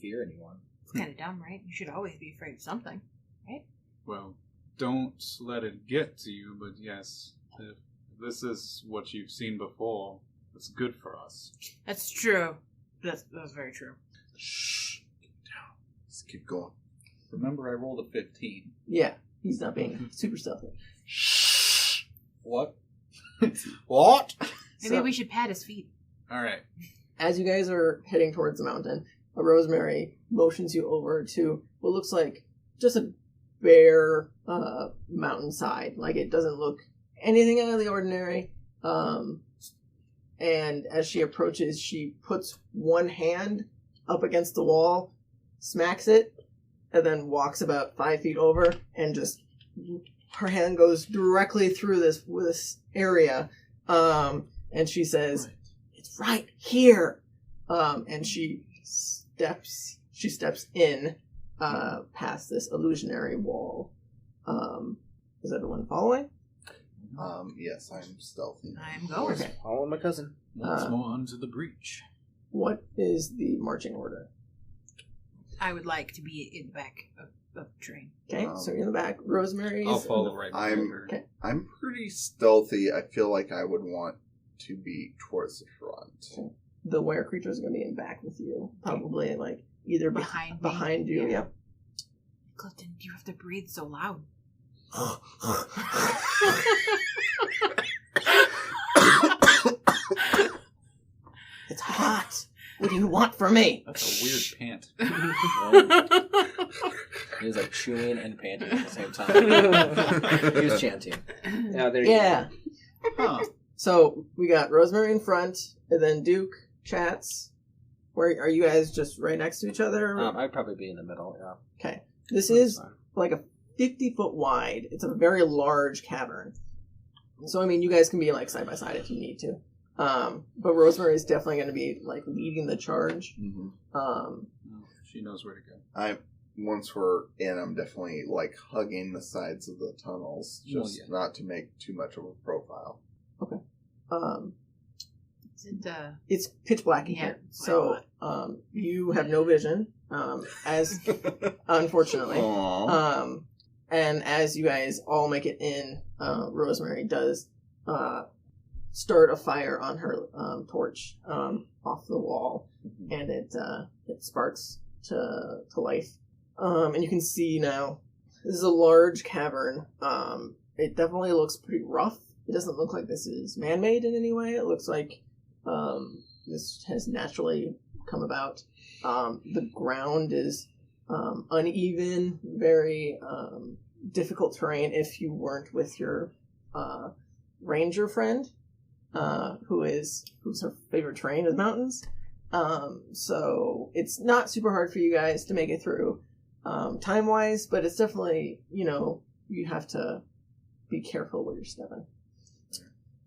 fear anyone. It's kind of dumb, right? You should always be afraid of something, right? Well, don't let it get to you, but yes, if this is what you've seen before, it's good for us. That's true. That's very true. Shh. Keep it down. Let's keep going. Remember, I rolled a 15. Yeah, he's not being super stealthy. Shh. What? What? Maybe So, we should pat his feet. All right. as you guys are heading towards the mountain, Rosemary motions you over to what looks like just a bare mountainside. Like, it doesn't look anything out of the ordinary. And as she approaches, she puts one hand up against the wall, smacks it, and then walks about 5 feet over, and just her hand goes directly through this area. And she says, "It's right here." And she steps in past this illusionary wall. Is everyone following? Yes, I'm stealthy. I'm going. Okay. Following my cousin. Once more onto the breach. What is the marching order? I would like to be in the back of the train. Okay, so you're in the back. Rosemary's... I'll follow right behind her. Okay. I'm pretty stealthy. I feel like I would want to be towards the front. The were creatures are going to be in back with you. Probably, like, either behind you. Yeah. Yep. Clifton, do you have to breathe so loud? It's hot. What do you want from me? That's a weird pant. He was like chewing and panting at the same time. He was chanting. Yeah, there you Yeah. Huh. So we got Rosemary in front, and then Duke chats. Where are you guys? Just right next to each other? I'd probably be in the middle. Yeah. Okay. This That's is fine. like a 50-foot wide. It's a very large cavern. So, I mean, you guys can be, like, side by side if you need to. But Rosemary is definitely going to be, like, leading the charge. Mm-hmm. She knows where to go. Once we're in, I'm definitely, like, hugging the sides of the tunnels, just not to make too much of a profile. Is it, It's pitch black in Yeah, here. So, you have no vision, as unfortunately. Aww. And as you guys all make it in, Rosemary does start a fire on her torch off the wall, and it sparks to life. And you can see now, this is a large cavern. It definitely looks pretty rough. It doesn't look like this is man-made in any way. It looks like this has naturally come about. The ground is uneven, very difficult terrain if you weren't with your ranger friend, whose her favorite terrain is mountains. So it's not super hard for you guys to make it through time-wise, but it's definitely, you have to be careful where you're stepping.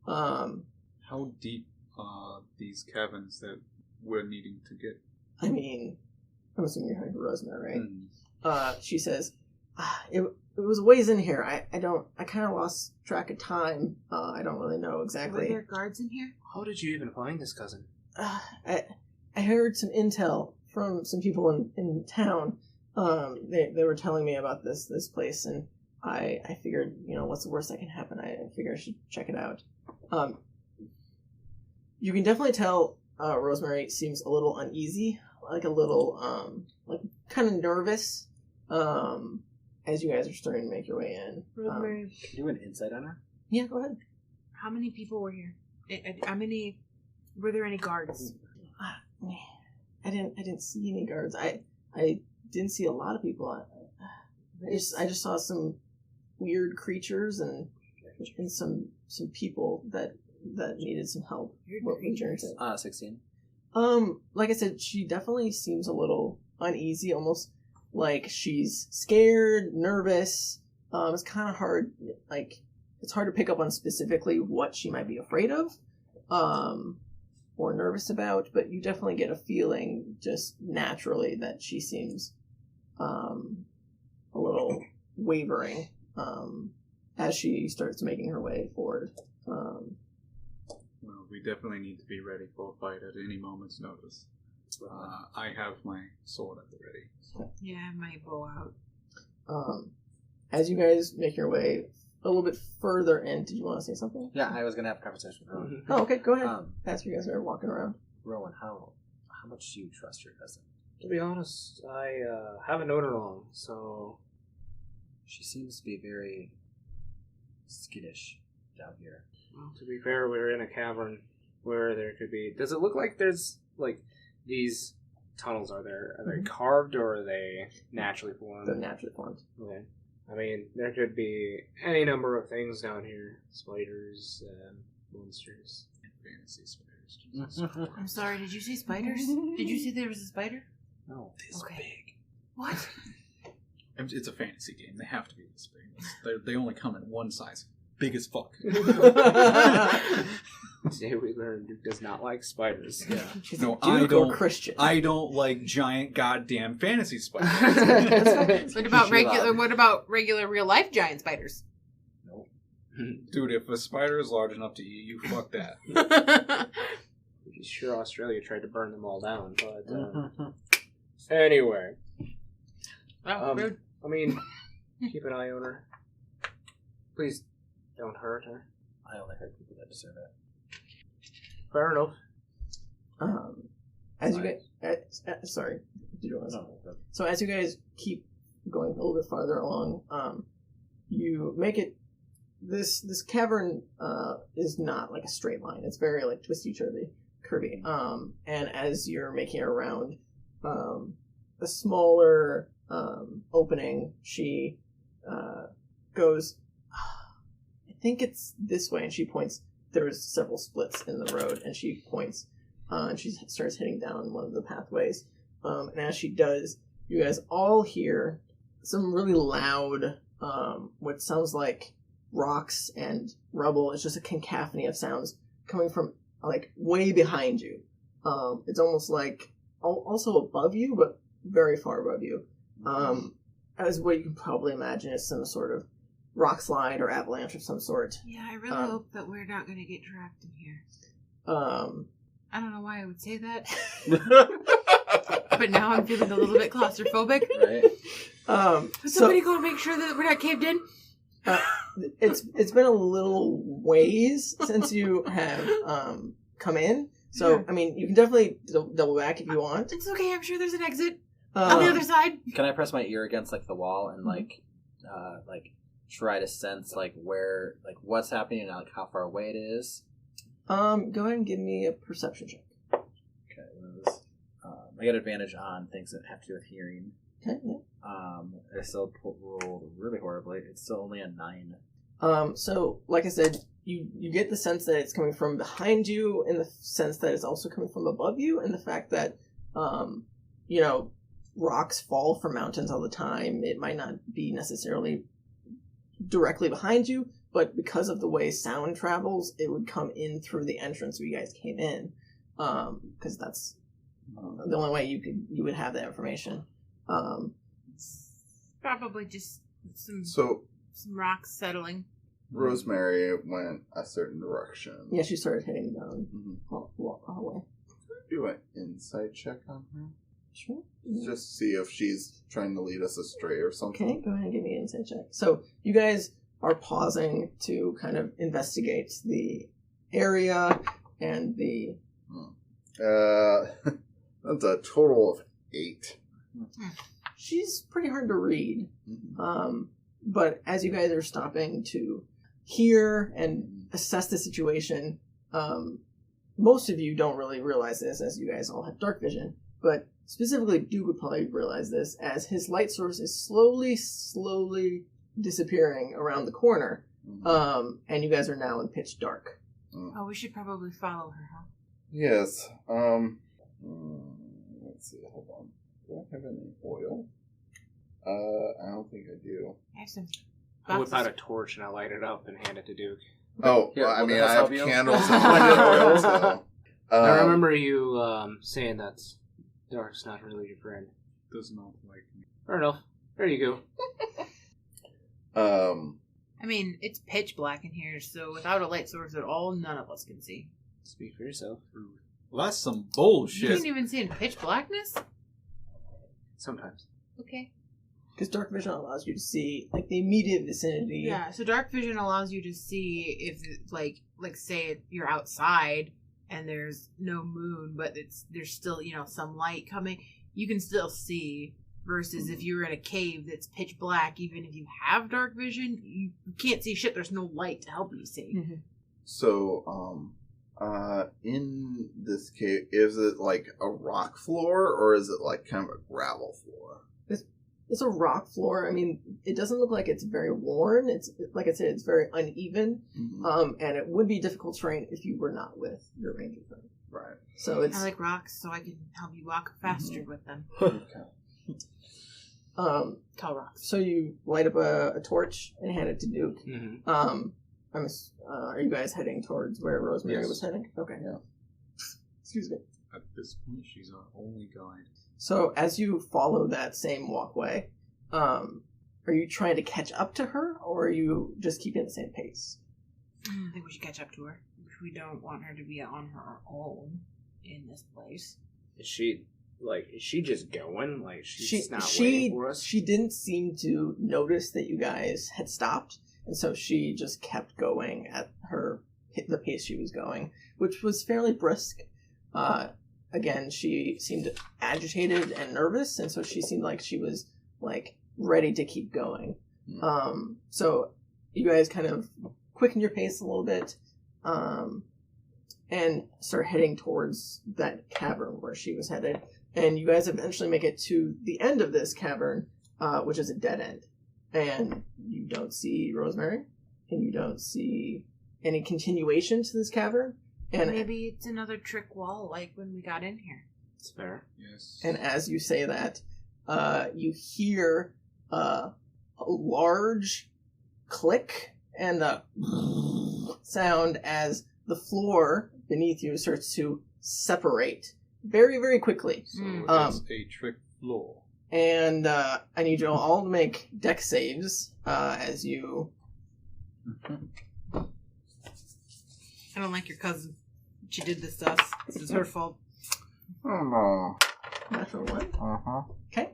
How deep are these caverns that we're needing to get? I mean, I'm assuming you're talking to Rosemary, right? Mm. She says, it was a ways in here. I kind of lost track of time. I don't really know were exactly. there guards in here? How did you even find this, cousin? I heard some intel from some people in town. They were telling me about this place, and I figured, what's the worst that can happen? I figured I should check it out. You can definitely tell Rosemary seems a little uneasy, like a little, like kind of nervous, as you guys are starting to make your way in. Rosemary, Can you do an insight on her? Yeah, go ahead. how many people were here? Were there any guards? didn't see any guards. I didn't see a lot of people. I just saw some weird creatures and some people that needed some help. What would you say? 16. Like I said, she definitely seems a little uneasy, almost like she's scared, nervous. It's kind of hard, like, it's hard to pick up on specifically what she might be afraid of, or nervous about, but you definitely get a feeling just naturally that she seems, a little wavering, as she starts making her way forward. Well, we definitely need to be ready for a fight at any moment's notice. I have my sword at the ready. Yeah, I might bow out. As you guys make your way a little bit further in, did you want to say something? Yeah, I was going to have a conversation with Rowan. Oh, okay, go ahead. As you guys are walking around. Rowan, how much do you trust your cousin? To be honest, I haven't known her long, so... She seems to be very skittish down here. Well, to be fair, we're in a cavern where there could be... Does it look like there's, like, these tunnels are they carved or are they naturally formed? They're naturally formed. Okay. I mean, there could be any number of things down here. Spiders, monsters. Fantasy spiders. I'm sorry, did you see spiders? Did you see there was a spider? No. This big. What? It's a fantasy game. They have to be this big. They only come in one size. Big as fuck. Today we learned Duke does not like spiders. Yeah. No, I don't. Christian. I don't like giant goddamn fantasy spiders. What about regular real life giant spiders? Nope. Dude, if a spider is large enough to eat you, fuck that. Pretty sure Australia tried to burn them all down, but anyway. Rude. I mean, keep an eye on her. Please don't hurt her. I only hurt people that deserve it. Fair enough. As you guys, sorry, did you want to? No. So as you guys keep going a little bit farther along, you make it. This cavern is not like a straight line. It's very like twisty, curvy. And as you're making it around, a smaller opening, she goes. I think it's this way, and she points. There's several splits in the road, and she points, and she starts heading down one of the pathways. And as she does, you guys all hear some really loud, what sounds like rocks and rubble. It's just a cacophony of sounds coming from, like, way behind you. It's almost like, also above you, but very far above you. As what you can probably imagine is some sort of rock slide or avalanche of some sort. Yeah, I really hope that we're not going to get trapped in here. I don't know why I would say that. But now I'm feeling a little bit claustrophobic. Right. Somebody go and make sure that we're not caved in. It's been a little ways since you have come in. So, yeah. I mean, you can definitely double back if you want. It's okay, I'm sure there's an exit on the other side. Can I press my ear against, like, the wall and, like, try to sense, like, where, like, what's happening and, like, how far away it is? Go ahead and give me a perception check. Okay, I get advantage on things that have to do with hearing. Okay, yeah. I still rolled really horribly. It's still only a 9. So, like I said, you get the sense that it's coming from behind you, in the sense that it's also coming from above you, and the fact that, rocks fall from mountains all the time. It might not be necessarily directly behind you, but because of the way sound travels, it would come in through the entrance where you guys came in, because that's the only way you would have that information. Probably just some rocks settling. Rosemary went a certain direction. Yeah, she started heading down hallway. Do an insight check on her. Sure. Just see if she's trying to lead us astray or something. Okay, go ahead and give me an insight check. So you guys are pausing to kind of investigate the area and the... That's a total of 8. She's pretty hard to read. Mm-hmm. But as you guys are stopping to hear and assess the situation, most of you don't really realize this, as you guys all have dark vision, but specifically Duke would probably realize this, as his light source is slowly disappearing around the corner, and you guys are now in pitch dark. Oh, we should probably follow her, huh? Yes. Let's see. Hold on. Do I have any oil? I don't think I do. Excellent. I whip out a torch and I light it up and hand it to Duke. Oh, Here, well, I will mean, that I have help you? candles and plenty of oil, so. I remember you saying that Dark's not really your friend. Does not like me. Fair enough. There you go. I mean, it's pitch black in here, so without a light source at all, none of us can see. Speak for yourself. Well, that's some You bullshit. can't even see in pitch blackness? Sometimes. Okay. Because dark vision allows you to see, like, the immediate vicinity. Yeah, so dark vision allows you to see if, like say you're outside and there's no moon, but there's still, some light coming. You can still see, versus if you're in a cave that's pitch black, even if you have dark vision, you can't see shit. There's no light to help you see. Mm-hmm. So, in this cave, is it like a rock floor, or is it like kind of a gravel floor? It's a rock floor. I mean, it doesn't look like it's very worn. It's, like I said, it's very uneven. Mm-hmm. And it would be difficult terrain if you were not with your ranger friend. Right. So it's... I like rocks, so I can help you walk faster with them. Okay. Tall rocks. So you light up a torch and hand it to Duke. Mm-hmm. Are you guys heading towards where Rosemary Yes. was heading? Okay. Yeah. Excuse me. At this point, she's our only guide. So as you follow that same walkway, are you trying to catch up to her, or are you just keeping the same pace? I think we should catch up to her. We don't want her to be on her own in this place. Is she just going? Like, she's not she waiting for us? She didn't seem to notice that you guys had stopped, and so she just kept going at the pace she was going, which was fairly brisk. Again, she seemed agitated and nervous, and so she seemed like she was, like, ready to keep going. So you guys kind of quicken your pace a little bit, and start heading towards that cavern where she was headed. And you guys eventually make it to the end of this cavern, which is a dead end. And you don't see Rosemary, and you don't see any continuation to this cavern. And maybe it's another trick wall, like when we got in here. It's fair. Yes. And as you say that, you hear a large click and a sound as the floor beneath you starts to separate very, very quickly. So it's a trick floor. And I need you all to make deck saves as you... I don't like your cousin. She did this to us. This is her fault. Oh, no. Natural one. Uh-huh. Okay.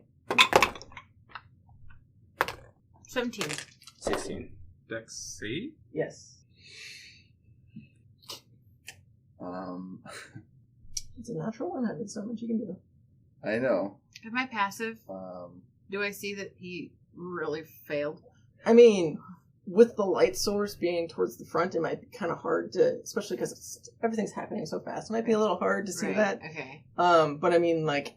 17. 16. Dex save? Yes. It's a natural one. There's so much you can do. I know. Am I passive? Do I see that he really failed? I mean, with the light source being towards the front, it might be kind of hard to, especially because everything's happening so fast. It might be a little hard to see Right, that. Okay. But I mean, like,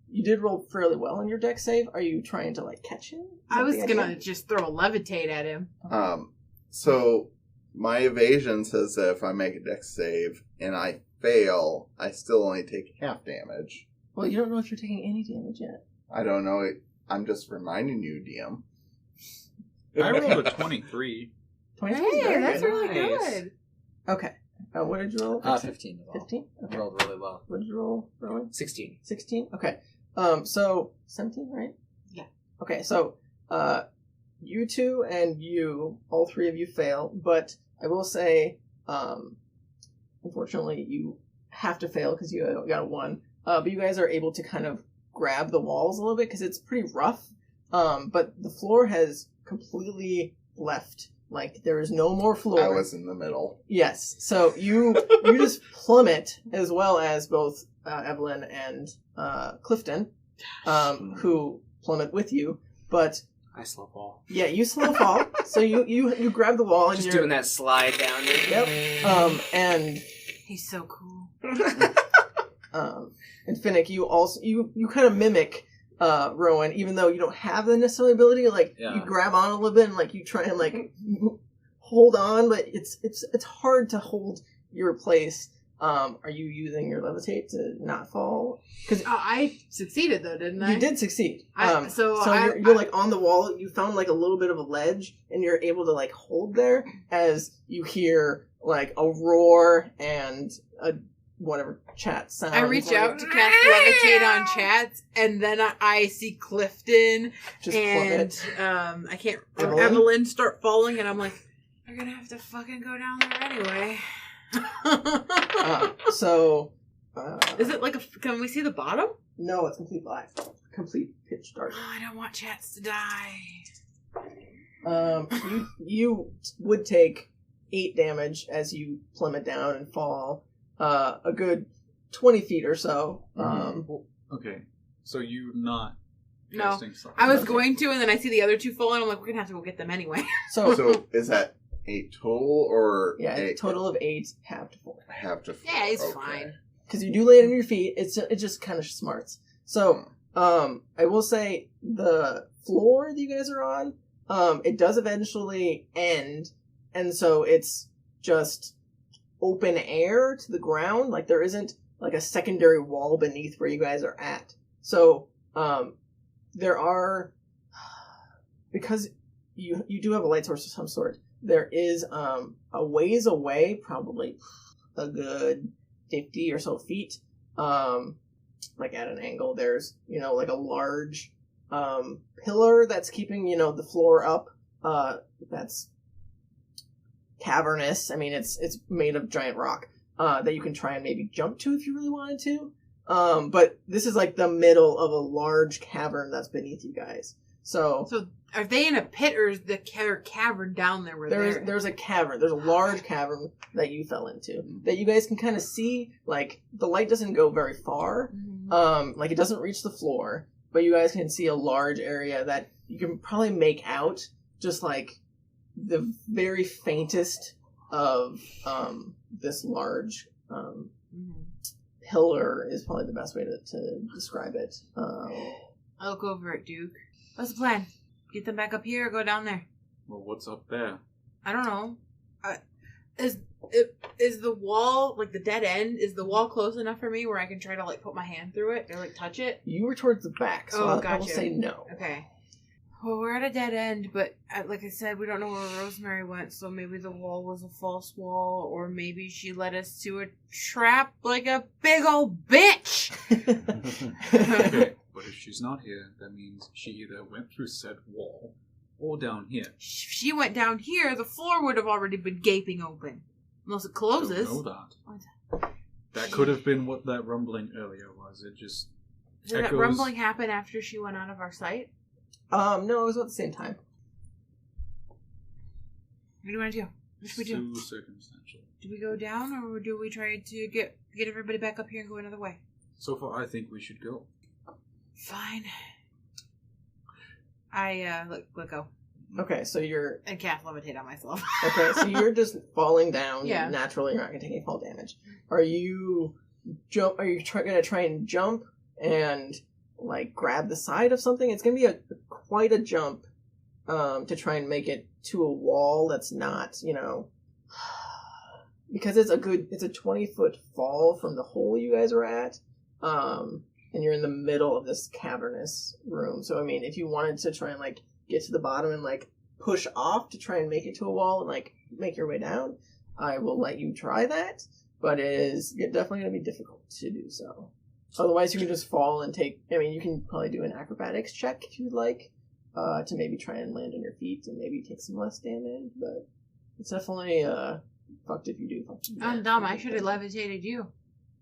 you did roll fairly well in your deck save. Are you trying to, like, catch him? Is I that was the gonna idea? just throw a levitate at him. So my evasion says that if I make a dex save and I fail, I still only take half damage. Well, you don't know if you're taking any damage yet. I don't know. I'm just reminding you, DM. I rolled a 23. 23 is Hey, very that's good. really Nice. good. Okay. What did you roll? 15 as well. 15? Okay. Rolled really well. What did you roll, Rowan? 16. 16? Okay. So 17, right? Yeah. Okay, so you two and you, all three of you fail, but I will say, unfortunately, you have to fail because you got a 1. But you guys are able to kind of grab the walls a little bit because it's pretty rough. But the floor has completely left. Like, there is no more floor. I was in the middle. Yes. So you just plummet, as well as both Evelyn and Clifton, who plummet with you. But I slow fall. yeah, you slow fall. So you grab the wall and Just you're doing that slide down there. Yep. And He's so cool. And Finnick, you also you kind of mimic Rowan, even though you don't have the necessary ability. Like you grab on a little bit and like you try and like hold on, but it's hard to hold your place. Are you using your levitate to not fall? Because I succeeded though, didn't I? you did succeed. So you're like on the wall. You found like a little bit of a ledge, and you're able to like hold there as you hear like a roar and a whatever chat sound. I reach out to cast levitate on chats, and then I see Clifton Just and I can't Evelyn start falling, and I'm like, you're gonna have to fucking go down there anyway. Is it like can we see the bottom? No, it's complete black. Complete pitch dark. Oh, I don't want chats to die. You would take 8 damage as you plummet down and fall a good 20 feet or so. Okay, so you're not No, casting something. I was going to, and then I see the other 2 fall, and I'm like, we're gonna have to go get them anyway. So is that 8 total or a total of 8, half to 4. Half to 4. Yeah, it's fine. Because you do land on your feet, it just kind of smarts. So, I will say the floor that you guys are on, it does eventually end, and so it's just open air to the ground. Like there isn't like a secondary wall beneath where you guys are at. So, there are, because you do have a light source of some sort. There is a ways away, probably a good 50 or so feet, like at an angle. There's like a large pillar that's keeping the floor up. That's cavernous. I mean, it's made of giant rock that you can try and maybe jump to if you really wanted to. But this is like the middle of a large cavern that's beneath you guys. So are they in a pit, or is the cavern down there? There's a cavern. There's a large cavern that you fell into that you guys can kind of see. Like the light doesn't go very far. Like it doesn't reach the floor, but you guys can see a large area that you can probably make out just like the very faintest of this large pillar is probably the best way to describe it. I'll look over at Duke. What's the plan? Get them back up here or go down there? Well, what's up there? I don't know. Is the wall, like the dead end, is the wall close enough for me where I can try to like put my hand through it or like touch it? You were towards the back, so I will say no. Okay. Well, we're at a dead end, but like I said, we don't know where Rosemary went, so maybe the wall was a false wall, or maybe she led us to a trap like a big old bitch! Okay, but if she's not here, that means she either went through said wall or down here. If she went down here, the floor would have already been gaping open. Unless it closes. Don't know that. That could have been what that rumbling earlier was. It just Did that rumbling happen after she went out of our sight? No, it was at the same time. What do you want to do? What should we do? Too circumstantial. Do we go down, or do we try to get everybody back up here and go another way? So far, I think we should go. Fine. I let go. Okay, so you're And cast levitate on myself. okay. So you're just falling down. Yeah. Naturally, you're not gonna take any fall damage. Are you gonna try and jump and like grab the side of something? It's gonna be quite a jump to try and make it to a wall that's not, because it's a 20-foot fall from the hole you guys are at, and you're in the middle of this cavernous room. So I mean, if you wanted to try and like get to the bottom and like push off to try and make it to a wall and like make your way down, I will let you try that, but it's definitely going to be difficult to do so. Otherwise, you can just fall and you can probably do an acrobatics check if you'd like, to maybe try and land on your feet and maybe take some less damage, but it's definitely, fucked if you do. I'm dumb. I should have levitated you.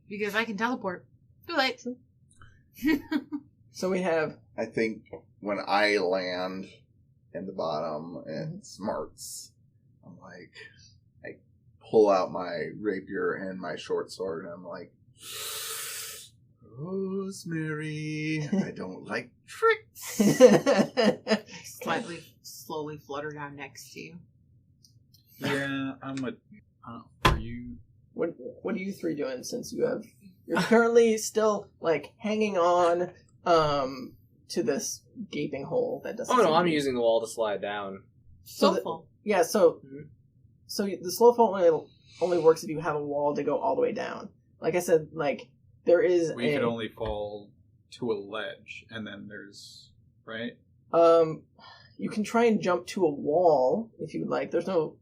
Because I can teleport. Too late. So we have... I think when I land in the bottom and it smarts, I'm like, I pull out my rapier and my short sword and I'm like, Rosemary, I don't like tricks. Slowly flutter down next to you. Yeah, are you... What are you three doing since you have You're currently still, like, hanging on to this gaping hole that doesn't Oh no, seem I'm to be- using the wall to slide down. So Soulful. Yeah, so Mhm. so the slow fall only works if you have a wall to go all the way down. Like I said, like, there is We could only fall to a ledge, and then there's... Right? you can try and jump to a wall if you would like. There's no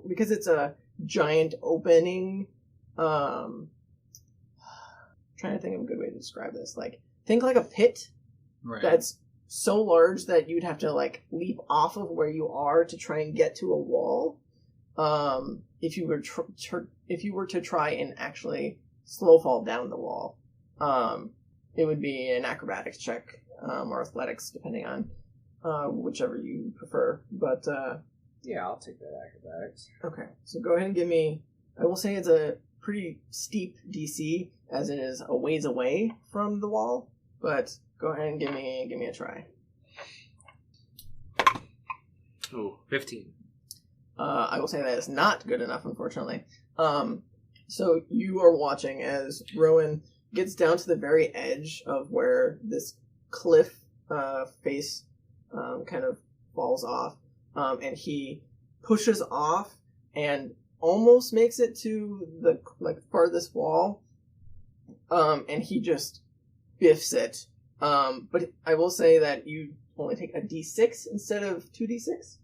because it's a giant opening. Trying to think of a good way to describe this. Like, think like a pit Right. that's so large that you'd have to, like, leap off of where you are to try and get to a wall. If you were if you were to try and actually slow fall down the wall, it would be an acrobatics check or athletics, depending on whichever you prefer. But Yeah, I'll take that acrobatics. okay, so go ahead and give me. I will say it's a pretty steep DC, as it is a ways away from the wall. But go ahead and give me a try. Ooh, 15. I will say that is not good enough, unfortunately. So you are watching as Rowan gets down to the very edge of where this cliff face kind of falls off, and he pushes off and almost makes it to the farthest wall, and he just biffs it. But I will say that you only take a D6 instead of 2D6.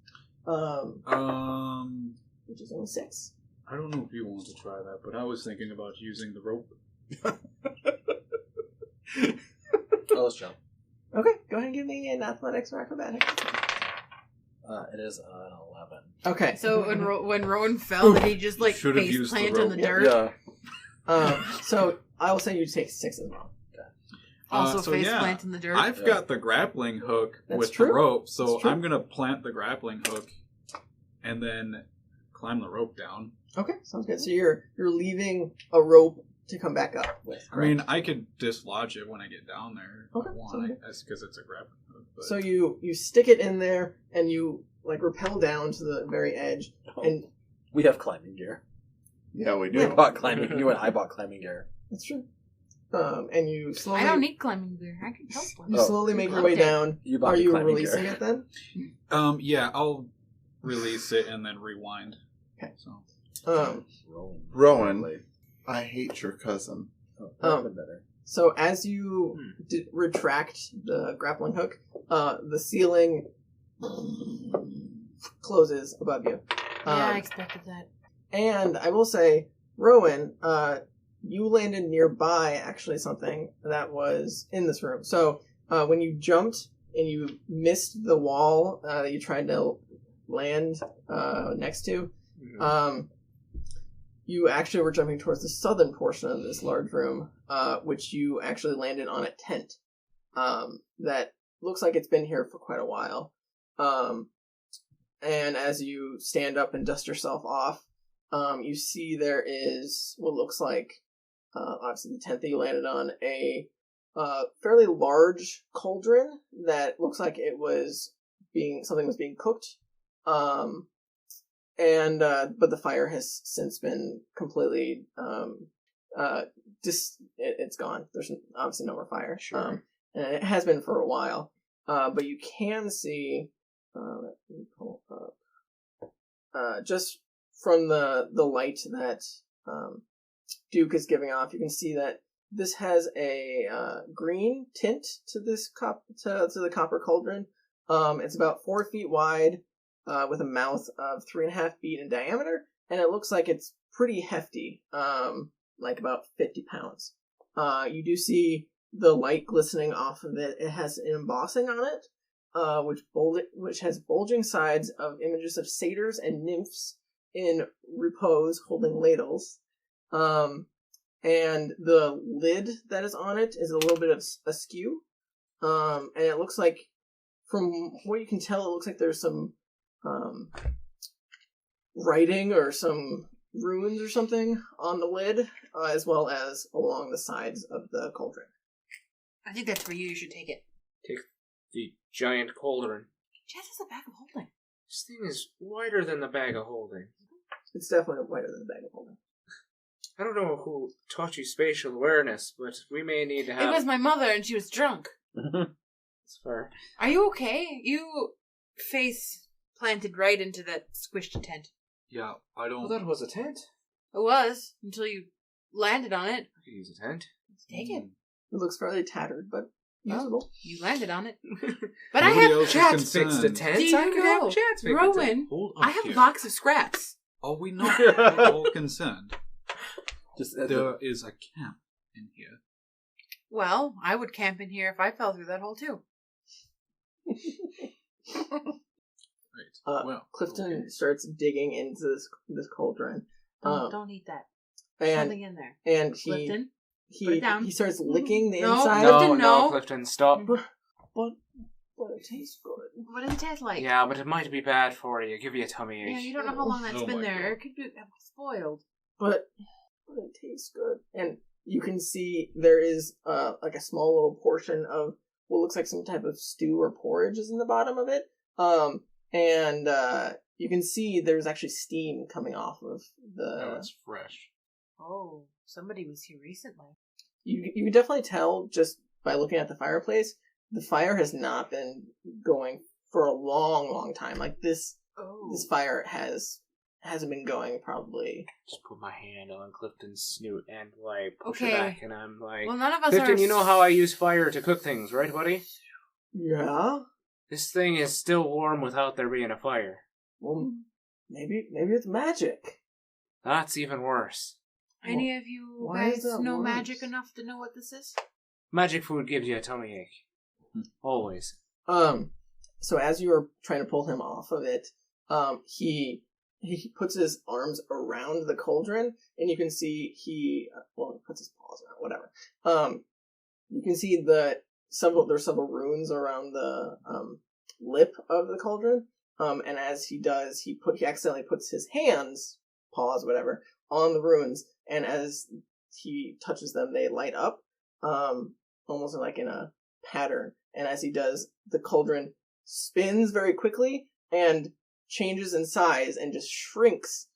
Which is only 6. I don't know if you want to try that, but I was thinking about using the rope. Oh, let's jump. Okay, go ahead and give me an athletics or acrobatics. It is an 11. Okay. So when Rowan fell, did he just like Should have face used the plant in the rope. dirt? Yeah. So I will say you take 6 as well. Also So, face yeah, plant in the dirt. I've Yeah. got the grappling hook That's with true. the rope, so That's true. I'm gonna plant the grappling hook and then climb the rope down. Okay, sounds good. So you're leaving a rope to come back up with. I mean, I could dislodge it when I get down there if Okay, I want. sounds good. That's because it's a grappling hook. But... So you stick it in there and you like rappel down to the very edge, and We have climbing gear. Yeah, we do. Yeah. Bought climbing. You and I bought climbing gear. that's true. And you slowly I don't need climbing gear. I can help one. you slowly make your way Okay. down. You bought Are me you climbing releasing gear. it then? Yeah, I'll release it and then rewind. Okay. So Rowan, I hate your cousin. Oh, that would've been better. So as you retract the grappling hook, the ceiling closes above you. Yeah, I expected that. And I will say, Rowan, you landed nearby actually something that was in this room. So when you jumped and you missed the wall that you tried to land next to, you actually were jumping towards the southern portion of this large room, which you actually landed on a tent that looks like it's been here for quite a while. And as you stand up and dust yourself off, you see there is what looks like, obviously the tent that you landed on, a fairly large cauldron that looks like it was something was being cooked. But the fire has since been completely, it's gone. There's obviously no more fire. Sure. And it has been for a while. But you can see, let me pull up, just from the light that Duke is giving off, you can see that this has a green tint to this to the copper cauldron. It's about 4 feet wide, with a mouth of 3.5 feet in diameter, and it looks like it's pretty hefty, like about 50 pounds. You do see the light glistening off of it. It has an embossing on it, which has bulging sides of images of satyrs and nymphs in repose holding ladles. And the lid that is on it is a little bit askew. And it looks like, from what you can tell, it looks like there's some writing or some runes or something on the lid, as well as along the sides of the cauldron. I think that's for you. You should take it. Take the giant cauldron. Chad has a bag of holding. This thing is wider than the bag of holding. It's definitely wider than the bag of holding. I don't know who taught you spatial awareness, but we may need to have... It was my mother, and she was drunk. That's fair. Are you okay? You face planted right into that squished tent. Yeah, I don't... Well, that was a tent. It was, until you landed on it. I could use a tent. Take it. It looks fairly tattered, but usable. You landed on it. But Nobody I have... else is Chats concerned. fixed a tent. Do you I could know, have Chats fix a tent. Rowan, Hold up I have here. a box of scraps. Are we not at all concerned? Just There is a camp in here. Well, I would camp in here if I fell through that hole, too. Right. Well, Clifton okay. starts digging into this cauldron. Don't eat that. And Something in there. and Clifton? Put he it down. he starts licking the No. inside. Clifton, No, no. Clifton, stop. But it tastes good. What does it taste like? Yeah, but it might be bad for you. Give you a tummy Yeah, ache. you don't know how long that's Oh been my there. God. It could be spoiled. But it tastes good. And you can see there is like a small little portion of what looks like some type of stew or porridge is in the bottom of it. And you can see there's actually steam coming off of Oh, the. it's fresh. Oh, somebody was here recently. You can definitely tell just by looking at the fireplace. The fire has not been going for a long, long time. Like this fire hasn't been going probably. Just put my hand on Clifton's snoot and like push Okay. it back, and I'm like, Well, none of us Clifton, are... you know how I use fire to cook things, right, buddy? Yeah. This thing is still warm without there being a fire. Well, maybe it's magic. That's even worse. Any of you Why is guys that know worse? magic enough to know what this is? Magic food gives you a tummy ache. Always. So as you are trying to pull him off of it, he puts his arms around the cauldron, and you can see he puts his paws around, whatever. You can see there's several runes around the lip of the cauldron. And as he does, he accidentally puts his hands, paws, whatever, on the runes, and as he touches them, they light up, almost like in a pattern. And as he does, the cauldron spins very quickly and changes in size and just shrinks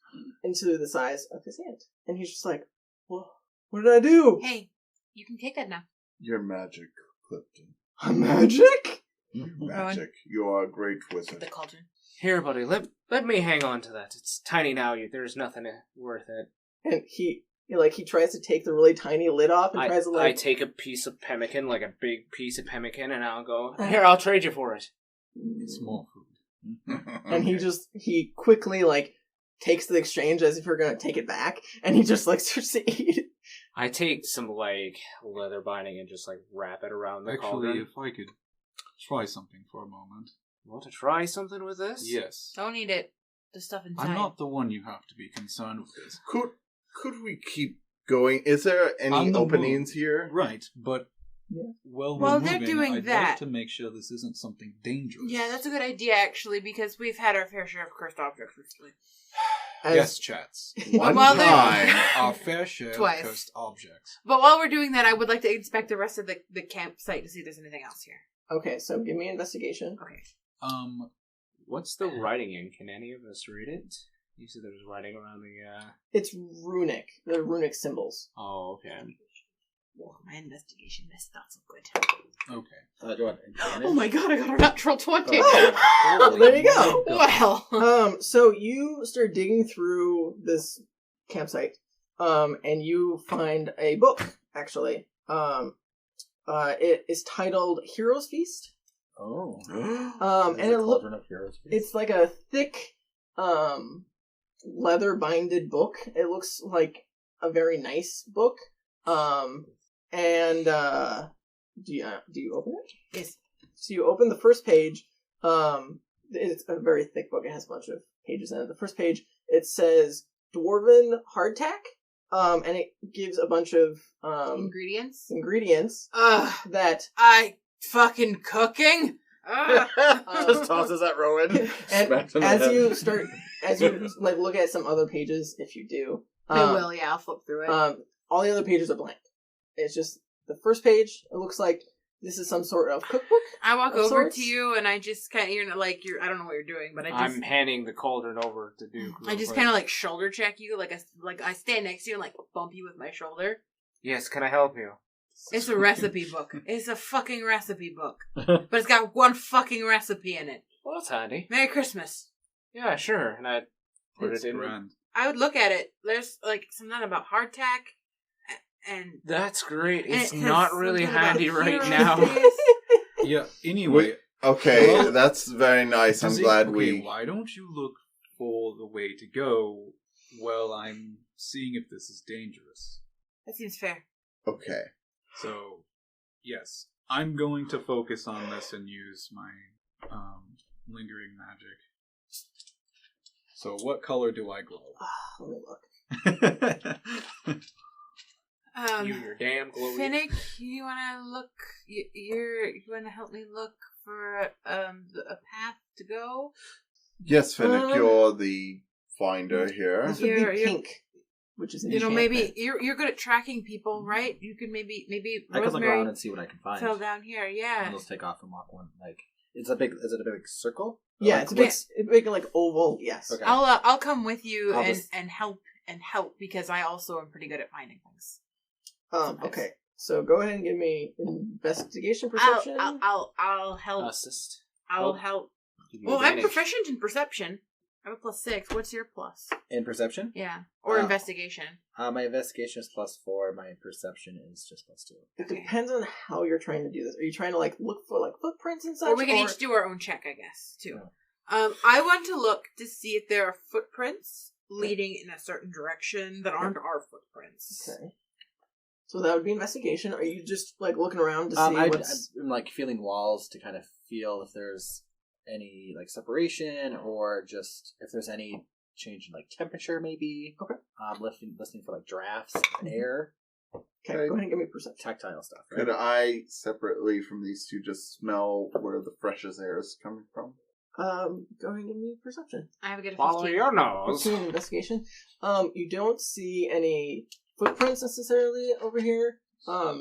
into the size of his hand. And he's just like, well, what did I do? Hey, you can take that now. You're magic, Clifton. I'm magic? Magic. You are a great The wizard. cauldron. Here, buddy, let me hang on to that. It's tiny now. There's nothing worth it. And he tries to take the really tiny lid off and tries to I take a piece of pemmican, like a big piece of pemmican, and I'll go, here, I'll trade you for it. It's more food. And he quickly takes the exchange as if you're gonna take it back, and he just starts to eat it. I take some leather binding and just wrap it around the Actually, cauldron. if I could try something for a moment. Want to try something with this? Yes. Don't eat it. The stuff inside. I'm not the one you have to be concerned with this. Could we keep going? Is there any On the openings here? Right, but Yeah. while they're moving, doing I'd that. like to make sure this isn't something dangerous. Yeah, that's a good idea, actually, because we've had our fair share of cursed objects recently. Yes, chats. One Well, they're- time. Our fair share Twice. of cursed objects. But while we're doing that, I would like to inspect the rest of the campsite to see if there's anything else here. Okay, so give me investigation. Okay. What's the writing in? Can any of us read it? You said there was writing around the, It's runic. They're runic symbols. Oh, okay. Oh, my investigation is not so good. Okay. Do you want advantage? Oh my god, I got a natural 20! Oh, there you go. Well. So you start digging through this campsite, and you find a book, actually. It is titled Heroes Feast. Oh. And it looks, Cauldron of Heroes. it's like a thick, leather binded book. It looks like a very nice book. And, do you open it? Yes. So you open the first page. It's a very thick book. It has a bunch of pages in it. The first page, it says Dwarven Hardtack. And it gives a bunch of, ingredients Ugh. that, I fucking cooking? Ugh. Just tosses at Rowan. and Smacks him in as the you head. start, as you look at some other pages, if you do, I will, yeah, I'll flip through it. all the other pages are blank. It's just the first page. It looks like this is some sort of cookbook? I walk Of over sorts? to you and I just kind of, I don't know what you're doing, but I'm handing the cauldron over to Duke. I just kind of like shoulder check you, like I stand next to you and like bump you with my shoulder. Yes, can I help you? It's a recipe book. It's a fucking recipe book, but it's got one fucking recipe in it. Well, that's handy. Merry Christmas. Yeah, sure. And I put It's it in. grand. I would look at it. There's like something about hardtack, and That's great. and It's it has not really something about handy right heroes now. days. Yeah, anyway. Okay, Well, that's very nice. I'm does it- glad okay, we. Why don't you look for the way to go while I'm seeing if this is dangerous? That seems fair. Okay. So, yes, I'm going to focus on this and use my lingering magic. So, what color do I glow? Let me look. You're damn glowy. Finnick, you want to look? You want to help me look for a path to go? Yes, Finnick, you're the finder here. This would You're- be pink, which is You know, enchantment. maybe you're good at tracking people, right? You could maybe I can look Rosemary around and see what I can find. fell down here. Yeah. And let's take off and walk one. Like, is it a big circle? Yeah, Like, it's a big like oval. Yes. Okay. I'll come with you I'll and just- help because I also am pretty good at finding things. Okay. So go ahead and give me investigation perception. I'll help. Assist. I'll help. help. Give you Well, I'm advantage. proficient in perception. I'm a +6. What's your plus? In perception? Yeah, or Oh. investigation. My investigation is +4. My perception is just +2. It depends on how you're trying to do this. Are you trying to like look for like footprints and such? Or we can or- each do our own check, I guess, too. Yeah. I want to look to see if there are footprints leading in a certain direction that aren't our footprints. Okay. So that would be investigation. Are you just like looking around to see what's? I'm like feeling walls to kind of feel if there's any like separation or just if there's any change in like temperature, maybe. Okay. Listening for like drafts of air, Okay, go ahead and give me perception. tactile stuff. Right? Could I, separately from these two, just smell where the freshest air is coming from? Go ahead and give me perception. I have a good Follow 15. your nose. 15 investigation. You don't see any footprints necessarily over here. At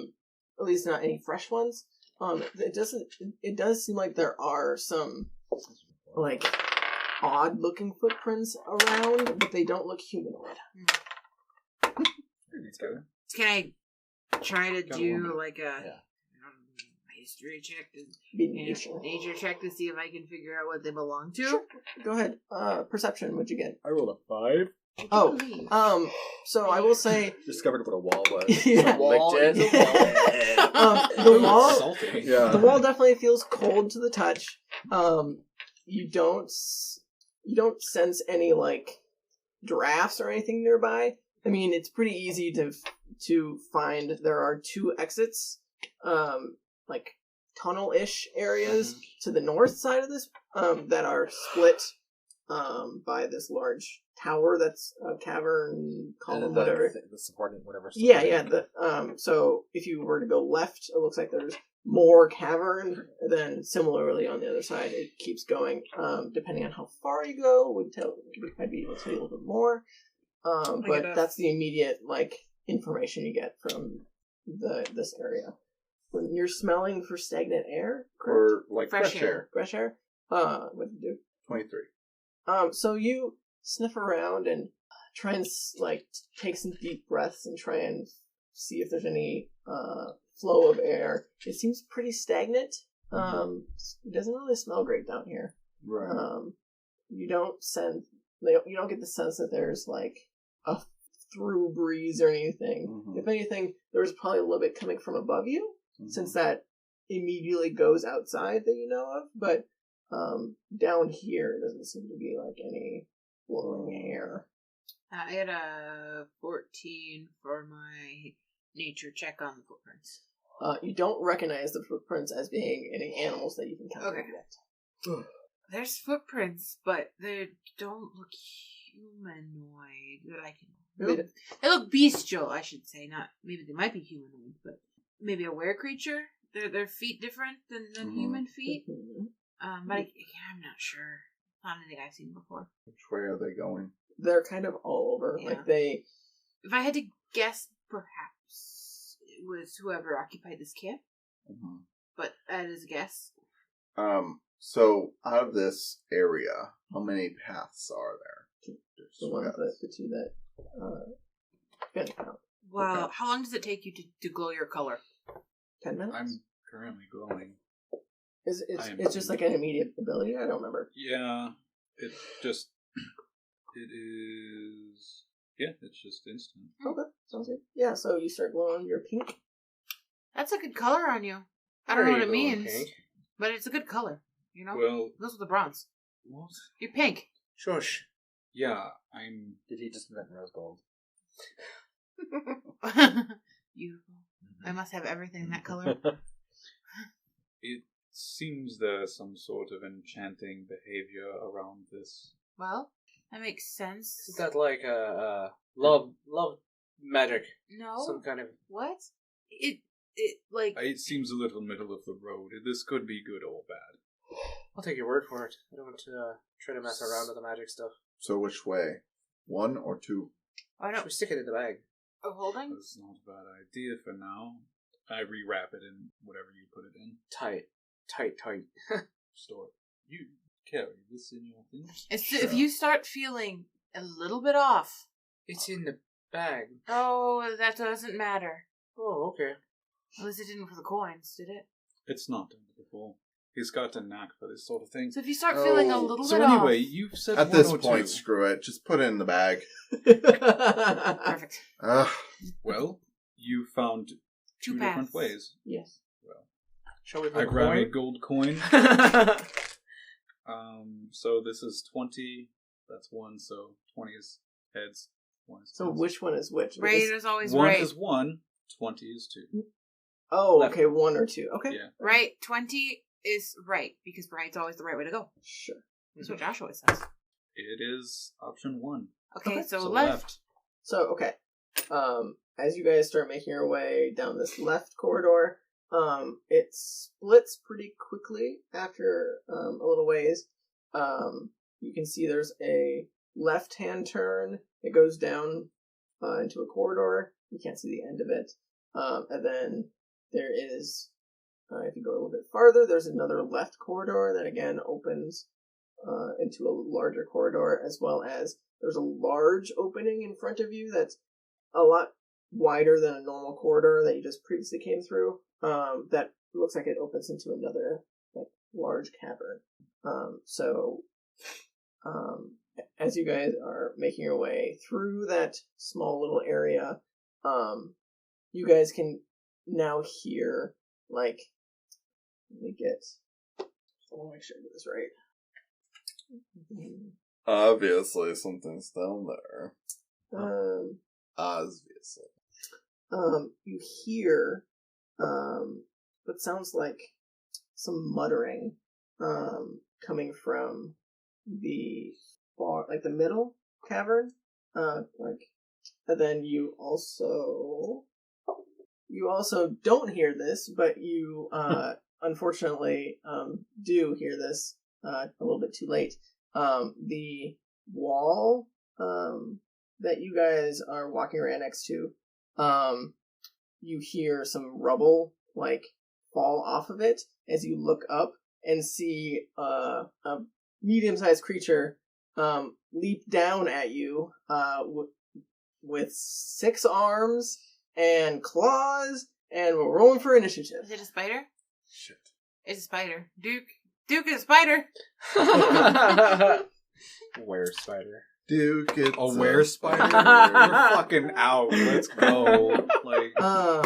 least not any fresh ones. It does seem like there are some like odd looking footprints around, but they don't look humanoid. Can I try to Got do one. like a Yeah. history check, Be nature check to see if I can figure out what they belong to? Sure. Go ahead. Perception. What'd you get? I rolled a 5. Oh, so I will say, Discovered what a wall was. Yeah. Wall Licked is it. a wall. the wall, Salty. Yeah. the wall definitely feels cold to the touch. You don't sense any like drafts or anything nearby. I mean, it's pretty easy to find. There are 2 exits, like tunnel-ish areas to the north side of this, that are split by this large tower that's a cavern column, whatever. The supporting whatever. Yeah. So if you were to go left, it looks like there's more cavern. Then similarly on the other side, it keeps going. Depending on how far you go, I'd be able to tell you a little bit more. But that's the immediate like information you get from this area. When you're smelling for stagnant air, Or like Fresh fresh, air. air. fresh air, what do you do? 23. So you sniff around and try and like take some deep breaths and try and see if there's any flow of air. It seems pretty stagnant. It doesn't really smell great down here. Right. You don't get the sense that there's like a through breeze or anything. Mhm. If anything, there's probably a little bit coming from above you, since that immediately goes outside that you know of. But down here, doesn't seem to be like any blowing air. I had a 14 for my nature check on the footprints. You don't recognize the footprints as being any animals that you've encountered Okay. yet. There's footprints, but they don't look humanoid that I can. They look bestial, I should say. Not maybe they might be humanoid, but maybe a were creature. Their feet different than human feet. But I'm not sure. Not anything I've seen before. Which way are they going? They're kind of all over. Yeah. Like they. If I had to guess, perhaps it was whoever occupied this camp. but that is a guess. So out of this area, how many paths are there? The ones that the two that Finn found. Wow. Okay. How long does it take you to glow your color? 10 minutes? I'm currently glowing. It's just like an immediate ability? I don't remember. Yeah, it is. Yeah, it's just instant. Okay, sounds good. Yeah, so you start glowing your pink. That's a good color on you. I don't know what it Very means, pink. but it's a good color. You know? Well, Those are the bronze. what? You're pink. Shush. Yeah, I'm. Did he just invent rose gold? Beautiful. I must have everything that color. It seems there's some sort of enchanting behavior around this. Well, that makes sense. Is that like love magic? No. Some kind of... What? It like... It seems a little middle of the road. This could be good or bad. I'll take your word for it. I don't try to mess around with the magic stuff. So which way? 1 or 2? I Should don't... we stick it in the bag? Oh, holding? That's not a bad idea for now. I rewrap it in whatever you put it in. Tight. Store it. You carry this in your thing? If you start feeling a little bit off... It's in the bag. Oh, that doesn't matter. Oh, okay. At least it didn't for the coins, did it? It's not done before. He's got a knack for this sort of thing. So if you start feeling a Oh, little So bit anyway, off... you've said At one this or point, two. screw it. Just put it in the bag. Perfect. Ugh. Well, you found two different paths. ways. Yes. Well, Shall we I put grab a coin? gold coin. So this is 20. That's 1. So 20 is heads. 1 is So tails. which one is which? Right Because- is always 1 right. is 1. 20 is 2. Oh, left. okay, 1 or 2. Okay. Yeah. Right, 20 is right, because right's always the right way to go. Sure. That's what Josh always says. It is option 1. Okay, Okay, so, so left. So, okay. As you guys start making your way down this left corridor, it splits pretty quickly after a little ways. You can see there's a left-hand turn. It goes down into a corridor. You can't see the end of it. And then there is, if you go a little bit farther, there's another left corridor that again opens into a larger corridor, as well as there's a large opening in front of you that's a lot wider than a normal corridor that you just previously came through. That looks like it opens into another like large cavern. As you guys are making your way through that small little area, you guys can now hear like. Let me get. I want to make sure I get this right. Obviously, something's down there. Obviously. You hear, what sounds like some muttering, coming from the far, like the middle cavern, and then you also don't hear this, but you, unfortunately, do hear this, a little bit too late. The wall, that you guys are walking around next to, you hear some rubble, like, fall off of it as you look up and see, a medium-sized creature, leap down at you, with 6 arms and claws, and we're rolling for initiative. Is it a spider? Shit. It's a spider. Duke is a spider! Where spider? Duke, it's A were spider? We're fucking out. Let's go. Like, I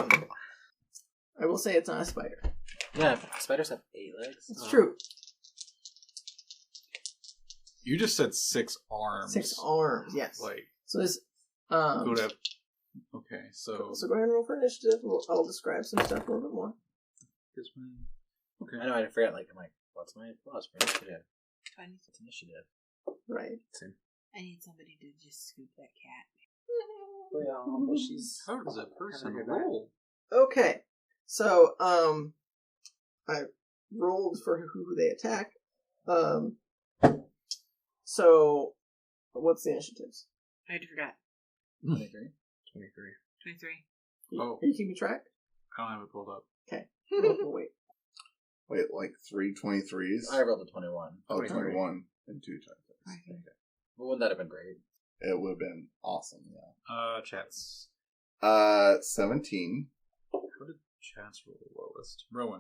will say it's not a spider. Yeah, spiders have 8 legs. It's true. you just said 6 arms. 6 arms, yes. Like, So this, go to. Okay, so. so go ahead and roll for initiative. I'll describe some stuff a little bit more. Here's my. Okay. I know, I forgot, like, I'm like, what's my plus for initiative? 20. It's initiative. Right. I need somebody to just scoop that cat. Well, but she's... How does a person Having a roll? Okay. So, I rolled for who they attack. So, what's the initiatives? I already forgot. 23. 23. Oh. Are you keeping track? I don't have it pulled up. Okay. We'll wait. Wait, like 3 23s? I rolled a 21. Oh, 23. 21 and 2 23s. Okay. But wouldn't that have been great? It would have been awesome, yeah. Chats. 17. How did Chats roll the lowest? Rowan.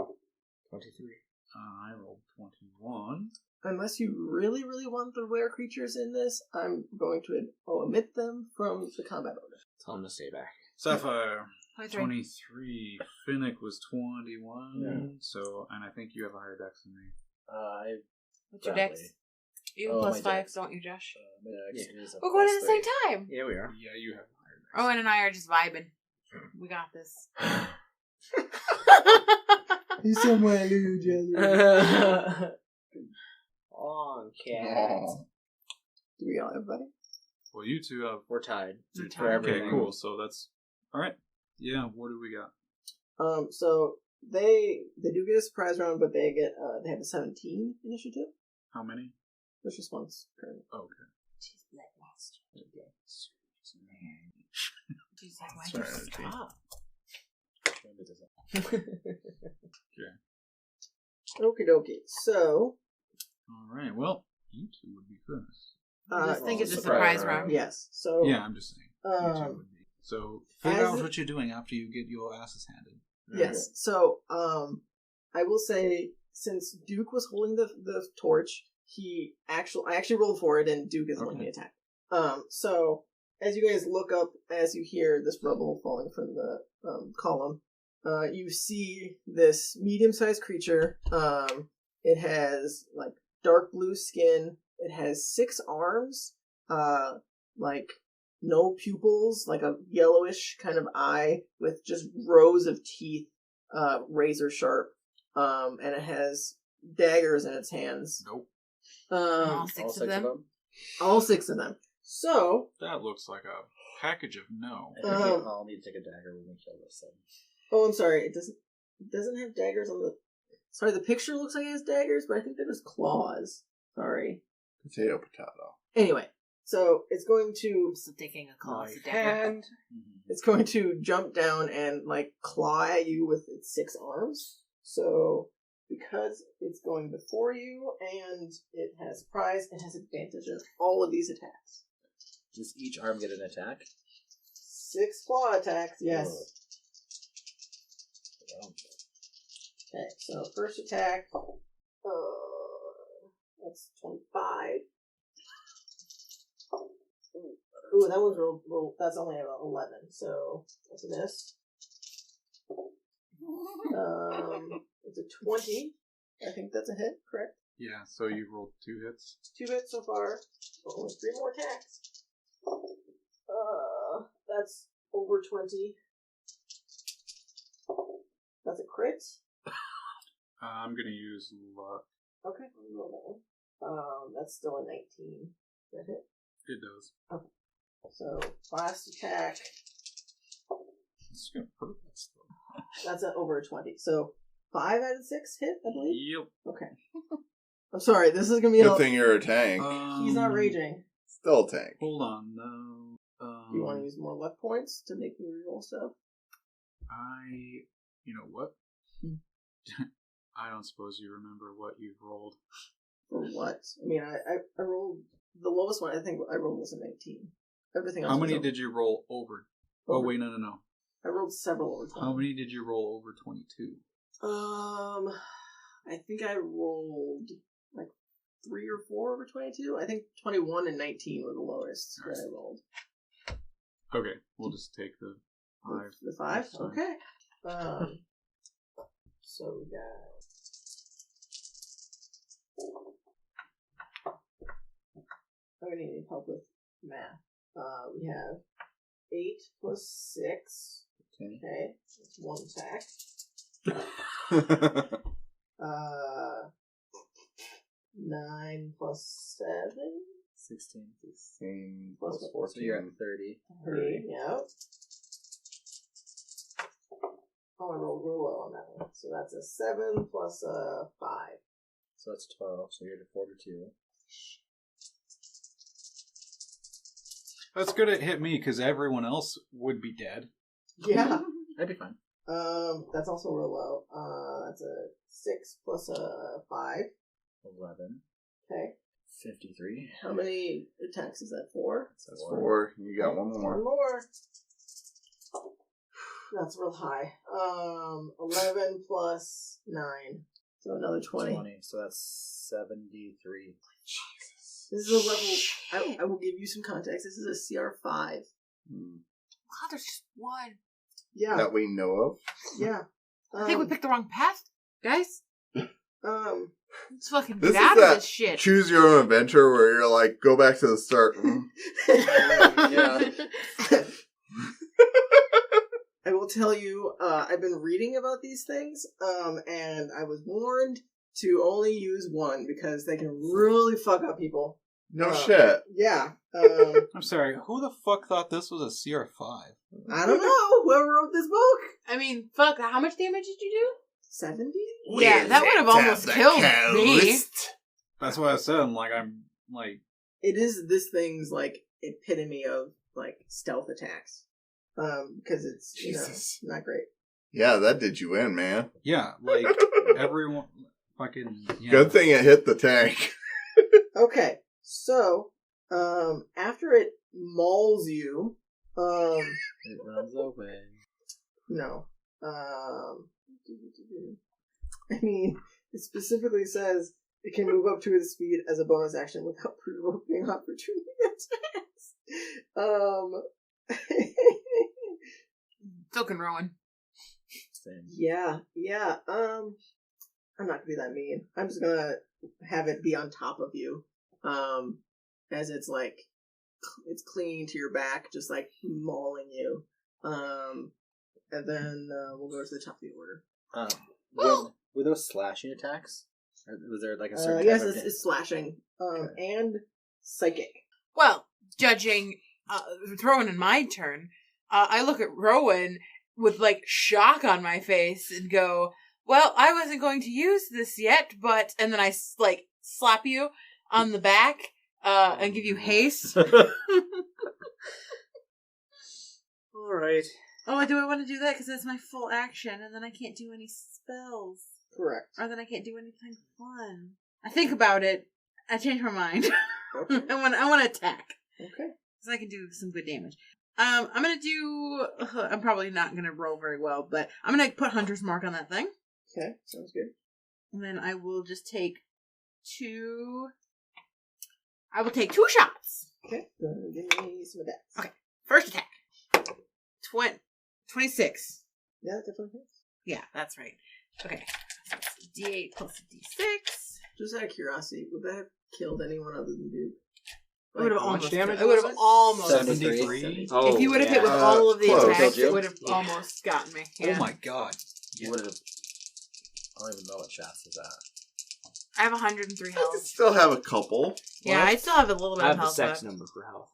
23. I rolled 21. Unless you really, really want the rare creatures in this, I'm going to omit them from the combat order. Tell him to stay back. Sapphire. 23. 23. Finnick was 21. Yeah. So, and I think you have a higher dex than me. What's your Bradley. dex? You Oh, plus my 5, dex. don't you, Josh? My dex is a We're going at plus the same 3. time. Yeah, we are. Yeah, you have a higher dex. Rowan and I are just vibing. We got this. He's somewhere, On, cat. Oh. Do we all have everybody? Well, you two have... We're tied. We're For tied. Okay, everything. cool. So that's... Alright. Yeah, what do we got? So they do get a surprise round, but they have a 17 initiative. How many? There's just one currently. Okay. She's blood monster. She's like, why'd Sorry, you stop? Okie dokie. So, Alright, well, you two would be first. I just think well, it's a surprise surprise round. round. yes. So, Yeah, I'm just saying. You two um, would be. So, figure as out it- what you're doing after you get your asses handed. yes. So, I will say, since Duke was holding the torch, I actually rolled for it, and Duke is the one Okay. he attacked. So as you guys look up, as you hear this rubble falling from the column, you see this medium-sized creature. It has like dark blue skin. It has 6 arms, like no pupils, like a yellowish kind of eye with just rows of teeth, razor sharp. And it has daggers in its hands. Nope. All Um, 6 of them. all 6 of them. So, That looks like a package of no. I think we all need to take a dagger when we kill this thing. oh, I'm sorry. It doesn't have daggers on the. Sorry, the picture looks like it has daggers, but I think that is claws. Sorry. Potato, potato. Anyway, so it's going to I'm still taking a call. My It's a dagger. hand. it's going to jump down and like claw at you with its 6 arms. So because it's going before you and it has surprise, it has advantage on all of these attacks. Does each arm get an attack? 6 claw attacks, yes. Oh. Okay, so first attack, that's 25. Ooh, that one's real, that's only about 11, so that's a miss. It's a 20. I think that's a hit, correct? Yeah, so you rolled 2 hits. 2 hits so far, but only 3 more attacks. That's over 20. That's a crit. I'm gonna use luck. Okay, I'll roll that one. That's still a 19. That hit. It does. So, last attack, It's gonna hurt that stuff. that's over a 20. So, 5 out of 6 hit, I believe? Yep. Okay. I'm sorry, this is gonna be Good thing you're a tank. He's not raging. Still a tank. Hold on, no. Do you want to use more luck points to make me reroll stuff? You know what? I don't suppose you remember what you've rolled. For what? I mean, I rolled the lowest one. I think I rolled was a 19. Everything else. How was many over. did you roll over? Oh, wait, no. I rolled several over 20. How many did you roll over 22? I think I rolled like 3 or 4 over 22. I think 21 and 19 were the lowest that I rolled. Okay, we'll just take the 5. The 5? That's fine. Okay. So we got. I'm gonna need help with math. We have 8 plus 6. Okay, that's 1 attack. 9 plus 7. 16. 16 Plus plus So you're at 14. 30. 3, yeah. Oh, I rolled real low on that one. So that's a 7 plus a 5. So that's 12. So you're at 42. That's good it hit me, because everyone else would be dead. Yeah. That'd be fine. That's also real low. That's a 6 plus a 5. 11. Okay. 53. How many attacks is that? 4? That's 4. You got one more. One more. That's real high. 11 plus 9. So another 20. 20. So that's 73. Jesus. This is a level... I will give you some context. This is a CR5. God, there's just one. Yeah. That we know of. Yeah. I think we picked the wrong path, guys. Let's fucking This get is out of that this shit. choose your own adventure where you're like, go back to the start. Yeah. I will tell you, I've been reading about these things, and I was warned to only use one because they can really fuck up people. No shit. Yeah. I'm sorry, who the fuck thought this was a CR5? I don't know. Whoever wrote this book. I mean, fuck, how much damage did you 70? do? Yeah, that would have almost killed me. That's what I said. I'm like, It is this thing's, like, epitome of, like, stealth attacks. Because it's, Jesus. not great. Yeah, that did you in, man. yeah, like, everyone fucking... Yeah. Good thing it hit the tank. Okay, so, after it mauls you, It runs away. no. I mean, it specifically says it can move up to its speed as a bonus action without provoking opportunity attacks. Still can Rowan. Same. Yeah. I'm not gonna be that mean. I'm just gonna have it be on top of you. As it's like, it's clinging to your back, just like mauling you. And then we'll go to the top of the order. Were those slashing attacks? Or was there like a certain yes, type of it's slashing. And psychic. Well, judging, Rowan and my turn, I look at Rowan with, like, shock on my face and go, well, I wasn't going to use this yet, but... And then I, like, slap you on the back and give you haste. Alright. Oh, do I want to do that? Because that's my full action, and then I can't do any spells. Correct. Or then I can't do anything fun. I think about it. I change my mind. Okay. I want to attack. Okay. Because I can do some good damage. I'm going to do... I'm probably not going to roll very well, but I'm going to put Hunter's Mark on that thing. Okay, sounds good. And then I will just take 2... I will take 2 shots. Okay, give me some of that. Okay, first attack. 26. Yeah, definitely hits. Yeah, that's right. Okay, so it's D8 plus D6. Just out of curiosity, would that have killed anyone other than Duke? It would have how much almost. damage It would was have it? almost. 73. Oh, If you would have hit with yeah. all of the Close. attacks, Killed you? it would have Yeah. almost gotten me. Yeah. Oh my god. You would have. I don't even know what shots is that. I have 103 I health. still have a couple. Yeah, I still have a little bit I of have the health sex left. number for health.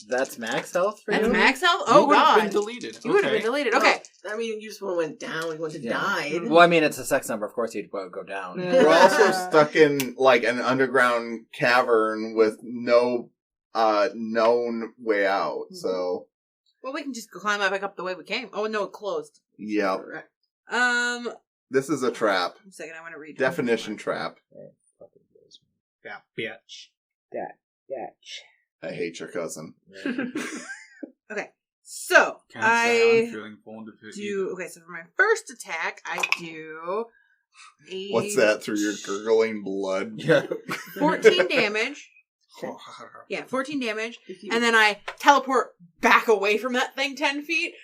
That's max health for That's you? max health? You Oh, would have God. been deleted. You would have been deleted. Okay. I mean, you just went down. You went to Yeah. died. Well, I mean, it's a sex number. Of course, you'd go down. We're also stuck in like an underground cavern with no known way out. So Well, we can just go climb back up the way we came. Oh, no, it closed. yeah, Correct. this is a trap. One second, I want to read. Definition trap. Yeah, bitch. I hate your cousin. Okay, so Can't say I'm feeling fond of it do. Okay, so for my first attack, I do. What's that through your gurgling blood? Yeah. 14 damage. Yeah, 14 damage. If you, And then I teleport back away from that thing 10 feet.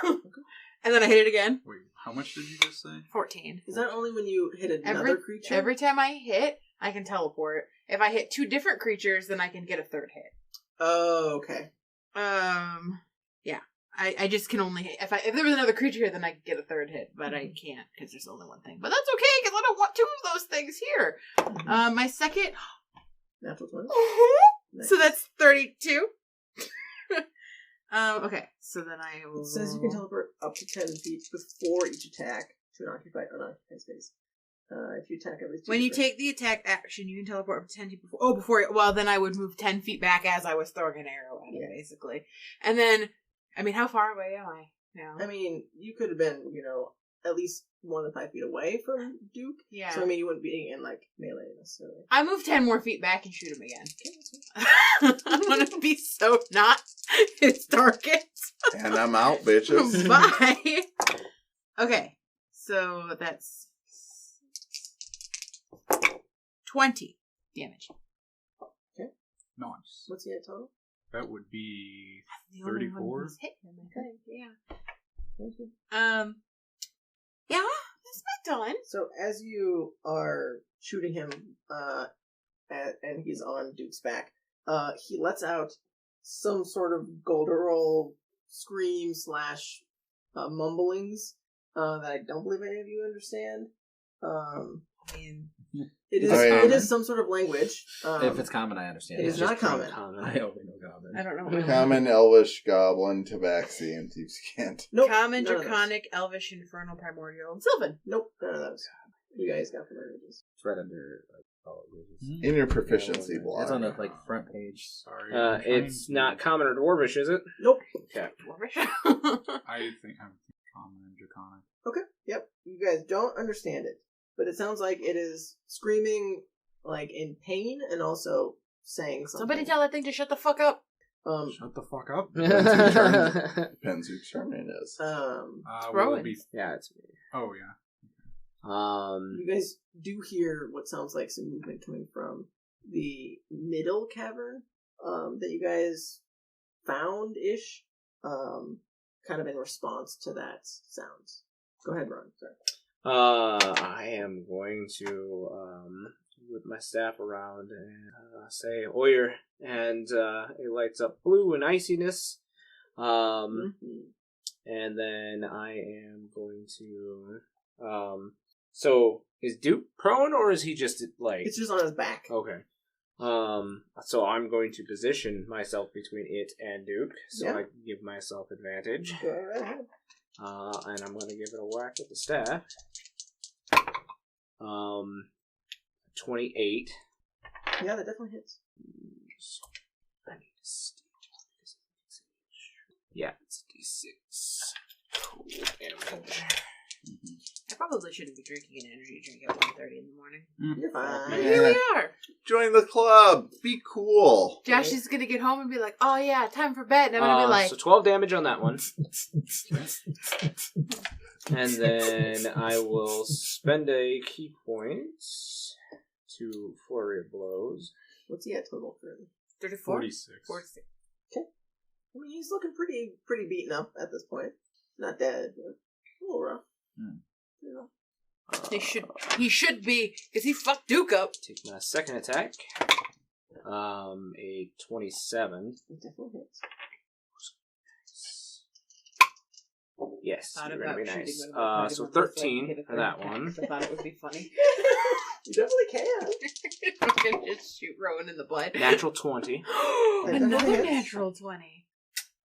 And then I hit it again. Wait, how much did you just say? 14. is that only when you hit another creature? Every time I hit, I can teleport. If I hit 2 different creatures, then I can get a third hit. Oh, okay. Yeah. I just can only hit. If there was another creature here, then I could get a third hit, but I can't because there's only one thing. But that's okay because I don't want 2 of those things here. My second. Natural 20. Nice. So that's 32. Okay, so then I will. It says you can teleport up to 10 feet before each attack to an occupied space. If you attack every 2 When you space. take the attack action, you can teleport up to 10 feet before. Oh, before. Well, then I would move 10 feet back as I was throwing an arrow at it, basically. And then, I mean, how far away am I? Yeah. I mean, you could have been, at least more than 5 feet away from Duke. Yeah. So, I mean, you wouldn't be in, melee necessarily. I move 10 more feet back and shoot him again. I want to be so not his target. And I'm out, bitches. Bye. Okay. So that's 20 damage. Nice. What's he at total? That would be The only one 34. who's hit him, I think. Yeah. Yeah, that's my done. So, as you are shooting him, and he's on Duke's back, he lets out some sort of guttural scream / mumblings that I don't believe any of you understand. It is some sort of language. If it's common, I understand. It is not common. I only know common. I don't know. Common, Elvish, Goblin, Tabaxi, Thieves' Cant. Nope. Common, none of those. Draconic, Elvish, Infernal, Primordial, and Sylvan. Nope, none of those. You guys got from languages. It's right under all languages. In your proficiency block. It's on the front page. Sorry. I'm trying It's to- not common or dwarvish, is it? Nope. Okay. Dwarvish. I think I'm common and draconic. Okay. Yep. You guys don't understand it, but it sounds like it is screaming in pain and also saying something. Somebody tell that thing to shut the fuck up. Shut the fuck up. Depends who Charmaine is. Will it be... Yeah, it's me. Oh, yeah. You guys do hear what sounds like some movement coming from the middle cavern that you guys found-ish, kind of in response to that sounds. Go ahead, Ron. Sorry. I am going to whip my staff around and say "Oyer," and it lights up blue and iciness. And then I am going to. So is Duke prone, or is he just It's just on his back. Okay. So I'm going to position myself between it and Duke, so I can give myself advantage. Go right ahead. And I'm going to give it a whack at the staff. 28. Yeah, that definitely hits. I need to see. Yeah, it's a D6. Cool damage. I probably shouldn't be drinking an energy drink at 1:30 in the morning. You're fine. But here we are. Join the club. Be cool. Josh is gonna get home and be like, "Oh yeah, time for bed." And I'm gonna be like, So 12 damage on that one. And then I will spend a key point to Flurry of Blows. What's he at total for him? 34? 46. 46. Okay. I mean, he's looking pretty beaten up at this point. Not dead, but a little rough. He should be, because he fucked Duke up. Take my second attack. A 27. It definitely hits. Yes, Thought you're gonna be about nice. shooting one of So those, like, 13 hit a for that third one. attack, 'cause I thought it would be funny. You definitely can. I'm gonna just shoot Rowan in the butt. Natural 20. Another hits. natural 20.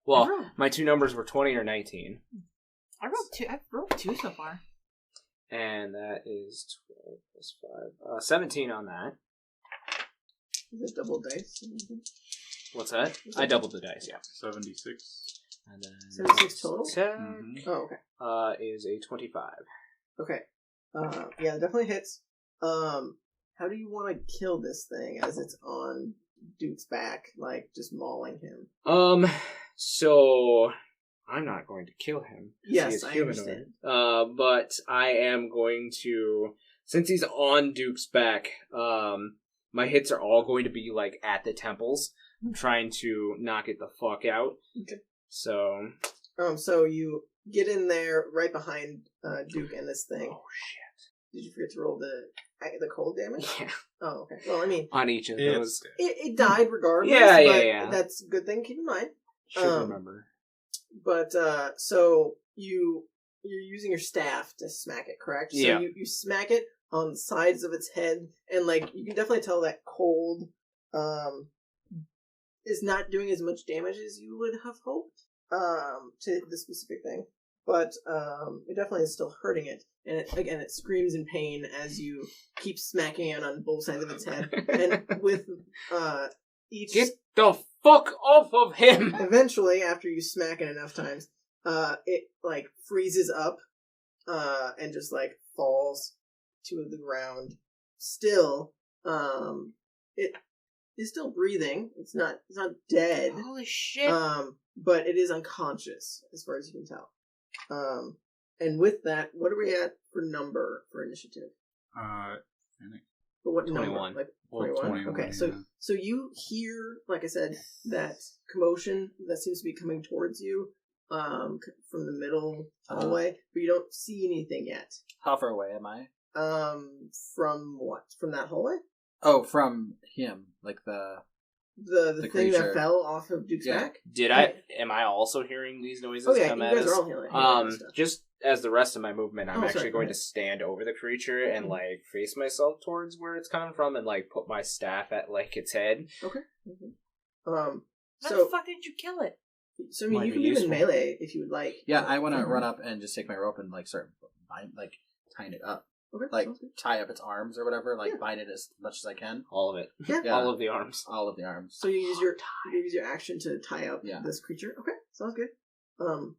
Well, my two numbers were 20 or 19. I've rolled two so far. And that is 12 plus 5. 17 on that. Is it double dice? What's that? I doubled the dice, yeah. 76. And then 76 total? attack, Oh, okay. is a 25. Okay. Yeah, it definitely hits. How do you want to kill this thing as it's on Duke's back, just mauling him? So I'm not going to kill him. Yes, He is I humanoid. understand. But I am going to, since he's on Duke's back, my hits are all going to be at the temples. I'm trying to knock it the fuck out. Okay. So. So you get in there right behind Duke and this thing. Oh shit! Did you forget to roll the cold damage? Yeah. Oh, okay. Well, I mean, On each of those. it died regardless. Yeah, but yeah. That's a good thing to keep in mind. Should remember. But so you're using your staff to smack it, correct? So Yeah. you smack it on the sides of its head, and you can definitely tell that cold is not doing as much damage as you would have hoped to the specific thing. But it definitely is still hurting it. And it screams in pain as you keep smacking it on both sides of its head. And with each... Get the fuck off of him! Eventually, after you smack it enough times, it like freezes up, and just like falls to the ground. Still, it is still breathing. It's not dead. Holy shit. But it is unconscious, as far as you can tell. And with that, what are we at for number for initiative? But what 21. number? Like Well, 21? 21, Okay, yeah. so you hear, like I said, that commotion that seems to be coming towards you, from the middle hallway, but you don't see anything yet. How far away am I? From what? From that hallway? Oh, from him, like the The thing creature. that fell off of Duke's Yeah. back? Am I also hearing these noises Oh yeah, come you at guys us? are all hearing stuff. Just as the rest of my movement, I'm Oh, actually sorry, going go to stand over the creature and like face myself towards where it's coming from, and like put my staff at like its head. Okay. How So the fuck did you kill it? So I mean, Might you be can even useful. melee if you would like. Yeah, I want to Mhm. run up and just take my rope and like start tying it up, Okay, like sounds good. tie up its arms or whatever, like Yeah. bind it as much as I can. All of it. Yeah. Yeah. All of the arms. All of the arms. So you use your action to tie up Yeah. this creature. Okay, sounds good. Do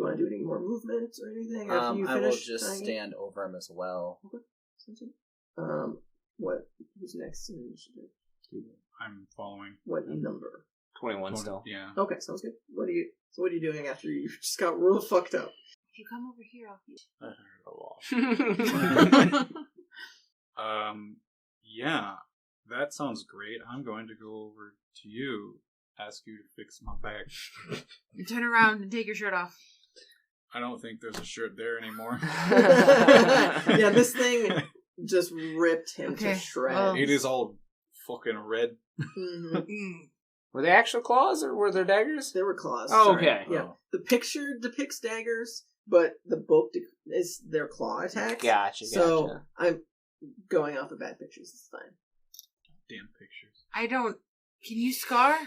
you want to do any more movement or anything after you I will finish? just tying it? stand over him as well. Okay, sounds good. What? Who's next in initiative? I'm following. What number? 21 still. Yeah. Okay, sounds good. What are you doing after you just got real fucked up? If you come over here, I'll be... I heard a lot. Yeah, that sounds great. I'm going to go over to you, ask you to fix my back. You turn around and take your shirt off. I don't think there's a shirt there anymore. Yeah, this thing just ripped him to Okay, shreds. well- It is all fucking red. Mhm. Were they actual claws or were there daggers? There were claws. Oh, sorry. okay. Yeah, the picture depicts daggers, but the book is their claw attacks. Gotcha. So I'm going off of bad pictures. It's fine. Damn pictures. I don't... Can you scar?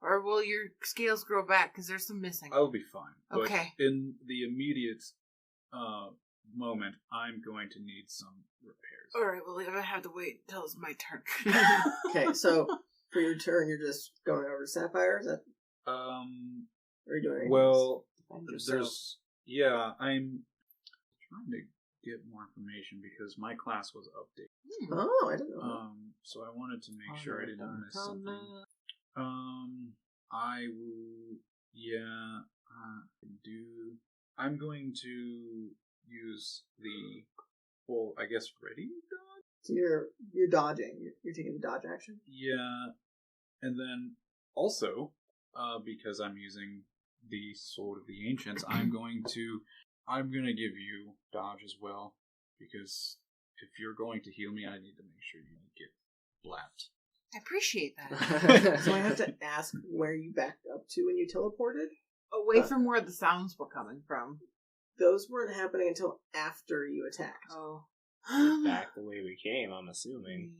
Or will your scales grow back? Because there's some missing. I'll be fine. But Okay. in the immediate moment, I'm going to need some repairs. Alright, well, I'm gonna have to wait until it's my turn. Okay, so for your turn, you're just going over to Sapphire. Is that? Or are you doing anything else? Well, there's I'm trying to get more information because my class was updated. Oh, I didn't know. So I wanted to make sure I didn't miss something. I will. Yeah, I'm going to use the full, I guess, ready dodge. So you're dodging. You're taking the dodge action. Yeah, and then also, because I'm using the Sword of the Ancients, I'm gonna give you dodge as well, because if you're going to heal me, I need to make sure you don't get blapped. I appreciate that. So I have to ask where you backed up to when you teleported. Away from where the sounds were coming from. Those weren't happening until after you attacked. Oh. Back the way we came, I'm assuming.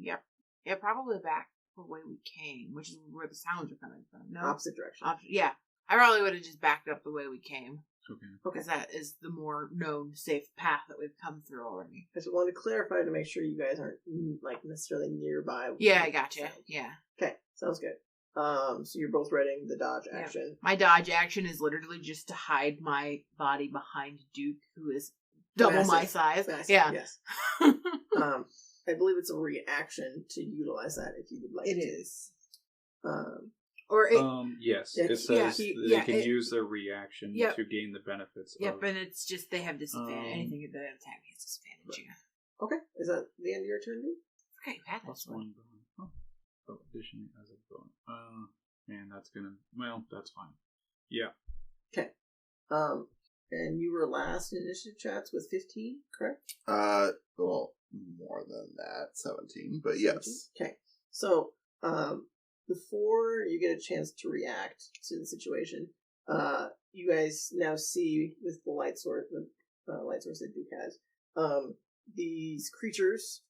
Yep. Yeah, probably back the way we came, which is where the sounds are coming from. No? Opposite direction. Yeah. I probably would have just backed up the way we came. Okay. Because that is the more known, safe path that we've come through already. I just wanted to clarify to make sure you guys aren't like necessarily nearby. Yeah, I gotcha. So- Yeah. Okay, sounds good. So you're both readying the dodge Yeah. action. My dodge action is literally just to hide my body behind Duke, who is double Massive. my size. Massive, Yeah. Yes. I believe it's a reaction to utilize that if you would like. It to. is. Or Yes, Yeah, it says yeah, they yeah, can it- use their reaction Yep. to gain the benefits Yep, of... and it's just they have disadvantage. Um, Anything that attack me has disadvantage. Yeah. okay, is that the end of your turn, dude? Okay, Pat, Plus that's one. one bonus. Oh, additionally as a bonus. Man, that's gonna... Well, that's fine. Yeah. Okay. And you were last in initiative chats with 15, correct? Well, more than that, 17, but yes. Okay. So, before you get a chance to react to the situation, you guys now see with the light source that Duke has, these creatures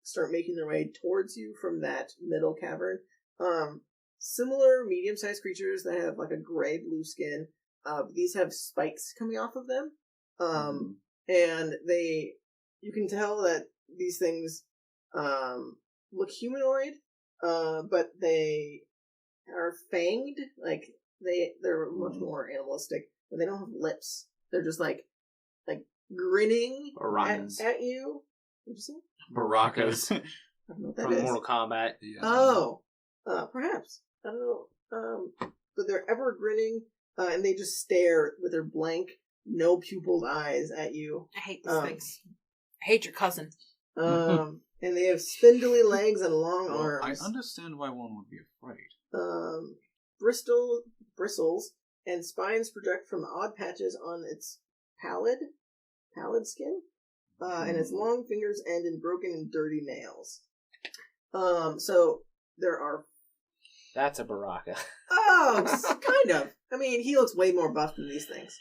start making their way towards you from that middle cavern. Similar medium-sized creatures that have like a gray-blue skin. These have spikes coming off of them. And you can tell that these things look humanoid, but they are fanged. Like they're much more animalistic, but they don't have lips. They're just like grinning at you. What'd you say? Baracas I don't know what that from is. Mortal Kombat. Yeah. Oh, perhaps. I don't know. But they're ever grinning, and they just stare with their blank, no pupilled eyes at you. I hate these things. I hate your cousin. And they have spindly legs and long Well, arms. I understand why one would be afraid. Bristles and spines project from odd patches on its pallid skin, and its long fingers end in broken and dirty nails. So there are. That's a Baraka. Oh, kind of. I mean, he looks way more buff than these things.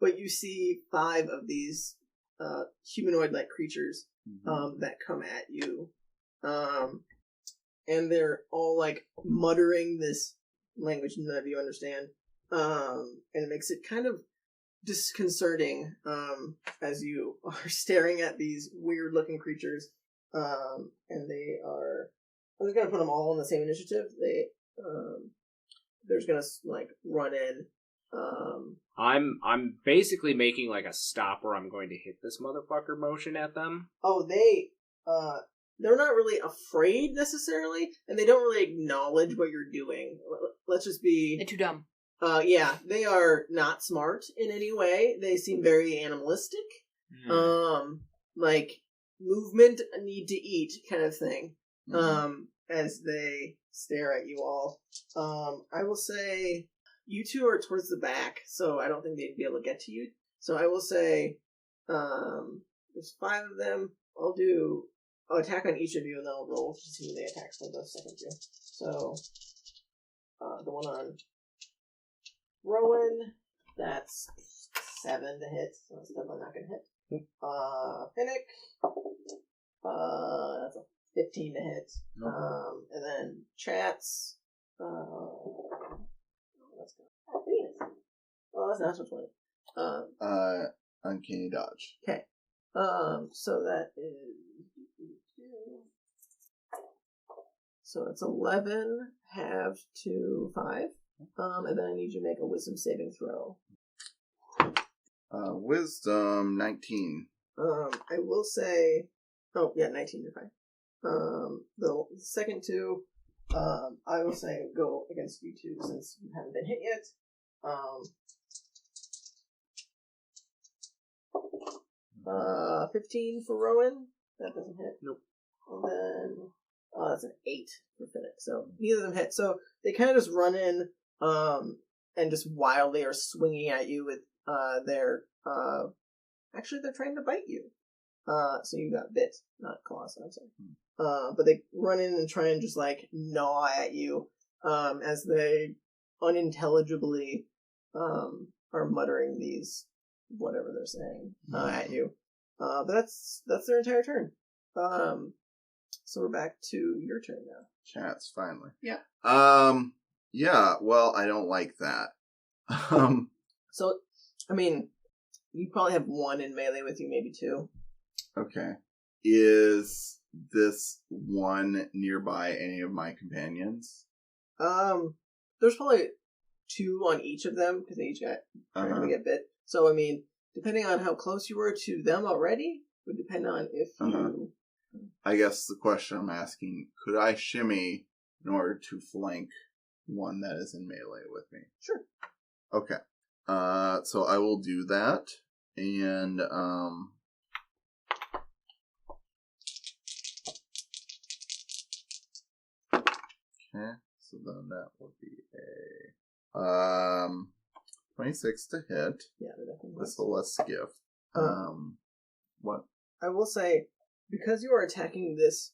But you see 5 of these humanoid-like creatures that come at you. And they're all, like, muttering this language none of you understand. And it makes it kind of disconcerting as you are staring at these weird-looking creatures. And they are... I'm just going to put them all on the same initiative. They're just going to, like, run in. I'm basically making like a stop where I'm going to hit this motherfucker motion at them. Oh, they're not really afraid necessarily, and they don't really acknowledge what you're doing. Let's just be... They're too dumb. Yeah, they are not smart in any way. They seem very animalistic. Like, movement, need to eat kind of thing. As they stare at you all. I will say... You two are towards the back, so I don't think they'd be able to get to you. So I will say, there's 5 of them. I'll attack on each of you, and then I'll roll to see who they attack for the second two. So, the one on Rowan, that's 7 to hit, so that's definitely not going to hit. Finnick, that's a 15 to hit. And then Chats, let's go. Venus. Oh, that's natural 20. Uncanny dodge. Okay. So that is... So it's 11 halved to 5. And then I need you to make a wisdom saving throw. Wisdom 19. I will say... Oh, yeah, 19 to 5. The second two... I will say go against you two since you haven't been hit yet. 15 for Rowan. That doesn't hit. Nope. And then that's an 8 for Finnick. So neither of them hit. So they kind of just run in and just wildly are swinging at you with their... Actually, they're trying to bite you. So you got bit, not claws, I'm sorry. But they run in and try and just, like, gnaw at you, as they unintelligibly, are muttering these, whatever they're saying, at you. But that's their entire turn. So we're back to your turn now. Chats, finally. Yeah. Yeah, well, I don't like that. So, I mean, you probably have 1 in melee with you, maybe 2. Okay. Is this one nearby any of my companions? There's probably 2 on each of them, because they each got trying to get bit. So, I mean, depending on how close you were to them already, would depend on if you... I guess the question I'm asking, could I shimmy in order to flank one that is in melee with me? Sure. Okay. So I will do that, and, okay, so then that would be a 26 to hit. Yeah, they're definitely This will let's gift. What? I will say, because you are attacking this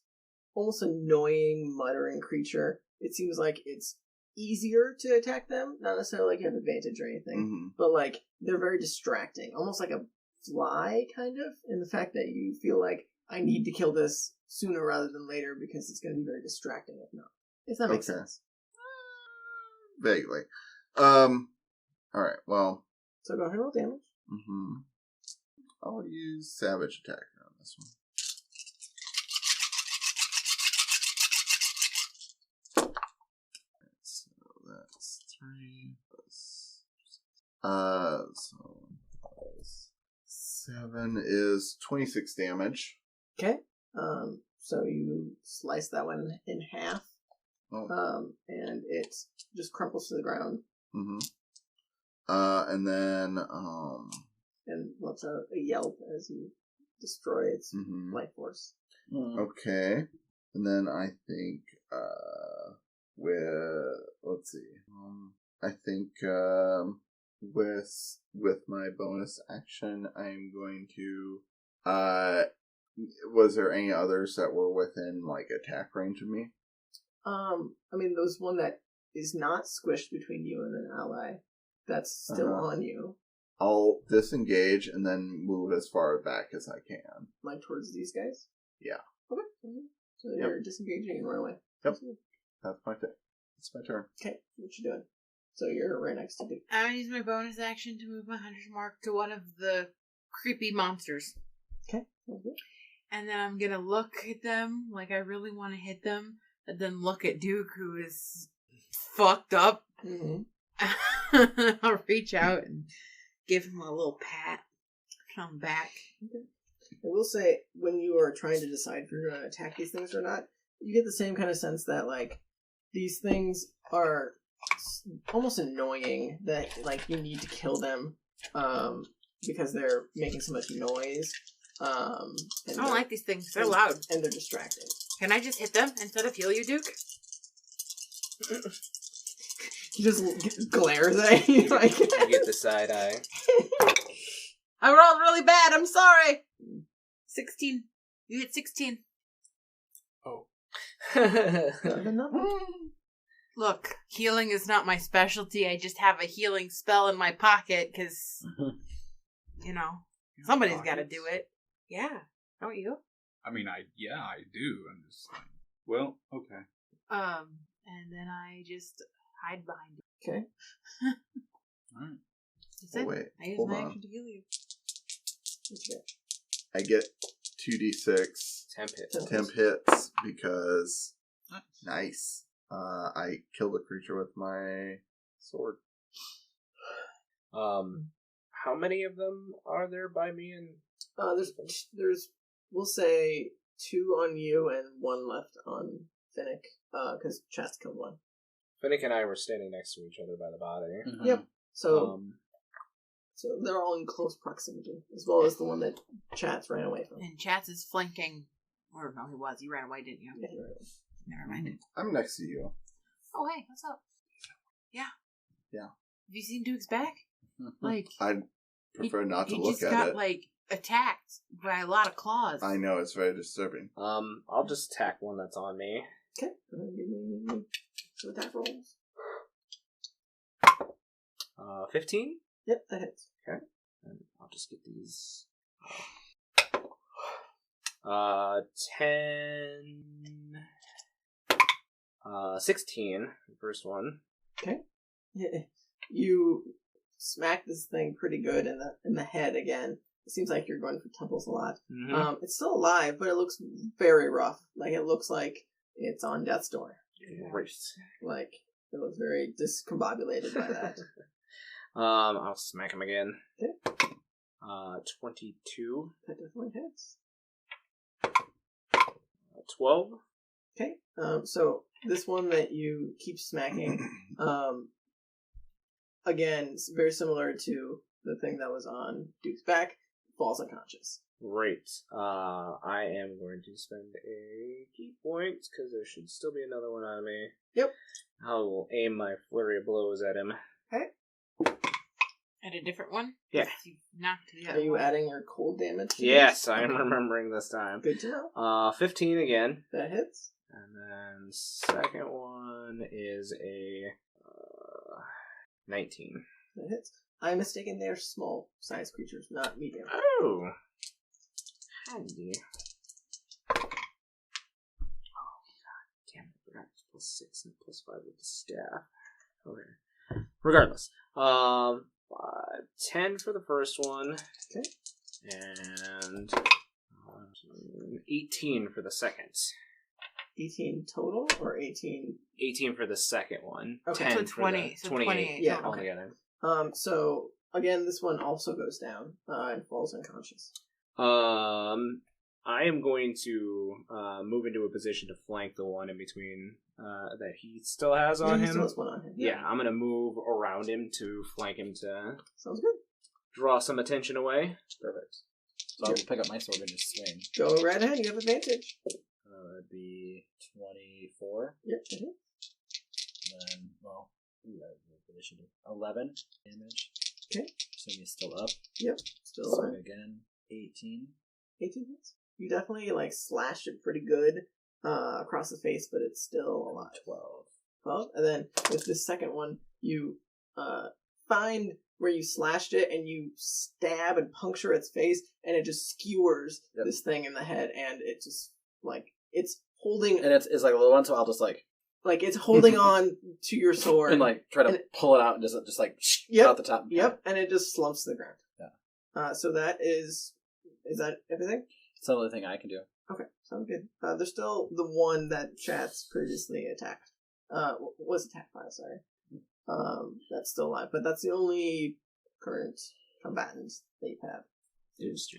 almost annoying muttering creature, it seems like it's easier to attack them. Not necessarily like you have advantage or anything, but like they're very distracting, almost like a fly kind of, in the fact that you feel like I need to kill this sooner rather than later because it's going to be very distracting if not. If that makes sense. Vaguely. Alright, well. So go ahead and roll damage. I'll use Savage Attack on this one. So that's 3 plus... so... 7 is 26 damage. Okay. So you slice that one in half. Oh. And it just crumples to the ground. Mm-hmm. And then, and lets out a yelp as you destroy its life force. Okay. And then I think, let's see. I think, with my bonus action, I'm going to, was there any others that were within, like, attack range of me? I mean, there's one that is not squished between you and an ally. That's still on you. I'll disengage and then move as far back as I can. Like towards these guys? Yeah. Okay. So you're disengaging and run away. Yep. That's my thing. It's my turn. Okay, what you doing? So you're right next to Duke. I'm gonna use my bonus action to move my hunter's mark to one of the creepy monsters. Okay. And then I'm gonna look at them like I really want to hit them, and then look at Duke, who is fucked up. Mm-hmm. I'll reach out and give him a little pat. Come back. Okay. I will say, when you are trying to decide if you're going to attack these things or not, you get the same kind of sense that, like, these things are almost annoying, that, like, you need to kill them because they're making so much noise. I don't like these things. They're loud. And they're distracting. Can I just hit them instead of heal you, Duke? He just glares at you. Like, You get the side eye. I rolled really bad. I'm sorry. 16. You hit 16. Oh. Look, healing is not my specialty. I just have a healing spell in my pocket because, you know, somebody's got to do it. Yeah, don't you? I mean, I do. I'm just like, well, okay. And then I just hide behind you. Okay. Alright. That's it. Wait, I use hold my on. action to heal you. I get 2d6 temp hits because nice. I killed a creature with my sword. How many of them are there by me? And There's we'll say 2 on you and 1 left on Finnick, because Chat's killed 1. Finnick and I were standing next to each other by the body. Mm-hmm. Yep. So they're all in close proximity, as well as the one that Chats ran away from. And Chats is flanking. Or no, he was. You ran away, didn't you? Yeah, he ran away. Never mind. I'm next to you. Oh, hey, what's up? Yeah. Yeah. Have you seen Duke's back? Like, I'd prefer not to he look just at got, it. like, attacked by a lot of claws. I know, it's very disturbing. I'll just attack one that's on me. Okay. Give me some attack rolls. 15? Yep, that hits. Okay. And I'll just get these. 10. 16. The first one. Okay. You smack this thing pretty good in the head again. It seems like you're going for temples a lot. Mm-hmm. It's still alive, but it looks very rough. Like, it looks like it's on death's door. Great. Like, it looks very discombobulated by that. I'll smack him again. Okay. 22. That definitely hits. 12. Okay. So this one that you keep smacking, again, it's very similar to the thing that was on Duke's back, falls unconscious. Great. I am going to spend a key point because there should still be another one on me. Yep. I will aim my flurry of blows at him. Okay. At a different one? Yeah. You knocked the Are other you one. adding your cold damage to Yes, this? I am Okay. remembering this time. Good to know. 15 again. That hits. And then second one is a 19. That hits. I'm mistaken, they're small sized creatures, not medium. Oh. Handy. Oh, God. Damn it. I forgot it's +6 and +5 with the staff. Okay. Regardless. 10 for the first one. Okay. And 18 for the second. 18 total or 18? 18 for the second one. Okay. 10 So for 20. the So 28 28 Yeah, total. altogether. So again, this one also goes down and falls unconscious. I am going to move into a position to flank the one in between that he still has on He him. still has one on him. Yeah, I'm going to move around him to flank him to Sounds good. draw some attention away. Perfect. So I will pick up my sword and just swing. Go right ahead. You have advantage. That'd be 24. Yep. Mhm. And then, well, that should do 11 damage. Okay. So he's still up. Yep. Still Swing alive. again. 18. 18 hits. You definitely slashed it pretty good across the face, but it's still alive. 12. And then with this second one, you find where you slashed it and you stab and puncture its face, and it just skewers this thing in the head, and it just it's holding. And it's like a little one, so I'll just it's holding on to your sword and try to pull it out and just out the top. Yep, and it just slumps to the ground. Yeah. So that is that everything? It's the only thing I can do. Okay, sounds good. There's still the one that Chat's previously attacked. Was attacked by, sorry. That's still alive, but that's the only current combatant that you have.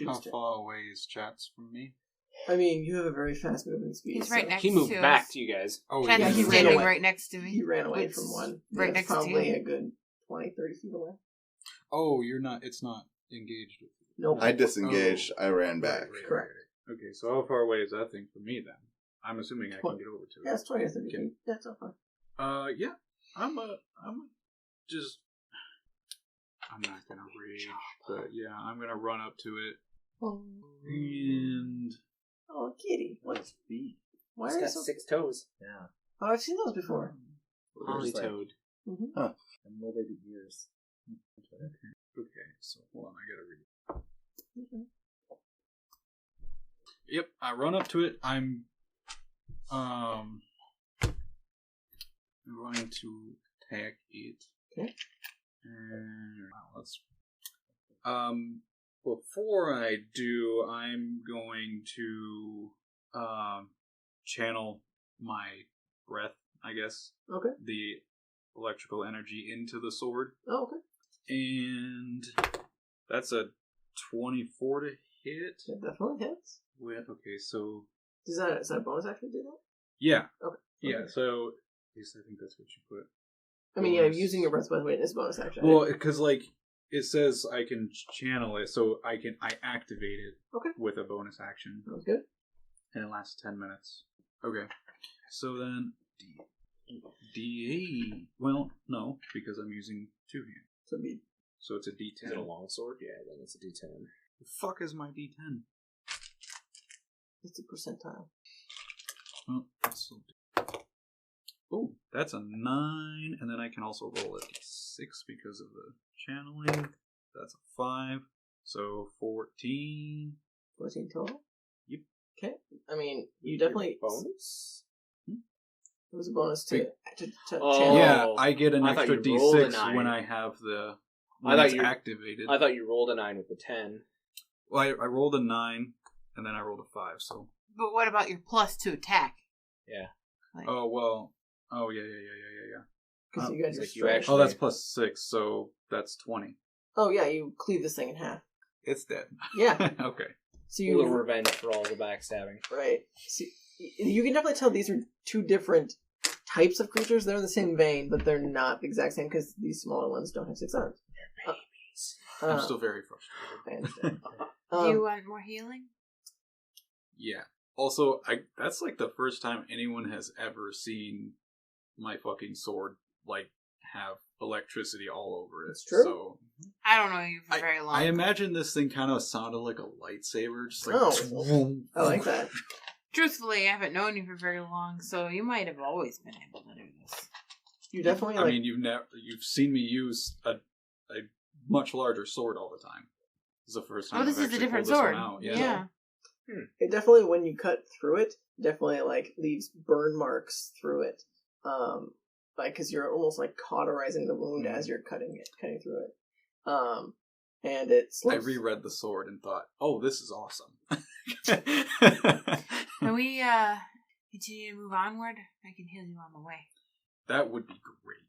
How far away is Chats from me? I mean, you have a very fast moving speed. He's right so next He moved to back us. to you guys. Oh, Chad yeah, is he ran standing away. right next to me. He ran away It's from one. right It's next to probably you. a good 20, 30 feet away. Oh, you're not. It's not engaged with you. Nope. I disengaged. I ran back. Correct. Okay, so how far away is that thing from me then? I'm assuming I can get over to it. Yeah, it's 20 or 30 feet. That's all fine. Yeah. I'm just. I'm not gonna rage, but yeah, I'm gonna run up to it Oh, and. oh kitty. What's B? Why He's are you got so... 6 toes. Yeah. Oh, I've seen those before. Holly Just toad. Mm-hmm. And little baby ears. Okay, so hold on, I gotta read. Mm-hmm. Yep, I run up to it. I'm going to attack it. Okay. And let's. Before I do, I'm going to channel my breath, I guess. Okay. The electrical energy into the sword. Oh, okay. And that's a 24 to hit. It definitely hits. Okay, so Does that bonus actually do that? yeah, Okay. yeah. Okay. So at least I think that's what you put. I mean, yeah, Bonus. using your breath weapon is bonus action. Well, because it says I can channel it, so I activate it Okay. with a bonus action, Sounds good. and it lasts 10 minutes. Okay, so then D8. Well, no, because I'm using two hands, So it'd be so it's a Is it a D10. longsword? Yeah, then it's a D10. The fuck is my D10? it's a percentile. Oh, oh, that's a 9, and then I can also roll a 6 because of the channeling. That's a 5, so 14. 14 total? Yep. Okay. I mean, you definitely... bonus? It was a bonus to Oh. channel. Yeah, I get an I thought extra you rolled a D6 9. when I have the I when thought it's you- activated. I thought you rolled a 9 with the 10. Well, I rolled a 9, and then I rolled a 5, so... But what about your plus to attack? Yeah. Oh, well... Oh, yeah. Because you guys are Like you straight. actually- Oh, that's plus 6, so that's 20. Oh, yeah, you cleave this thing in half. It's dead. Yeah. Okay. So A you... little revenge for all the backstabbing. Right. So you can definitely tell these are two different types of creatures. They're in the same vein, but they're not the exact same because these smaller ones don't have 6 arms. I'm still very frustrated. I understand. Do you want more healing? Yeah. Also, that's like the first time anyone has ever seen my fucking sword, have electricity all over it. That's true. So, I don't know you for very long. I imagine this thing kind of sounded like a lightsaber, just like... Oh. I like that. Truthfully, I haven't known you for very long, so you might have always been able to do this. You definitely I mean, you've seen me use a much larger sword all the time. This is the first time Oh, this I've is a actually different pulled this sword. one out. Yeah. it definitely, when you cut through it, definitely leaves burn marks through it. Because you're almost cauterizing the wound as you're cutting through it. And it I slips. reread the sword and thought, "Oh, this is awesome." Can we continue to move onward, I can heal you on the way. That would be great.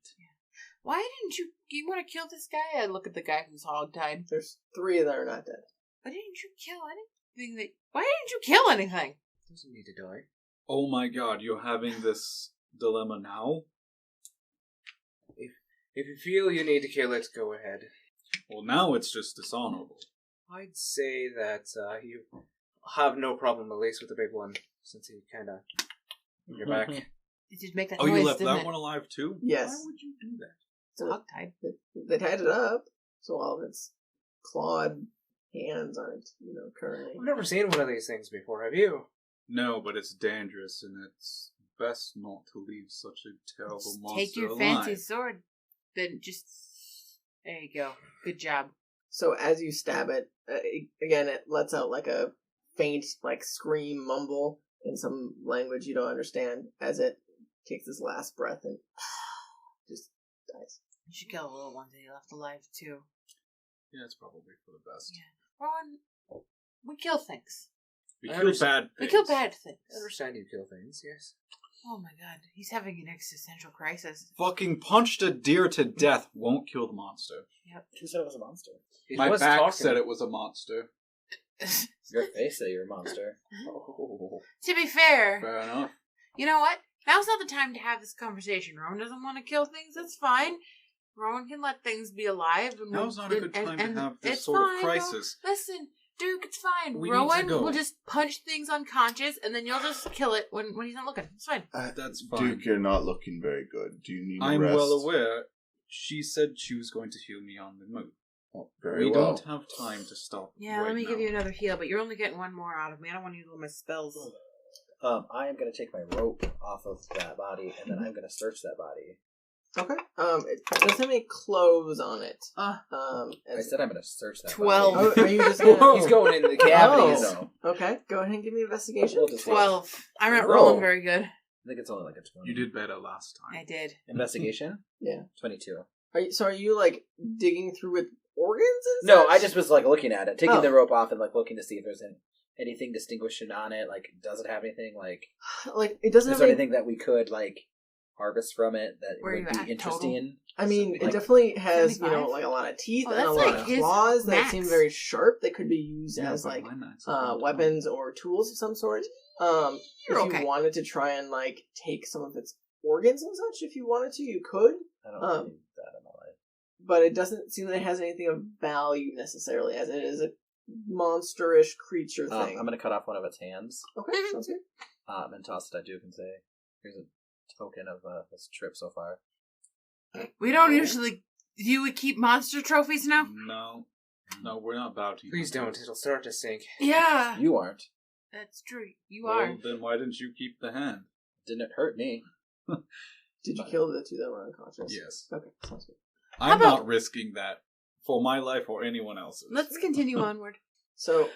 Why didn't you want to kill this guy? I look at the guy who's hogtied. There's 3 that are not dead. Why didn't you kill anything? Why didn't you kill anything? Doesn't need to die. Oh my god, you're having this dilemma now? If you feel you need to kill it, go ahead. Well, now it's just dishonorable. I'd say that you have no problem, at least with the big one, since he kind of you're back. It just make that Oh, noise, you left didn't that it? one alive too? Yes. Why would you do that? It's hogtied. They tied it up, so all of its clawed hands aren't, currently. I've never seen one of these things before. Have you? No, but it's dangerous, and it's best not to leave such a terrible monster Take your alive. fancy sword. Then just... There you go. Good job. So as you stab it, again, it lets out like a faint, scream mumble in some language you don't understand as it takes this last breath and just dies. You should kill the little one that you left alive, too. Yeah, it's probably for the best. Yeah. Rowan, we kill things. We I kill understand. bad We things. kill bad things. I understand you kill things, yes. Oh my god, he's having an existential crisis. Fucking punched a deer to death won't kill the monster. Who said it was a monster? He My was back talking. said it was a monster. Your face said you're a monster. Oh. To be fair, Fair enough. you know what? Now's not the time to have this conversation. Rowan doesn't want to kill things, that's fine. Rowan can let things be alive. And Now's not a good time to have this it's sort of fine, crisis. though. Listen, Duke, it's fine. We need to Rowan go. will just punch things unconscious, and then you'll just kill it when he's not looking. It's fine. That's fine. Duke, you're not looking very good. Do you need a I'm rest? well aware. She said she was going to heal me on the move. Oh, very We well. don't have time to stop. Yeah, right let me now. give you another heal, but you're only getting one more out of me. I don't want to use all my spells. I am going to take my rope off of that body, and then I'm going to search that body. Okay. It doesn't have any clothes on it. I said I'm going to search that 12. body. Oh, are you just gonna... He's going in the cavities. Oh. Okay, go ahead and give me an investigation. We'll just 12. I'm not Roll. rolling very good. I think it's only like a 20. You did better last time. I did. Investigation? Yeah. 22. Are you digging through with organs and No, such? I just was looking at it, taking Oh. the rope off and looking to see if there's anything distinguishing on it. Does it have anything? It doesn't Is have there any... anything that we could harvest from it that Where would you be at, interesting? I mean, it Like, definitely has, 75? a lot of teeth Oh, and a that's lot like of his claws that max. seem very sharp. They could be used Yeah, as, but my max is on weapons or tools of some sort. If You're you okay. wanted to try and, take some of its organs and such, if you wanted to, you could. I don't need that in my life. But it doesn't seem that it has anything of value necessarily, as it is a monsterish creature thing. I'm going to cut off one of its hands Okay, sounds good. and toss it at Duke and say, here's a token of this trip so far. We don't usually... You would keep monster trophies now? No, we're not bounty. Please don't. hunters. It'll start to sink. Yeah. You aren't. That's true. You Well, are. then why didn't you keep the hand? Didn't hurt me. Did you kill the 2 that were unconscious? Yes. Okay, sounds good. I'm about- not risking that for my life or anyone else's. Let's continue onward. So,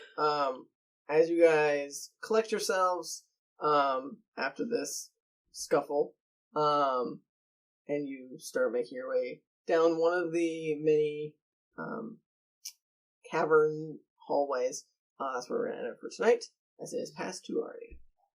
as you guys collect yourselves, after this scuffle, and you start making your way down one of the many, cavern hallways, that's where we're gonna end it for tonight, as it is past 2 already.